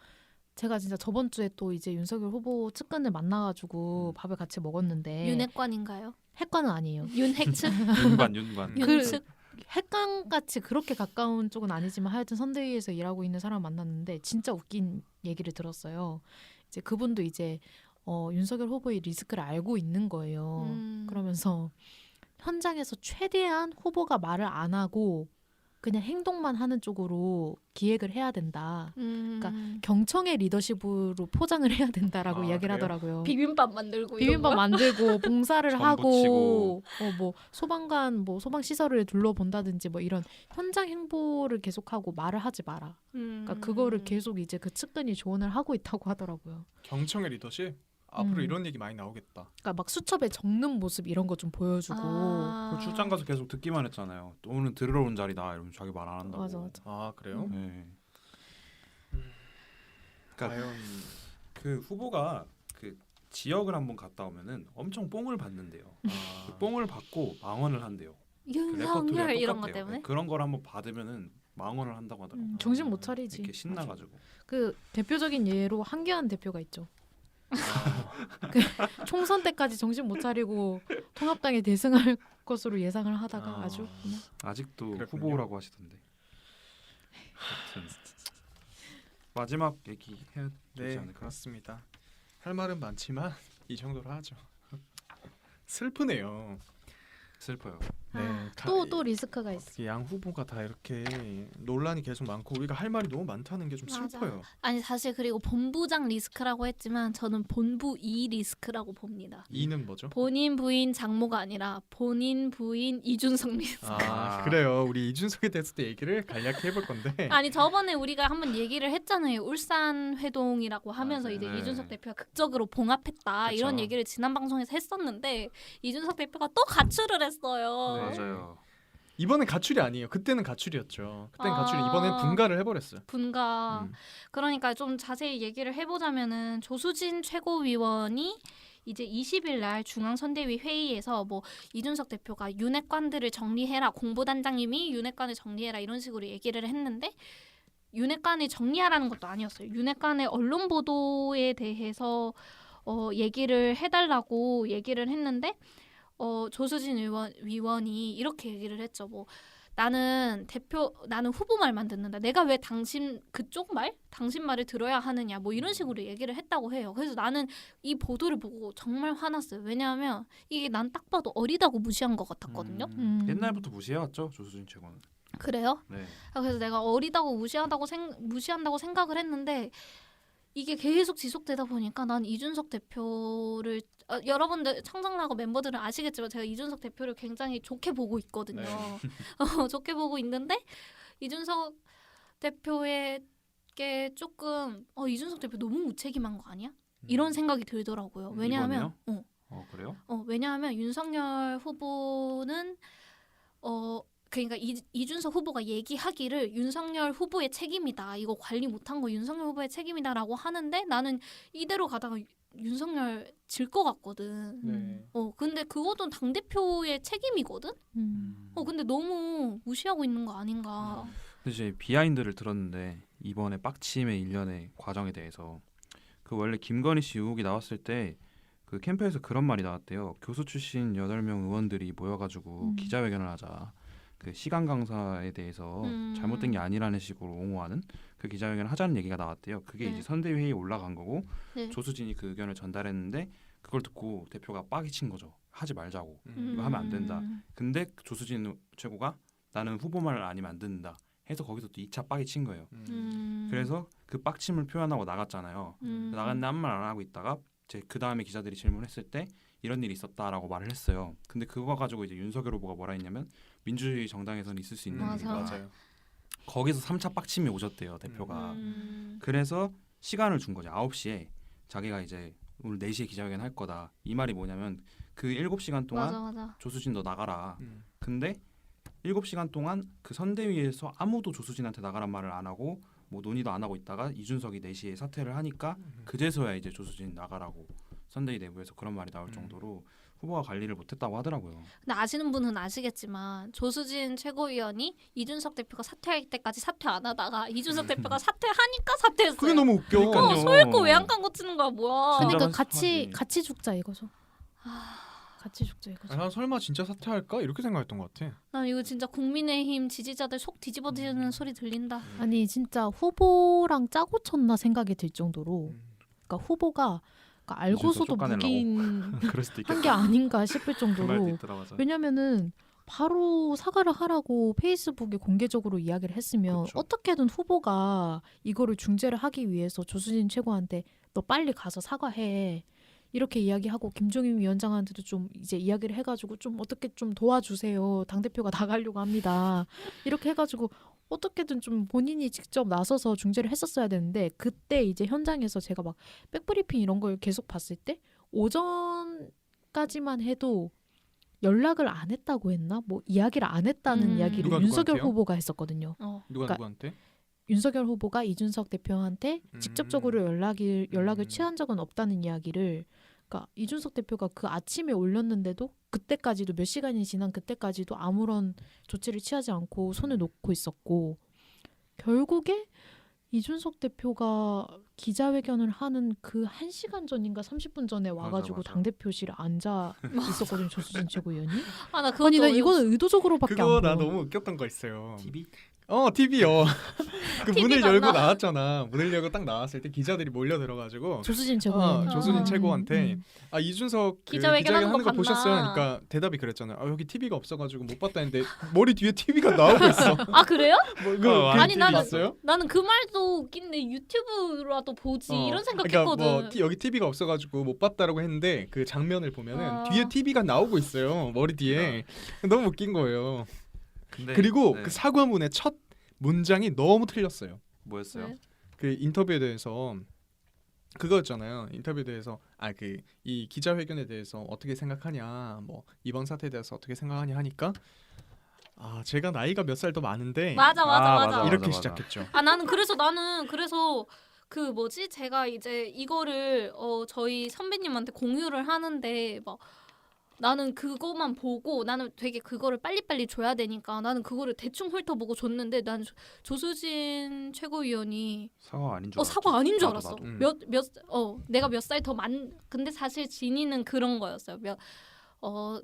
제가 진짜 저번 주에 또 이제 윤석열 후보 측근을 만나가지고 밥을 같이 먹었는데 윤핵관인가요? 핵관은 아니에요. 윤핵측? 윤관 윤측? 핵관같이 그렇게 가까운 쪽은 아니지만 하여튼 선대위에서 일하고 있는 사람 만났는데 진짜 웃긴 얘기를 들었어요. 이제 그분도 이제 윤석열 후보의 리스크를 알고 있는 거예요. 그러면서 현장에서 최대한 후보가 말을 안 하고 그냥 행동만 하는 쪽으로 기획을 해야 된다. 그러니까 경청의 리더십으로 포장을 해야 된다라고 이야기를 그래요? 하더라고요. 비빔밥 만들고 비빔밥 만들고 봉사를 전 하고 뭐 소방관 뭐 소방 시설을 둘러본다든지 뭐 이런 현장 행보를 계속하고 말을 하지 마라. 그러니까 그거를 계속 이제 그 측근이 조언을 하고 있다고 하더라고요. 경청의 리더십 앞으로 이런 얘기 많이 나오겠다. 그러니까 막 수첩에 적는 모습 이런 거 좀 보여주고 그 출장 가서 계속 듣기만 했잖아요. 오늘 들으러 온 자리다 이러면 자기 말 안 한다고. 맞아. 아 그래요? 네. 그러니까 과연 그 후보가 그 지역을 한번 갔다 오면은 엄청 뽕을 받는데요. 그 뽕을 받고 망언을 한대요. 그 레퍼토리가 윤석열 이런 거 똑같대요. 때문에? 그런 걸 한번 받으면은 망언을 한다고 하더라고요. 정신 못 차리지. 이렇게 신나가지고. 그 대표적인 예로 한교안 대표가 있죠. 그 총선 때까지 정신 못 차리고 통합당에 대승할 것으로 예상을 하다가 아주 그냥 아직도 그랬군요. 후보라고 하시던데. 하여튼 마지막 얘기 해야 되지 네 않을까? 그렇습니다. 할 말은 많지만 이 정도로 하죠. 슬프네요. 슬퍼요. 네, 또 리스크가 있어. 어떻게 양 후보가 다 이렇게 논란이 계속 많고 우리가 할 말이 너무 많다는 게 좀 맞아. 슬퍼요. 아니 사실 그리고 본부장 리스크라고 했지만 저는 본부 이 리스크라고 봅니다. 이는 뭐죠? 본인 부인 장모가 아니라 본인 부인 이준석 리스크. 그래요. 우리 이준석에 대해서도 얘기를 간략히 해볼 건데 아니 저번에 우리가 한번 얘기를 했잖아요. 울산 회동이라고 하면서 맞아요. 이제 네. 이준석 대표가 극적으로 봉합했다 그쵸. 이런 얘기를 지난 방송에서 했었는데 이준석 대표가 또 가출을 했어요. 네. 맞아요. 이번엔 가출이 아니에요. 그때는 가출이었죠. 그때는 아. 가출이 이번엔 분가를 해버렸어요. 분가. 음. 그러니까 좀 자세히 얘기를 해보자면은 조수진 최고위원이 이제 20일 날 중앙선대위 회의에서 뭐 이준석 대표가 윤핵관들을 정리해라 공보단장님이 윤핵관을 정리해라 이런 식으로 얘기를 했는데 윤핵관을 정리하라는 것도 아니었어요. 윤핵관의 언론 보도에 대해서 얘기를 해달라고 얘기를 했는데 조수진 위원이 이렇게 얘기를 했죠. 뭐 나는 후보 말만 듣는다. 내가 왜 당신 그쪽 말? 당신 말을 들어야 하느냐. 뭐 이런 식으로 얘기를 했다고 해요. 그래서 나는 이 보도를 보고 정말 화났어요. 왜냐하면 이게 난 딱 봐도 어리다고 무시한 것 같았거든요. 옛날부터 무시해왔죠 조수진 최고는. 그래요? 네. 그래서 내가 어리다고 무시한다고 생각을 했는데 이게 계속 지속되다 보니까 난 이준석 대표를 여러분들 청정라고 멤버들은 아시겠지만 제가 이준석 대표를 굉장히 좋게 보고 있거든요. 네. 좋게 보고 있는데 이준석 대표의 게 조금 이준석 대표 너무 무책임한 거 아니야? 이런 생각이 들더라고요. 왜냐하면 그래요? 왜냐하면 윤석열 후보는 그러니까 이준석 후보가 얘기하기를 윤석열 후보의 책임이다. 이거 관리 못한 거 윤석열 후보의 책임이다라고 하는데 나는 이대로 가다가 윤석열 질 것 같거든. 네. 근데 그것도 당 대표의 책임이거든. 근데 너무 무시하고 있는 거 아닌가. 근데 이제 비하인드를 들었는데 이번에 빡침의 일련의 과정에 대해서 그 원래 김건희 씨 의혹이 나왔을 때 그 캠프에서 그런 말이 나왔대요. 교수 출신 8명 의원들이 모여가지고 기자회견을 하자. 그 시간 강사에 대해서 잘못된 게 아니라는 식으로 옹호하는 그 기자회견을 하자는 얘기가 나왔대요. 그게 네. 이제 선대위에 올라간 거고 네. 조수진이 그 의견을 전달했는데 그걸 듣고 대표가 빡이 친 거죠. 하지 말자고. 이거 하면 안 된다. 근데 조수진 최고가 나는 후보 말을 아니면 안 듣는다 해서 거기서 또 2차 빡이 친 거예요. 그래서 그 빡침을 표현하고 나갔잖아요. 나갔는데 아무 말 안 하고 있다가 이제 그 다음에 기자들이 질문했을 때 이런 일이 있었다라고 말을 했어요. 근데 그거 가지고 이제 윤석열 후보가 뭐라 했냐면 민주주의 정당에서는 있을 수 있는 맞아. 일이다. 맞아요. 거기서 3차 빡침이 오셨대요 대표가. 그래서 시간을 준 거죠. 9시에 자기가 이제 오늘 4시에 기자회견 할 거다. 이 말이 뭐냐면 그 7시간 동안 맞아. 조수진 너 나가라. 근데 7시간 동안 그 선대위에서 아무도 조수진한테 나가란 말을 안 하고 뭐 논의도 안 하고 있다가 이준석이 4시에 사퇴를 하니까 그제서야 이제 조수진 나가라고 선대위 내부에서 그런 말이 나올 정도로 후보가 관리를 못했다고 하더라고요. 근데 아시는 분은 아시겠지만 조수진 최고위원이 이준석 대표가 사퇴할 때까지 사퇴 안 하다가 이준석 대표가 사퇴하니까 사퇴했어요. 그게 너무 웃겨. 그러니까요. 소잃고 외양간 고치는 거야 뭐야. 진짜 그러니까 하지. 같이 죽자 이거죠. 같이 죽자 이거죠. 난 설마 진짜 사퇴할까 이렇게 생각했던 것 같아. 난 이거 진짜 국민의힘 지지자들 속 뒤집어지는 소리 들린다. 아니 진짜 후보랑 짜고 쳤나 생각이 들 정도로 그러니까 후보가 그러니까 알고서도 쫓아내려고. 묵인 그럴 수도 있겠다. 한 게 아닌가 싶을 그 말도 정도로 있더라 맞아. 왜냐면은 바로 사과를 하라고 페이스북에 공개적으로 이야기를 했으면 그쵸. 어떻게든 후보가 이거를 중재를 하기 위해서 조수진 최고한테 너 빨리 가서 사과해 이렇게 이야기하고 김종인 위원장한테도 좀 이제 이야기를 해가지고 좀 어떻게 좀 도와주세요 당대표가 나가려고 합니다 이렇게 해가지고 어떻게든 좀 본인이 직접 나서서 중재를 했었어야 되는데 그때 이제 현장에서 제가 막 백브리핑 이런 걸 계속 봤을 때 오전까지만 해도 연락을 안 했다고 했나? 뭐 이야기를 안 했다는 이야기를 누가 윤석열 누구한테요? 후보가 했었거든요. 누가 그러니까 누구한테? 윤석열 후보가 이준석 대표한테 직접적으로 연락을 취한 적은 없다는 이야기를 그러니까 이준석 대표가 그 아침에 올렸는데도 그때까지도 몇 시간이 지난 그때까지도 아무런 조치를 취하지 않고 손을 놓고 있었고 결국에 이준석 대표가 기자회견을 하는 그 1시간 전인가 30분 전에 와가지고 맞아. 당대표실에 앉아 있었거든요. 조수진 최고위원이. 나 그거 아니 나 이거는 의도적으로밖에 안 그거 보여. 나 너무 웃겼던 거 있어요. TV? TV요. 그 TV 문을 맞나? 열고 나왔잖아. 문을 열고 딱 나왔을 때 기자들이 몰려 들어가지고 조수진 최고위원이. 조수진 아. 최고한테 이준석 그 기자회견 하는 거 기자회견 하는 거 봤나? 보셨어요? 하니까 대답이 그랬잖아요. 여기 TV가 없어가지고 못 봤다 했는데 머리 뒤에 TV가 나오고 있어. 아 그래요? 그 아니, TV 나는- 봤어요? 나는 그 말도 웃긴데 유튜브라도 보지 이런 생각했거든. 그러니까 뭐 여기 TV가 없어가지고 못 봤다라고 했는데 그 장면을 보면은 아. 뒤에 TV가 나오고 있어요. 머리 뒤에. 너무 웃긴 거예요. 근데 그리고 네. 그 사과문의 첫 문장이 너무 틀렸어요. 뭐였어요? 네. 그 인터뷰에 대해서 그거였잖아요. 인터뷰에 대해서 그 이 기자회견에 대해서 어떻게 생각하냐, 뭐 이번 사태에 대해서 어떻게 생각하냐 하니까 제가 나이가 몇 살 더 많은데 맞아. 맞아. 이렇게 맞아. 시작했죠. 나는 그래서 그 뭐지 제가 이제 이거를 저희 선배님한테 공유를 하는데 막 나는 그거만 보고 나는 되게 그거를 빨리빨리 줘야 되니까 나는 그거를 대충 훑어보고 줬는데 나는 조수진 최고위원이 사과 아닌 줄 알았죠. 사과 아닌 줄 나도, 알았어. 나도. 내가 몇 살 더 근데 사실 진이는 그런 거였어요.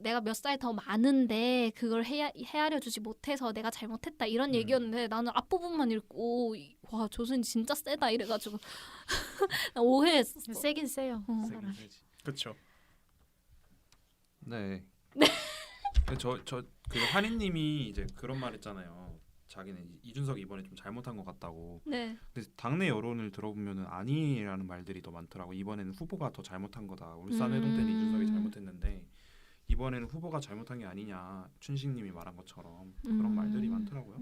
내가 몇 살 더 많은데 그걸 헤아려 주지 못해서 내가 잘못했다 이런 얘기였는데 나는 앞부분만 읽고 와 조수진 진짜 세다 이래가지고 나 오해했었어. 세긴 세요. 사람. 그렇죠. 네. 그 한이님이 이제 그런 말했잖아요. 자기는 이준석이 이번에 좀 잘못한 것 같다고. 네. 근데 당내 여론을 들어보면은 아니라는 말들이 더 많더라고. 이번에는 후보가 더 잘못한 거다. 울산 회동 때는 이준석이 잘못했는데 이번에는 후보가 잘못한 게 아니냐. 춘식님이 말한 것처럼 그런 말들이 많더라고요.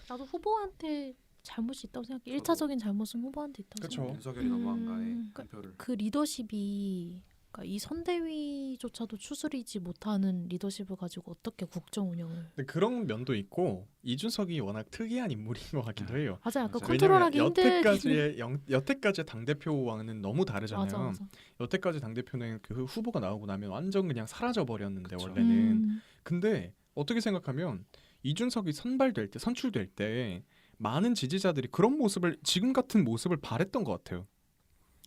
나도 후보한테 잘못이 있다고 생각해. 1차적인 잘못은 후보한테 있다고 그쵸. 생각해. 윤석열이 너무 안 가해. 그러니까 한 표를. 그 리더십이 그러니까 이 선대위조차도 추스리지 못하는 리더십을 가지고 어떻게 국정 운영을 근데 그런 면도 있고 이준석이 워낙 특이한 인물인 것 같기도 해요. 맞아 약간 맞아요. 컨트롤하기 힘들긴 여태까지의 당 대표와는 너무 다르잖아요. 맞아 맞아. 여태까지 당 대표는 그 후보가 나오고 나면 완전 그냥 사라져 버렸는데 그쵸. 원래는. 근데 어떻게 생각하면 이준석이 선출될 때 많은 지지자들이 그런 모습을 지금 같은 모습을 바랬던 것 같아요.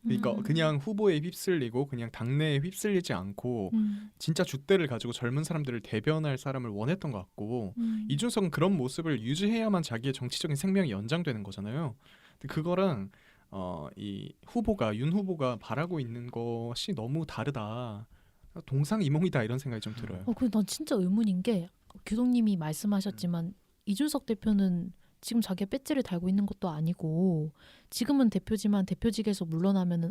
그러니까 그냥 후보에 휩쓸리고 그냥 당내에 휩쓸리지 않고 진짜 줏대를 가지고 젊은 사람들을 대변할 사람을 원했던 것 같고 이준석은 그런 모습을 유지해야만 자기의 정치적인 생명이 연장되는 거잖아요. 근데 그거랑 이 후보가 윤 후보가 바라고 있는 것이 너무 다르다. 동상이몽이다 이런 생각이 좀 들어요. 근데 난 진짜 의문인 게 교동님이 말씀하셨지만 이준석 대표는 지금 자기가 배지를 달고 있는 것도 아니고 지금은 대표지만 대표직에서 물러나면은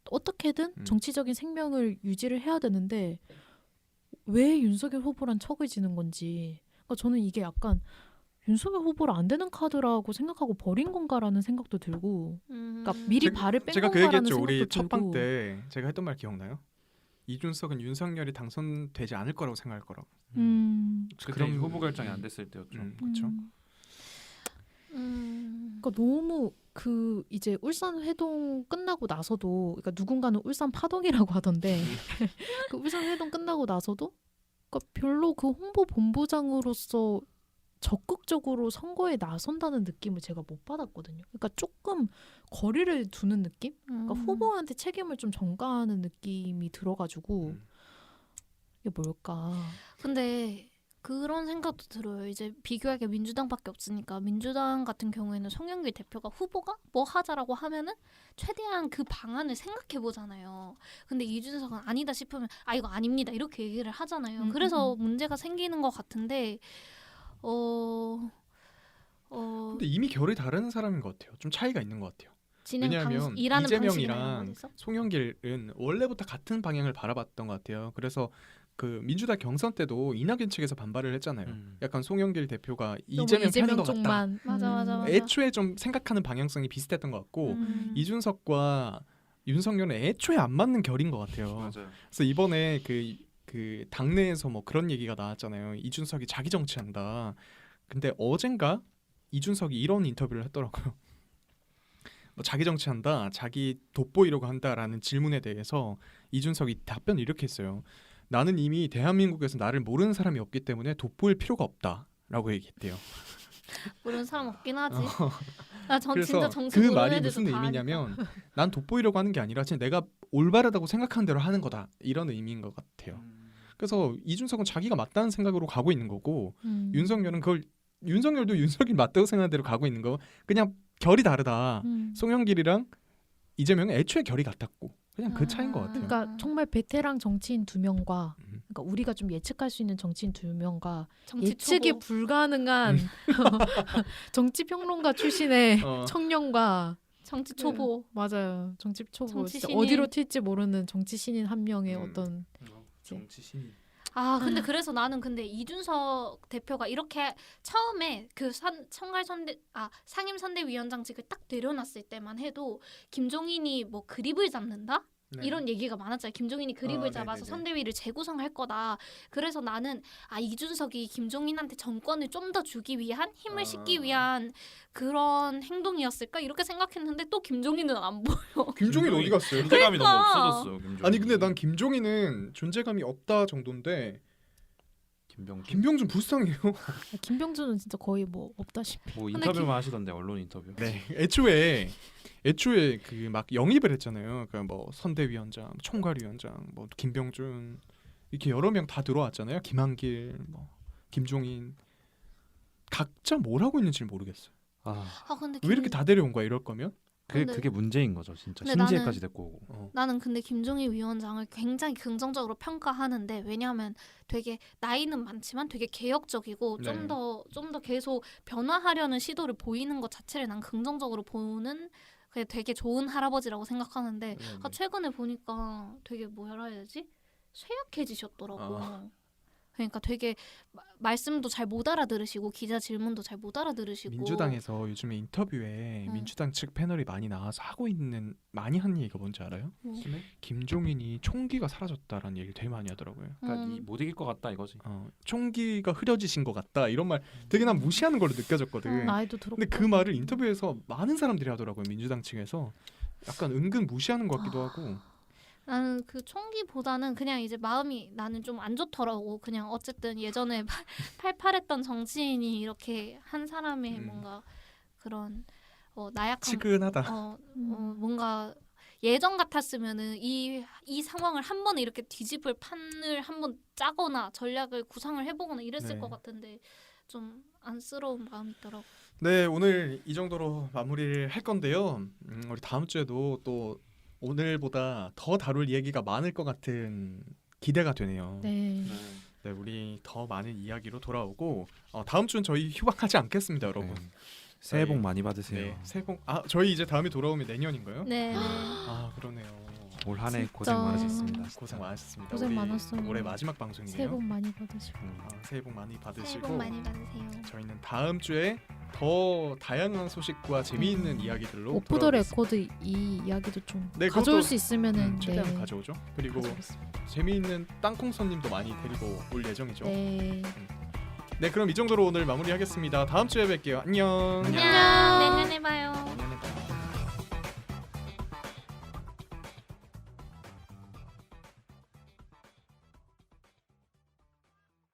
어떻게든 정치적인 생명을 유지를 해야 되는데 왜 윤석열 후보란 척을 지는 건지. 그러니까 저는 이게 약간 윤석열 후보를 안 되는 카드라고 생각하고 버린 건가라는 생각도 들고, 그러니까 미리 발을 뺀 제가 그 건가라는 얘기했죠. 생각도 우리 들고. 첫방 때 제가 했던 말 기억나요? 이준석은 윤석열이 당선되지 않을 거라고 생각할 거라고. 그때 그런- 후보 결정이 안 됐을 때였죠. 그렇죠. 그러니까 너무 그 이제 울산 회동 끝나고 나서도, 그러니까 누군가는 울산 파동이라고 하던데 그 울산 회동 끝나고 나서도 그러니까 별로 그 홍보 본부장으로서 적극적으로 선거에 나선다는 느낌을 제가 못 받았거든요. 그러니까 조금 거리를 두는 느낌? 그러니까 후보한테 책임을 좀 전가하는 느낌이 들어가지고 이게 뭘까? 근데 그런 생각도 들어요. 이제 비교하게 민주당밖에 없으니까 민주당 같은 경우에는 송영길 대표가 후보가 뭐 하자라고 하면은 최대한 그 방안을 생각해 보잖아요. 근데 이준석은 아니다 싶으면 아 이거 아닙니다 이렇게 얘기를 하잖아요. 그래서 문제가 생기는 것 같은데 근데 이미 결이 다른 사람인 것 같아요. 좀 차이가 있는 것 같아요. 왜냐하면 일하는 방식이나 이재명이랑 이런 거에서? 송영길은 원래부터 같은 방향을 바라봤던 것 같아요. 그래서 그 민주당 경선 때도 이낙연 측에서 반발을 했잖아요. 약간 송영길 대표가 이재명 편인 것 같다. 쪽만. 맞아. 애초에 좀 생각하는 방향성이 비슷했던 것 같고 이준석과 윤석열은 애초에 안 맞는 결인 것 같아요. 맞아요. 그래서 이번에 그 당내에서 뭐 그런 얘기가 나왔잖아요. 이준석이 자기 정치한다. 근데 어젠가 이준석이 이런 인터뷰를 했더라고요. 뭐 자기 정치한다, 자기 돋보이려고 한다라는 질문에 대해서 이준석이 답변을 이렇게 했어요. 나는 이미 대한민국에서 나를 모르는 사람이 없기 때문에 돋보일 필요가 없다라고 얘기했대요. 모르는 사람 없긴 하지. 전 그래서 진짜 정치 그 모르는 말이 애들도 무슨 다 의미냐면 난 돋보이려고 하는 게 아니라 진짜 내가 올바르다고 생각하는 대로 하는 거다 이런 의미인 것 같아요. 그래서 이준석은 자기가 맞다는 생각으로 가고 있는 거고 윤석열은 그걸 윤석열도 윤석이 맞다고 생각하는 대로 가고 있는 거. 그냥 결이 다르다. 송영길이랑 이재명은 애초에 결이 같았고 그냥 그 차이인 것 같아요. 그러니까 정말 베테랑 정치인 2명과 그러니까 우리가 좀 예측할 수 있는 정치인 2명과 정치 예측이 초보. 불가능한 정치 평론가 출신의 어. 청년과 정치 초보. 맞아요. 정치 초보. 정치 진짜 신인. 어디로 튈지 모르는 정치 신인 한 명의 어떤 정치 신인. 근데 그래서 나는 근데 이준석 대표가 이렇게 처음에 그 상임선대위원장직을 딱 내려놨을 때만 해도 김종인이 뭐 그립을 잡는다? 네. 이런 얘기가 많았잖아요. 김종인이 그립을 잡아서 네네네. 선대위를 재구성할 거다. 그래서 나는 이준석이 김종인한테 정권을 좀 더 주기 위한 힘을 싣기 위한 그런 행동이었을까 이렇게 생각했는데 또 김종인은 안 보여. 김종인 어디 갔어요? 존재감이 너무 그러니까. 없어졌어요. 김종인. 아니 근데 난 김종인은 존재감이 없다 정도인데 김병준 불쌍해요. 김병준은 진짜 거의 뭐 없다시피. 뭐 근데 인터뷰만 하시던데 언론 인터뷰. 네. 애초에 그 막 영입을 했잖아요. 그러니까 뭐 선대위원장, 총괄위원장, 뭐 김병준 이렇게 여러 명 다 들어왔잖아요. 김한길, 뭐 김종인 각자 뭘 하고 있는지 모르겠어요. 근데 왜 이렇게 다 데려온 거야 이럴 거면? 근데- 그게 문제인 거죠, 진짜. 근데 심지에까지 데리고 오고. 나는 근데 김종인 위원장을 굉장히 긍정적으로 평가하는데 왜냐하면 되게 나이는 많지만 되게 개혁적이고 네. 좀 더 계속 변화하려는 시도를 보이는 것 자체를 난 긍정적으로 보는 그게 되게 좋은 할아버지라고 생각하는데 최근에 보니까 되게 뭐라 해야 되지? 쇠약해지셨더라고. 그러니까 되게 말씀도 잘 못 알아들으시고 기자 질문도 잘 못 알아들으시고. 민주당에서 요즘에 인터뷰에 민주당 측 패널이 많이 나와서 많이 하는 얘기가 뭔지 알아요? 뭐. 김종인이 총기가 사라졌다라는 얘기를 되게 많이 하더라고요. 그러니까 못 이길 것 같다 이거지. 총기가 흐려지신 것 같다 이런 말 되게 난 무시하는 걸로 느껴졌거든. 나이도 들었고. 근데 그 말을 인터뷰에서 많은 사람들이 하더라고요. 민주당 측에서 약간 은근 무시하는 것 같기도 하고. 나는 그 총기보다는 그냥 이제 마음이 나는 좀 안 좋더라고. 그냥 어쨌든 예전에 팔팔했던 정치인이 이렇게 한 사람의 뭔가 그런 나약한 치근하다. 뭔가 예전 같았으면은 이 상황을 한 번에 이렇게 뒤집을 판을 한번 짜거나 전략을 구상을 해보거나 이랬을 네. 것 같은데 좀 안쓰러운 마음이 있더라고. 네, 오늘 이 정도로 마무리를 할 건데요. 우리 다음 주에도 또 오늘보다 더 다룰 얘기가 많을 것 같은 기대가 되네요. 네. 네, 우리 더 많은 이야기로 돌아오고 다음 주는 저희 휴방하지 않겠습니다, 여러분. 네. 새해 복 많이 받으세요. 네, 새해 복. 저희 이제 다음에 돌아오면 내년인가요? 네. 그러네요. 올 한 해 진짜. 고생 많으셨습니다. 고생 많으셨습니다. 고생 우리 많았어요. 올해 마지막 방송이네요. 새해 복 많이 받으시고. 새해 복 많이 받으시고 새해 복 많이 받으세요. 저희는 다음 주에 더 다양한 소식과 재미있는 이야기들로 오프 더 돌아오겠습니다. 레코드 이 이야기도 좀 네, 가져올 그것도, 수 있으면은 최대한 가져오죠. 그리고 가져오겠습니다. 재미있는 땅콩son님도 많이 데리고 올 예정이죠. 네. 네, 그럼 이 정도로 오늘 마무리하겠습니다. 다음 주에 뵐게요. 안녕. 안녕. 내년에 봐요.